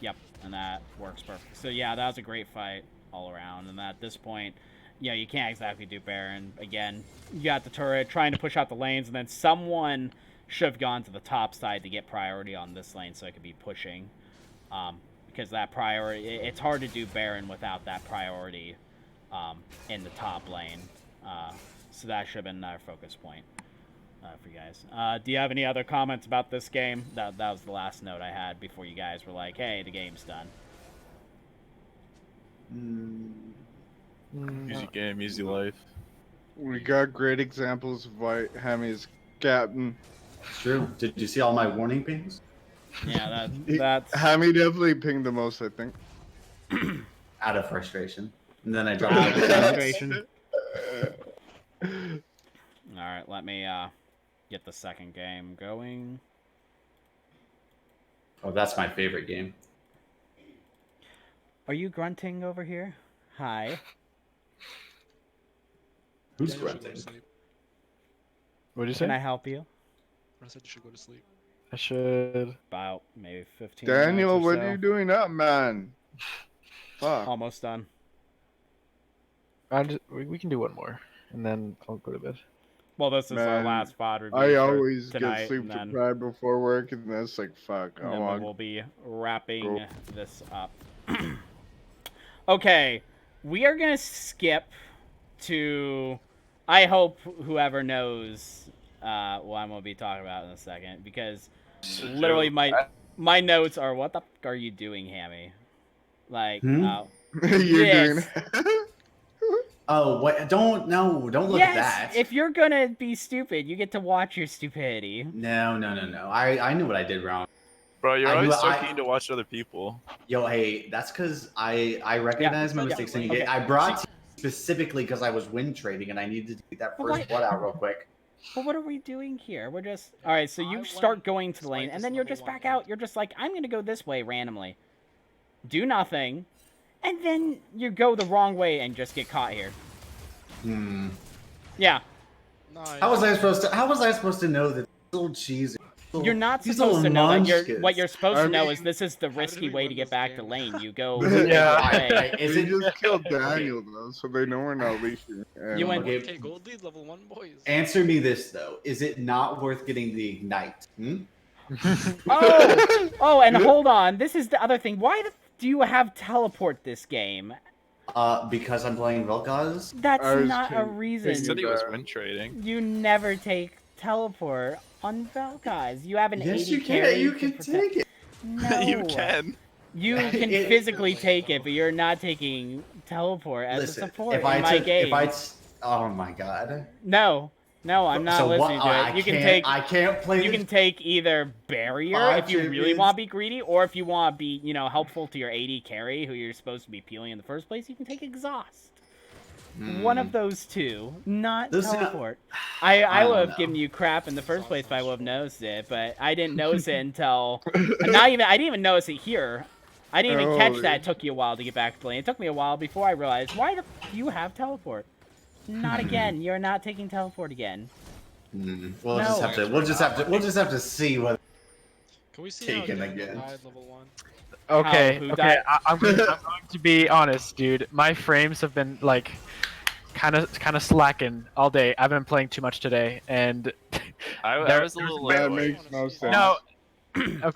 Yep, and that works perfect. So yeah, that was a great fight all around. And at this point, yeah, you can't exactly do Baron. Again, you got the turret trying to push out the lanes, and then someone should have gone to the top side to get priority on this lane so it could be pushing. Because that priority, it's hard to do Baron without that priority in the top lane. So that should have been our focus point for you guys. Do you have any other comments about this game? That was the last note I had before you guys were like, hey, the game's done. Easy game, easy life. We got great examples of why Hammy is captain. It's true. Did you see all my warning pings? Yeah, that's... Hammy definitely pinged the most, I think. Out of frustration. And then I dropped Out of it. frustration. Alright, let me get the second game going. Oh, that's my favorite game. Are you grunting over here? Hi. Who's Daniel should go grunting? to sleep. What did you Can I say? help you? I said you should go to sleep. I should. About maybe 15 Daniel, minutes or what so. are you doing up, man? Fuck. Almost done. We can do one more, and then I'll go to bed. Well, this is our Man, last VOD review I for always tonight, get sleep and then, deprived before work, and that's like, fuck. and I then want we'll be wrapping go. this up. Okay, we are gonna skip to. I hope whoever knows what I'm gonna be talking about in a second, because literally my notes are, what the fuck are you doing, Hammy? Like, Hmm? You're Yes. doing. Oh, what? Don't look at that. If you're gonna be stupid, you get to watch your stupidity. No. I knew what I did wrong. Bro, you're I always knew so I- keen to watch other people. Yo, hey, that's because I recognize my Yeah, mistakes in the okay. game. I brought to you specifically because I was win trading and I needed to get that But first why- blood out real quick. But what are we doing here? We're just all right. So you I start went going to the lane, despite and this then you're level just one back end. out. You're just like, I'm gonna go this way randomly, do nothing, and then you go the wrong way and just get caught here. Hmm. Yeah, Nice. How was I supposed to know that little cheese? you're not these supposed to little know that. munchkins. What you're supposed I to know mean, is this is the how did risky we way win to get this back to game? lane. You go Yeah. the other way. Is We it just killed Daniel though, so they know we're not leaking. You went- Okay. Okay, gold lead, level 1, boys. Answer me this though: is it not worth getting the ignite? Oh, and hold on. This is the other thing. Why do you have teleport this game? Because I'm playing Vel'Koz. That's I was not a kin- He reason. said he was win trading. You never take teleport on Vel'Koz. You have an Yes, 80 you can. carry You to can protect- take it. No. You can. You can It- physically take it, but you're not taking teleport as Listen, a support if I in my took, game. oh my god. No, I'm not So what- listening to I it. You can can't- take. I can't play. You this- can take either barrier if you really Attributes. want to be greedy, or if you want to be, helpful to your 80 carry, who you're supposed to be peeling in the first place. You can take exhaust. One of those two, not Listen, teleport. I I don't would have know. given you crap in the first place if I would have noticed it, but I didn't notice it until I didn't even notice it here. I didn't even catch that. It took you a while to get back to lane. It took me a while before I realized, why the f do you have teleport? Not again. You're not taking teleport again. We'll No. just have to see what. Can we see Taken how Daniel again. died level 1? Okay, who okay. died? I'm going to be honest, dude. My frames have been like kind of slacking all day. I've been playing too much today, and I There- was a little That late. makes no sense. no.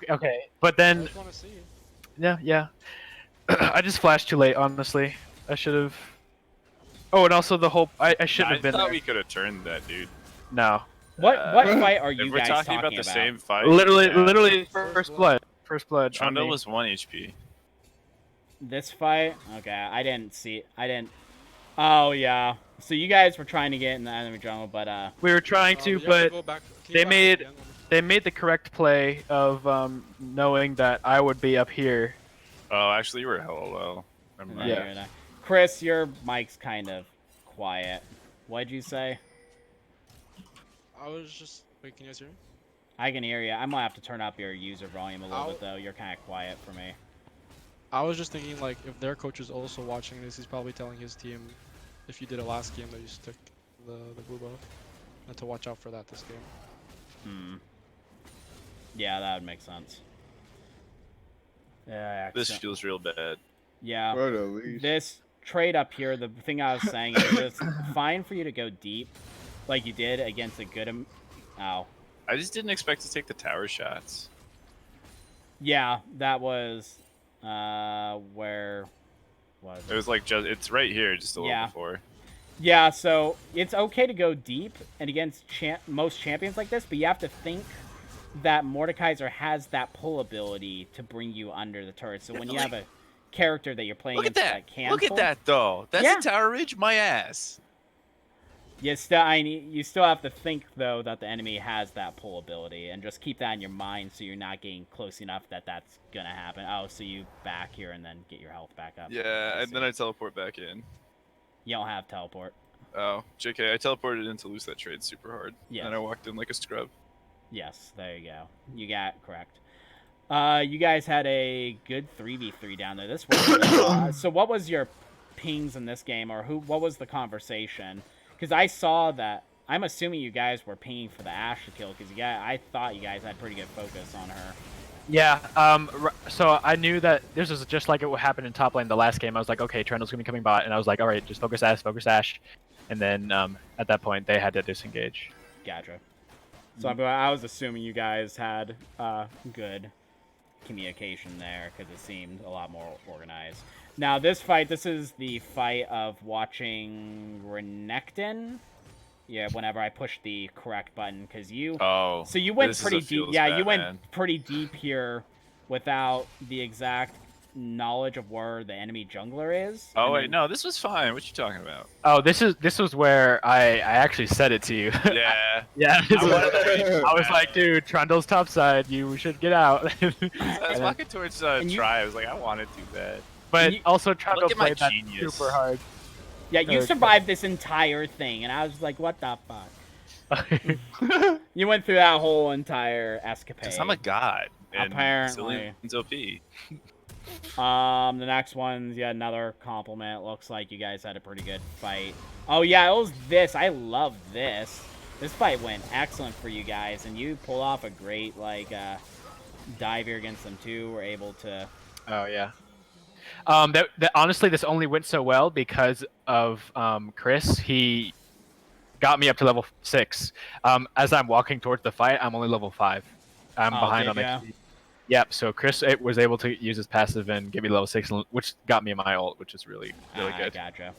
Okay, but I then just want to see it. yeah. I just flashed too late, honestly. I should have. Oh, and also the whole I shouldn't I have been thought there. we could have turned that, dude. No, What fight are If you we're guys talking about the same fight, literally, yeah. literally first blood. First blood. on Trundle me. was 1 HP. This fight? Okay, I didn't see. I didn't. Oh yeah. So you guys were trying to get in the enemy jungle, but We were trying to, You have but go back. Can you they back made- again? they made the correct play of knowing that I would be up here. Oh, actually, you were hella low. Never mind. Yeah. Chris, your mic's kind of quiet. What'd you say? I was just. Wait, can you guys hear me? I can hear you. I'm gonna have to turn up your user volume a little I'll- bit though. You're kind of quiet for me. I was just thinking, like, if their coach is also watching this, he's probably telling his team, if you did it last game, that you stick the blue buff, and to watch out for that this game. Yeah, that would make sense. Yeah. This feels real bad. Yeah. But at least. This trade up here, the thing I was saying is it's fine for you to go deep, like you did against a good. Ow. I just didn't expect to take the tower shots. Yeah, that was where was It was like it's right here, just a little Yeah. before. Yeah, so it's okay to go deep and against most champions like this, but you have to think that Mordekaiser has that pull ability to bring you under the turret. So when you have a character that you're playing Look at against that! can Look at pull, that, though. That's Yeah. a tower ridge, my ass. you still have to think though that the enemy has that pull ability, and just keep that in your mind so you're not getting close enough that that's gonna happen. Oh, so you back here and then get your health back up. Yeah, I and then see. I teleport back in. You don't have teleport. Oh, JK, I teleported in to lose that trade super hard. Yes. And I walked in like a scrub. Yes, there you go. You got it correct. You guys had a good 3v3 down there. This was so what was your pings in this game, or what was the conversation? Because I saw that. I'm assuming you guys were pinging for the Ashe to kill, because I thought you guys had pretty good focus on her. Yeah, so I knew that this was just like it would happen in top lane the last game. I was like, okay, Trundle's gonna be coming bot, and I was like, all right, just focus Ashe. And then at that point, they had to disengage. Gotcha. So I was assuming you guys had good communication there, because it seemed a lot more organized. Now, this is the fight of watching Renekton. Yeah, whenever I push the correct button, because you... Oh, so you went pretty deep. Yeah, you went man. pretty deep here without the exact knowledge of where the enemy jungler is. Oh wait, no, this was fine. What you talking about? Oh, this was where I actually said it to you. Yeah. Yeah. I was like, dude, Trundle's top side. You should get out. I was walking towards Try. I was like, I wanted to bad. But also Trundle Look at my played that genius. super hard. Yeah, you survived this entire thing, and I was like, what the fuck? You went through that whole entire escapade. Because I'm a god. And apparently. It's OP. The next one's another compliment. Looks like you guys had a pretty good fight. Oh yeah, it was this. I love this. This fight went excellent for you guys, and you pulled off a great dive here against them too. Were able to. Oh yeah. Honestly, this only went so well because of Chris. He got me up to level 6. As I'm walking towards the fight, I'm only level 5. I'm behind on XP. Yep. So Chris was able to use his passive and get me level 6, which got me my ult, which is really good. Gotcha.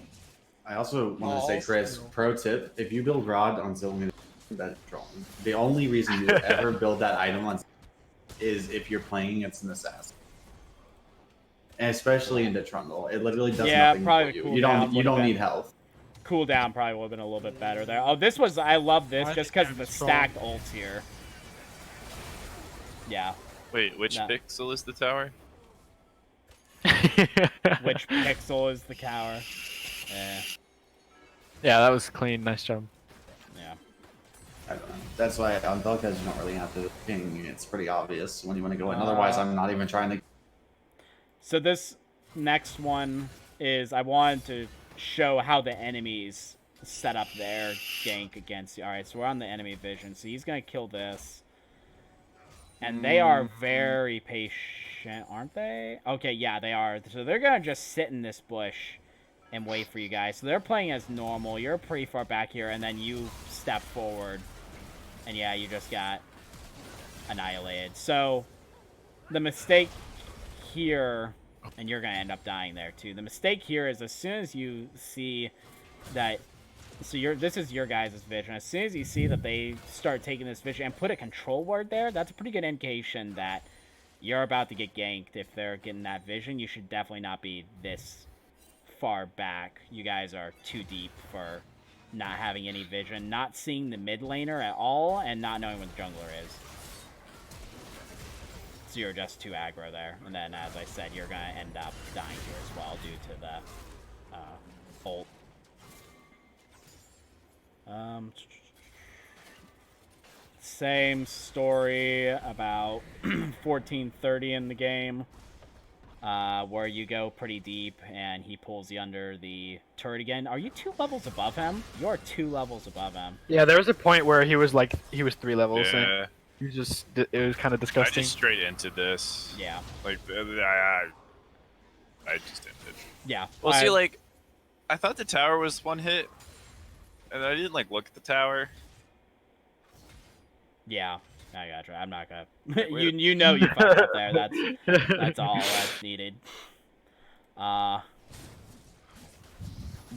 I also want to say, Chris, pro tip: if you build Rod on Zillion, that's wrong. The only reason you would ever build that item on is if you're playing against an assassin. And especially into Trundle, it literally does nothing probably for you. You don't need health. Cooldown probably would have been a little bit better there. Oh, this was I love this just because of the stacked ults here. Yeah. Wait, which pixel is the tower? Which pixel is the tower? Yeah. Yeah, that was clean. Nice job. Yeah. I don't know. That's why on Vel'Koz you don't really have to ping. It's pretty obvious when you want to go in. Otherwise, I'm not even trying to. So this next one is I wanted to show how the enemies set up their gank against you. All right, so we're on the enemy vision. So he's gonna kill this, and they are very patient, aren't they? Okay, yeah, they are. So they're gonna just sit in this bush and wait for you guys. So they're playing as normal. You're pretty far back here, and then you step forward, and yeah, you just got annihilated. So the mistake here, and you're gonna end up dying there too. The mistake here is as soon as you see that, so this is your guys' vision. As soon as you see that they start taking this vision and put a control ward there, that's a pretty good indication that you're about to get ganked. If they're getting that vision, you should definitely not be this far back. You guys are too deep for not having any vision, not seeing the mid laner at all, and not knowing what the jungler is. So you're just too aggro there, and then as I said, you're gonna end up dying here as well due to the ult. Same story about 1430 in the game, where you go pretty deep and he pulls you under the turret again. Are you 2 levels above him? You're 2 levels above him. Yeah, there was a point where he was 3 levels. Yeah. And it was kind of disgusting. I just straight into this. Yeah. Like, I just ended. Yeah. Well, see, I thought the tower was 1 hit, and I didn't, look at the tower. Yeah, I gotcha. I'm not gonna. you know you fucked up there. That's all that's needed. What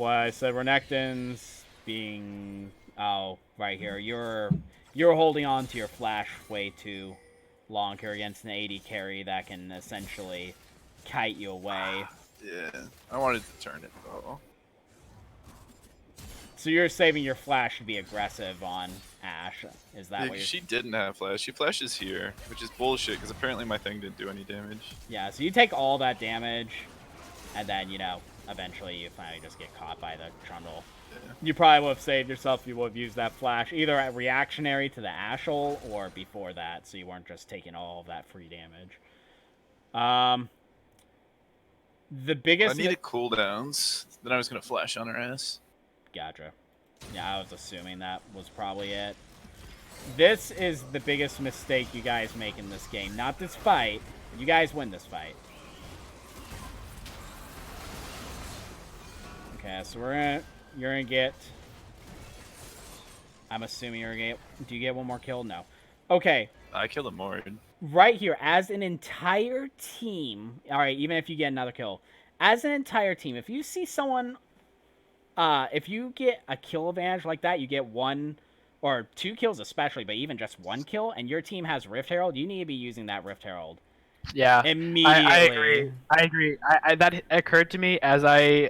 I said, Renekton's being right here. You're holding on to your flash way too long here against an AD carry that can essentially kite you away. Yeah, I wanted to turn it though. So you're saving your flash to be aggressive on Ashe. Is that what you're... She didn't have flash. She flashes here, which is bullshit because apparently my thing didn't do any damage. Yeah, so you take all that damage, and then, eventually you finally just get caught by the Trundle. You probably would have saved yourself if you would have used that flash, either at reactionary to the Ashel or before that, so you weren't just taking all of that free damage. The biggest... I needed cooldowns. Then I was going to flash on her ass. Gotcha. Yeah, I was assuming that was probably it. This is the biggest mistake you guys make in this game. Not this fight. You guys win this fight. Okay, so you're gonna get... I'm assuming you're gonna get... Do you get one more kill? No. Okay. I killed him more. Right here, as an entire team... Alright, even if you get another kill. As an entire team, if you see someone... if you get a kill advantage like that, you get 1 or 2 kills especially, but even just 1 kill, and your team has Rift Herald, you need to be using that Rift Herald. Yeah, immediately. I agree. That occurred to me as I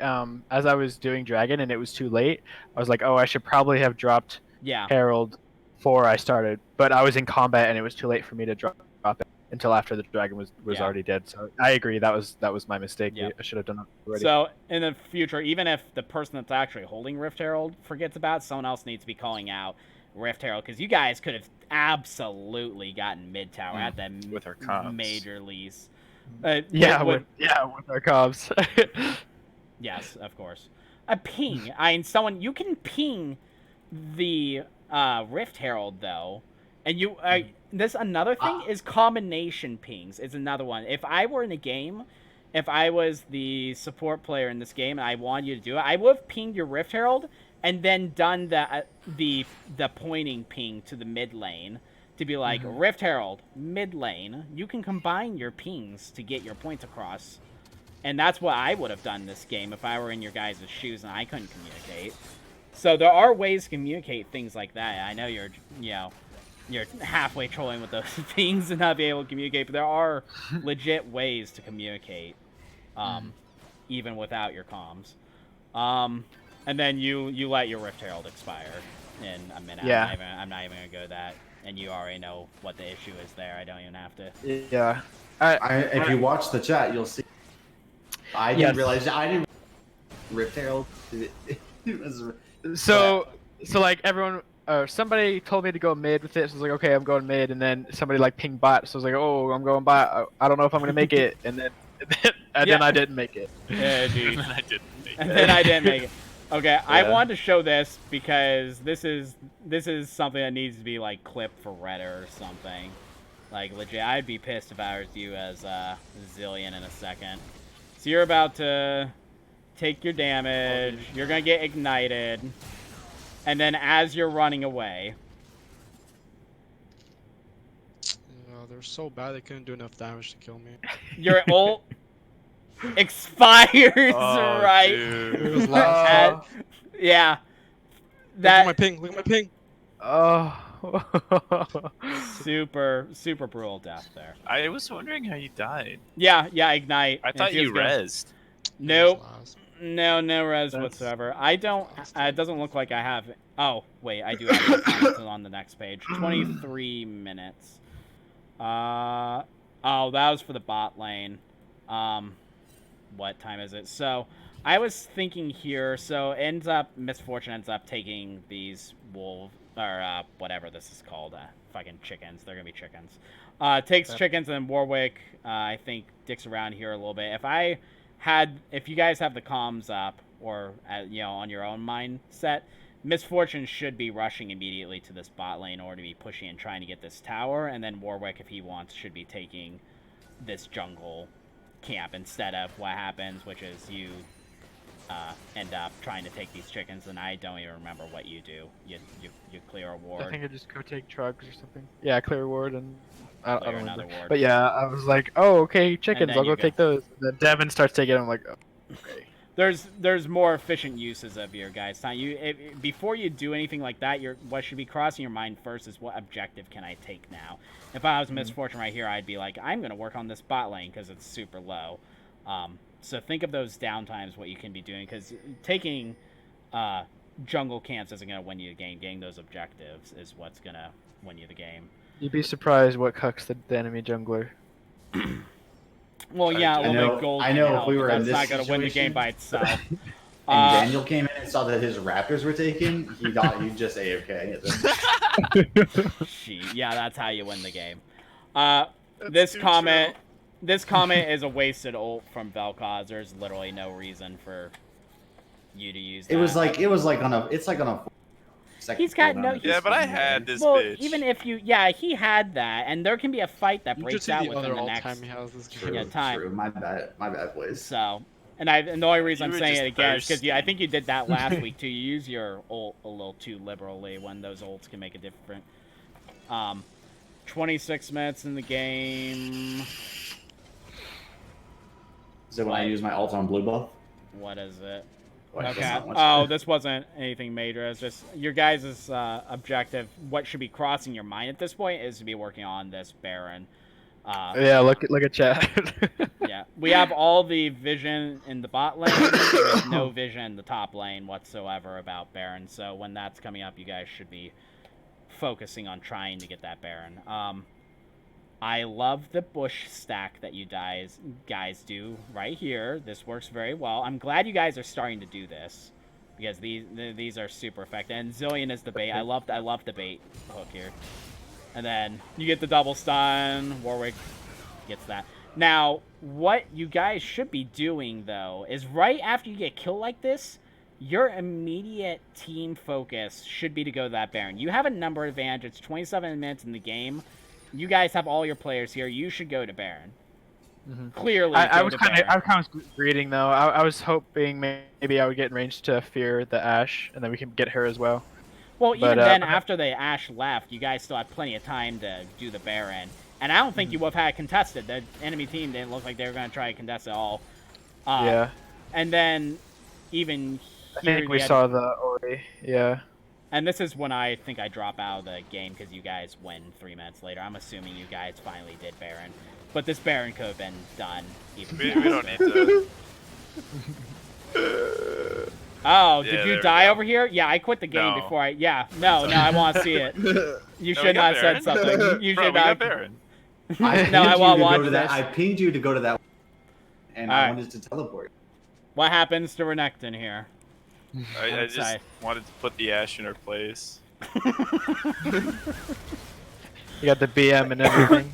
was doing Dragon, and it was too late. I was like, oh, I should probably have dropped Herald before I started, but I was in combat, and it was too late for me to drop it until after the Dragon was already dead. So I agree. That was my mistake. I should have done it already. So in the future, even if the person that's actually holding Rift Herald forgets about it, someone else needs to be calling out Rift Herald, because you guys could have absolutely gotten mid tower at the with our comms. Major lease. With our comms. Yes, of course. A ping. You can ping the Rift Herald though, and you. This another thing is combination pings. Is another one. If I were in a game, if I was the support player in this game and I wanted you to do it, I would have pinged your Rift Herald and then done the pointing ping to the mid lane to be like, Rift Herald, mid lane, you can combine your pings to get your points across. And that's what I would have done this game if I were in your guys' shoes and I couldn't communicate. So there are ways to communicate things like that. I know you're halfway trolling with those pings and not be able to communicate, but there are legit ways to communicate, even without your comms. And then you let your Rift Herald expire in a minute. Yeah. I'm not even going to go that. And you already know what the issue is there. I don't even have to. Yeah. If you watch the chat, you'll see. I didn't realize. Rift Herald. So like everyone, somebody told me to go mid with it. So I was like, okay, I'm going mid. And then somebody like ping bot. So I was like, oh, I'm going bot. I don't know if I'm gonna make it. And then I didn't make it. Yeah, dude. And then I didn't make it. Okay, I wanted to show this because this is something that needs to be like clipped for Reddit or something. Like legit, I'd be pissed if I was you as Zillion in a second. So you're about to take your damage. You're gonna get ignited, and then as you're running away, they're so bad they couldn't do enough damage to kill me. your ult expires right. It was last. Yeah. Look at my ping. Look at my ping. Oh. super brutal death there. I was wondering how you died. Yeah, ignite. I thought you rezzed. Nope. No res whatsoever. I don't. It doesn't look like I have. Oh wait, I do have it on the next page. 23 minutes. Oh, that was for the bot lane. What time is it? So I was thinking here. So Misfortune ends up taking these wolves or whatever this is called. Fucking chickens. They're gonna be chickens. Takes chickens, and then Warwick I think dicks around here a little bit. If you guys have the comms up or on your own mindset, Misfortune should be rushing immediately to this bot lane or to be pushing and trying to get this tower, and then Warwick, if he wants, should be taking this jungle camp instead of what happens, which is you end up trying to take these chickens, and I don't even remember what you do. You clear a ward. I think I just go take trugs or something. Yeah, clear a ward and I don't another remember. ward. But yeah, I was like, oh, okay, chickens, I'll go take those. And then Devin starts taking them. I'm like, oh, okay. There's more efficient uses of your guys' time. Before you do anything like that, what should be crossing your mind first is what objective can I take now. If I was Misfortune right here, I'd be like, I'm gonna work on this bot lane because it's super low. So think of those downtimes, what you can be doing, because taking jungle camps isn't gonna win you the game. Getting those objectives is what's gonna win you the game. You'd be surprised what cucks the enemy jungler. Well, yeah, a I little bit gold. I know can if help, we but were in that's this not gonna win the game situation- by itself. And Daniel came in and saw that his Raptors were taken. He thought he'd just AFK. Yeah, that's how you win the game. That's This too comment, true. this comment is a wasted ult from Vel'Koz. There's literally no reason for you to use that. It's like on a second. He's got cooldown no- at Yeah, this but I point in the had game. this well, bitch. even if you, he had that, and there can be a fight that You breaks just see out the within other the all next. time he has this True, game. Yeah, time. True. My bad, boys. So, and the only reason You I'm were saying just it again is because I thirsty. think you did that last week too. You use your ult a little too liberally when those ults can make a difference. 26 minutes in the game. Is it when I use my ult on blue buff? What is it? Like, Okay. that's not much. Oh, this wasn't anything major. It's just your guys' objective. What should be crossing your mind at this point is to be working on this Baron. Yeah, look at chat. Yeah, we have all the vision in the bot lane with no vision in the top lane whatsoever about Baron. So when that's coming up, you guys should be focusing on trying to get that Baron. I love the bush stack that you guys do right here. This works very well. I'm glad you guys are starting to do this because these are super effective. And Zillion is the bait. I love the bait hook here. And then you get the double stun. Warwick gets that. Now, what you guys should be doing, though, is right after you get killed like this, your immediate team focus should be to go to that Baron. You have a number advantage. It's 27 minutes in the game. You guys have all your players here. You should go to Baron. Clearly, I go was to kind Baron. of greeting though. I was hoping maybe I would get in range to fear the Ashe, and then we can get her as well. Well, even But, then, after the Ashe left, you guys still had plenty of time to do the Baron. And I don't think you would have had contested. The enemy team didn't look like they were going to try to contest at all. Yeah. And then, even I here, think we saw the Ori. Yeah. And this is when I think I drop out of the game because you guys win 3 minutes later. I'm assuming you guys finally did Baron. But this Baron could have been done even We faster. don't need to. Oh, Yeah, did there you we die go. over here? Yeah, I quit the game No. before I... Yeah, no, I want to see it. You No, we should got not have said Baron. something. You Bro, should we not... got Baron. No, I want to watch to this. that. I pinged you to go to that, and I Alright. wanted to teleport. What happens to Renekton here? I just Outside. wanted to put the Ashe in her place. You got the BM and everything.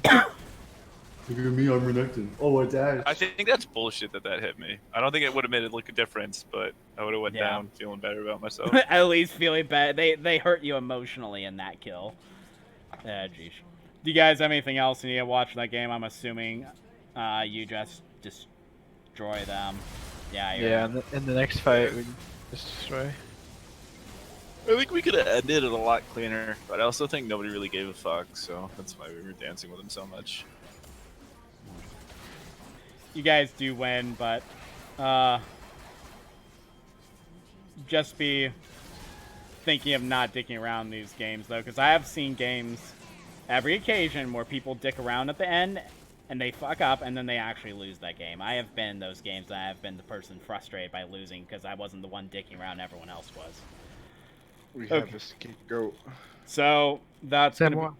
Look at me, I'm Renekton. Oh, it's Ash. I think that's bullshit that hit me. I don't think it would have made it look a difference, but I would have went Yeah. down feeling better about myself. At least feeling bad. They hurt you emotionally in that kill. Jeez. Do you guys have anything else you need to watch that game? I'm assuming you just destroy them. Yeah. Yeah, in the next fight we can just destroy. I think we could have ended it a lot cleaner, but I also think nobody really gave a fuck, so that's why we were dancing with him so much. You guys do win, but just be thinking of not dicking around these games, though, because I have seen games every occasion where people dick around at the end and they fuck up and then they actually lose that game. I have been in those games and I have been the person frustrated by losing because I wasn't the one dicking around, everyone else was. We Okay. have a scapegoat. So that's Same gonna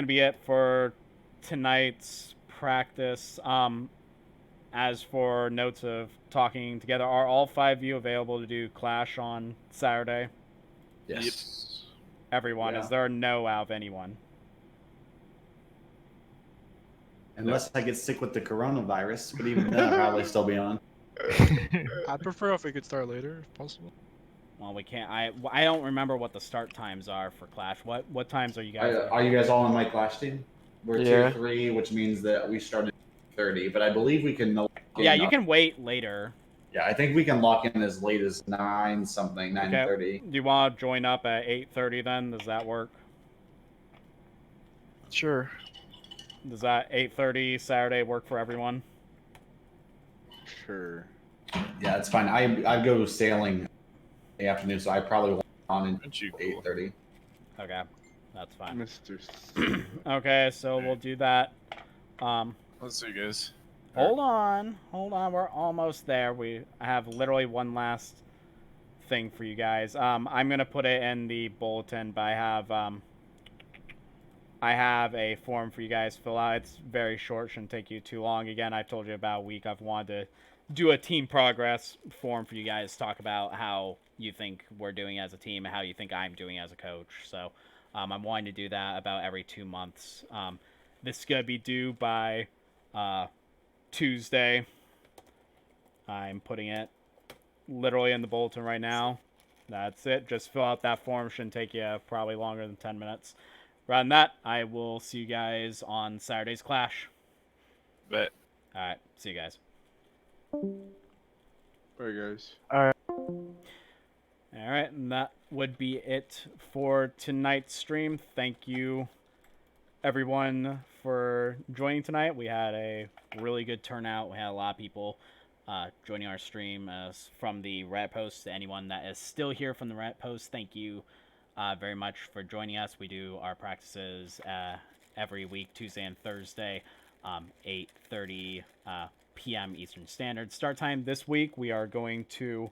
be it for tonight's practice. As for notes of talking together, are all 5 of you available to do Clash on Saturday? Yes. Everyone. Yeah. Is there a no out of anyone? Unless I get sick with the coronavirus, but even then I'll probably still be on. I'd prefer if we could start later, if possible. Well, we can't. I don't remember what the start times are for Clash. What times are you guys? Are you guys all on my Clash team? We're Yeah. tier 3, which means that we started at 30, but I believe we can lock in Yeah, you up- can wait later. Yeah, I think we can lock in as late as 9:30. Do you want to join up at 8:30 then? Does that work? Sure. Does that 8:30 Saturday work for everyone? Sure. Yeah, it's fine. I go sailing in the afternoon, so I probably won't be on Aren't you until cool? 8:30. Okay, that's fine. Mr. Okay, so we'll do that. Let's see, guys. Hold on. We're almost there. I have literally one last thing for you guys. I'm gonna put it in the bulletin, but I have I have a form for you guys to fill out. It's very short, shouldn't take you too long. Again, I've told you about a week. I've wanted to do a team progress form for you guys to talk about how you think we're doing as a team and how you think I'm doing as a coach. So I'm wanting to do that about every 2 months. This is going to be due by Tuesday. I'm putting it literally in the bulletin right now. That's it. Just fill out that form. Shouldn't take you probably longer than 10 minutes. Rather than that, I will see you guys on Saturday's Clash. Bet. All right. See you guys. Bye, guys. All right. And that would be it for tonight's stream. Thank you, everyone, for joining tonight. We had a really good turnout. We had a lot of people joining our stream from the Reddit post. To anyone that is still here from the Reddit post, thank you very much for joining us. We do our practices every week, Tuesday and Thursday, 8:30 p.m. Eastern Standard. Start time this week, we are going to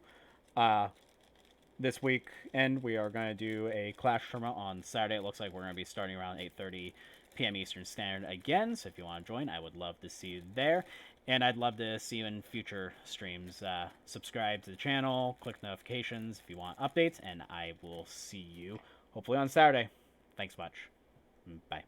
this weekend we are going to do a Clash tournament on Saturday. It looks like we're going to be starting around 8:30 p.m. Eastern Standard again. So if you want to join, I would love to see you there. And I'd love to see you in future streams. Subscribe to the channel, click notifications if you want updates, and I will see you hopefully on Saturday. Thanks much. Bye.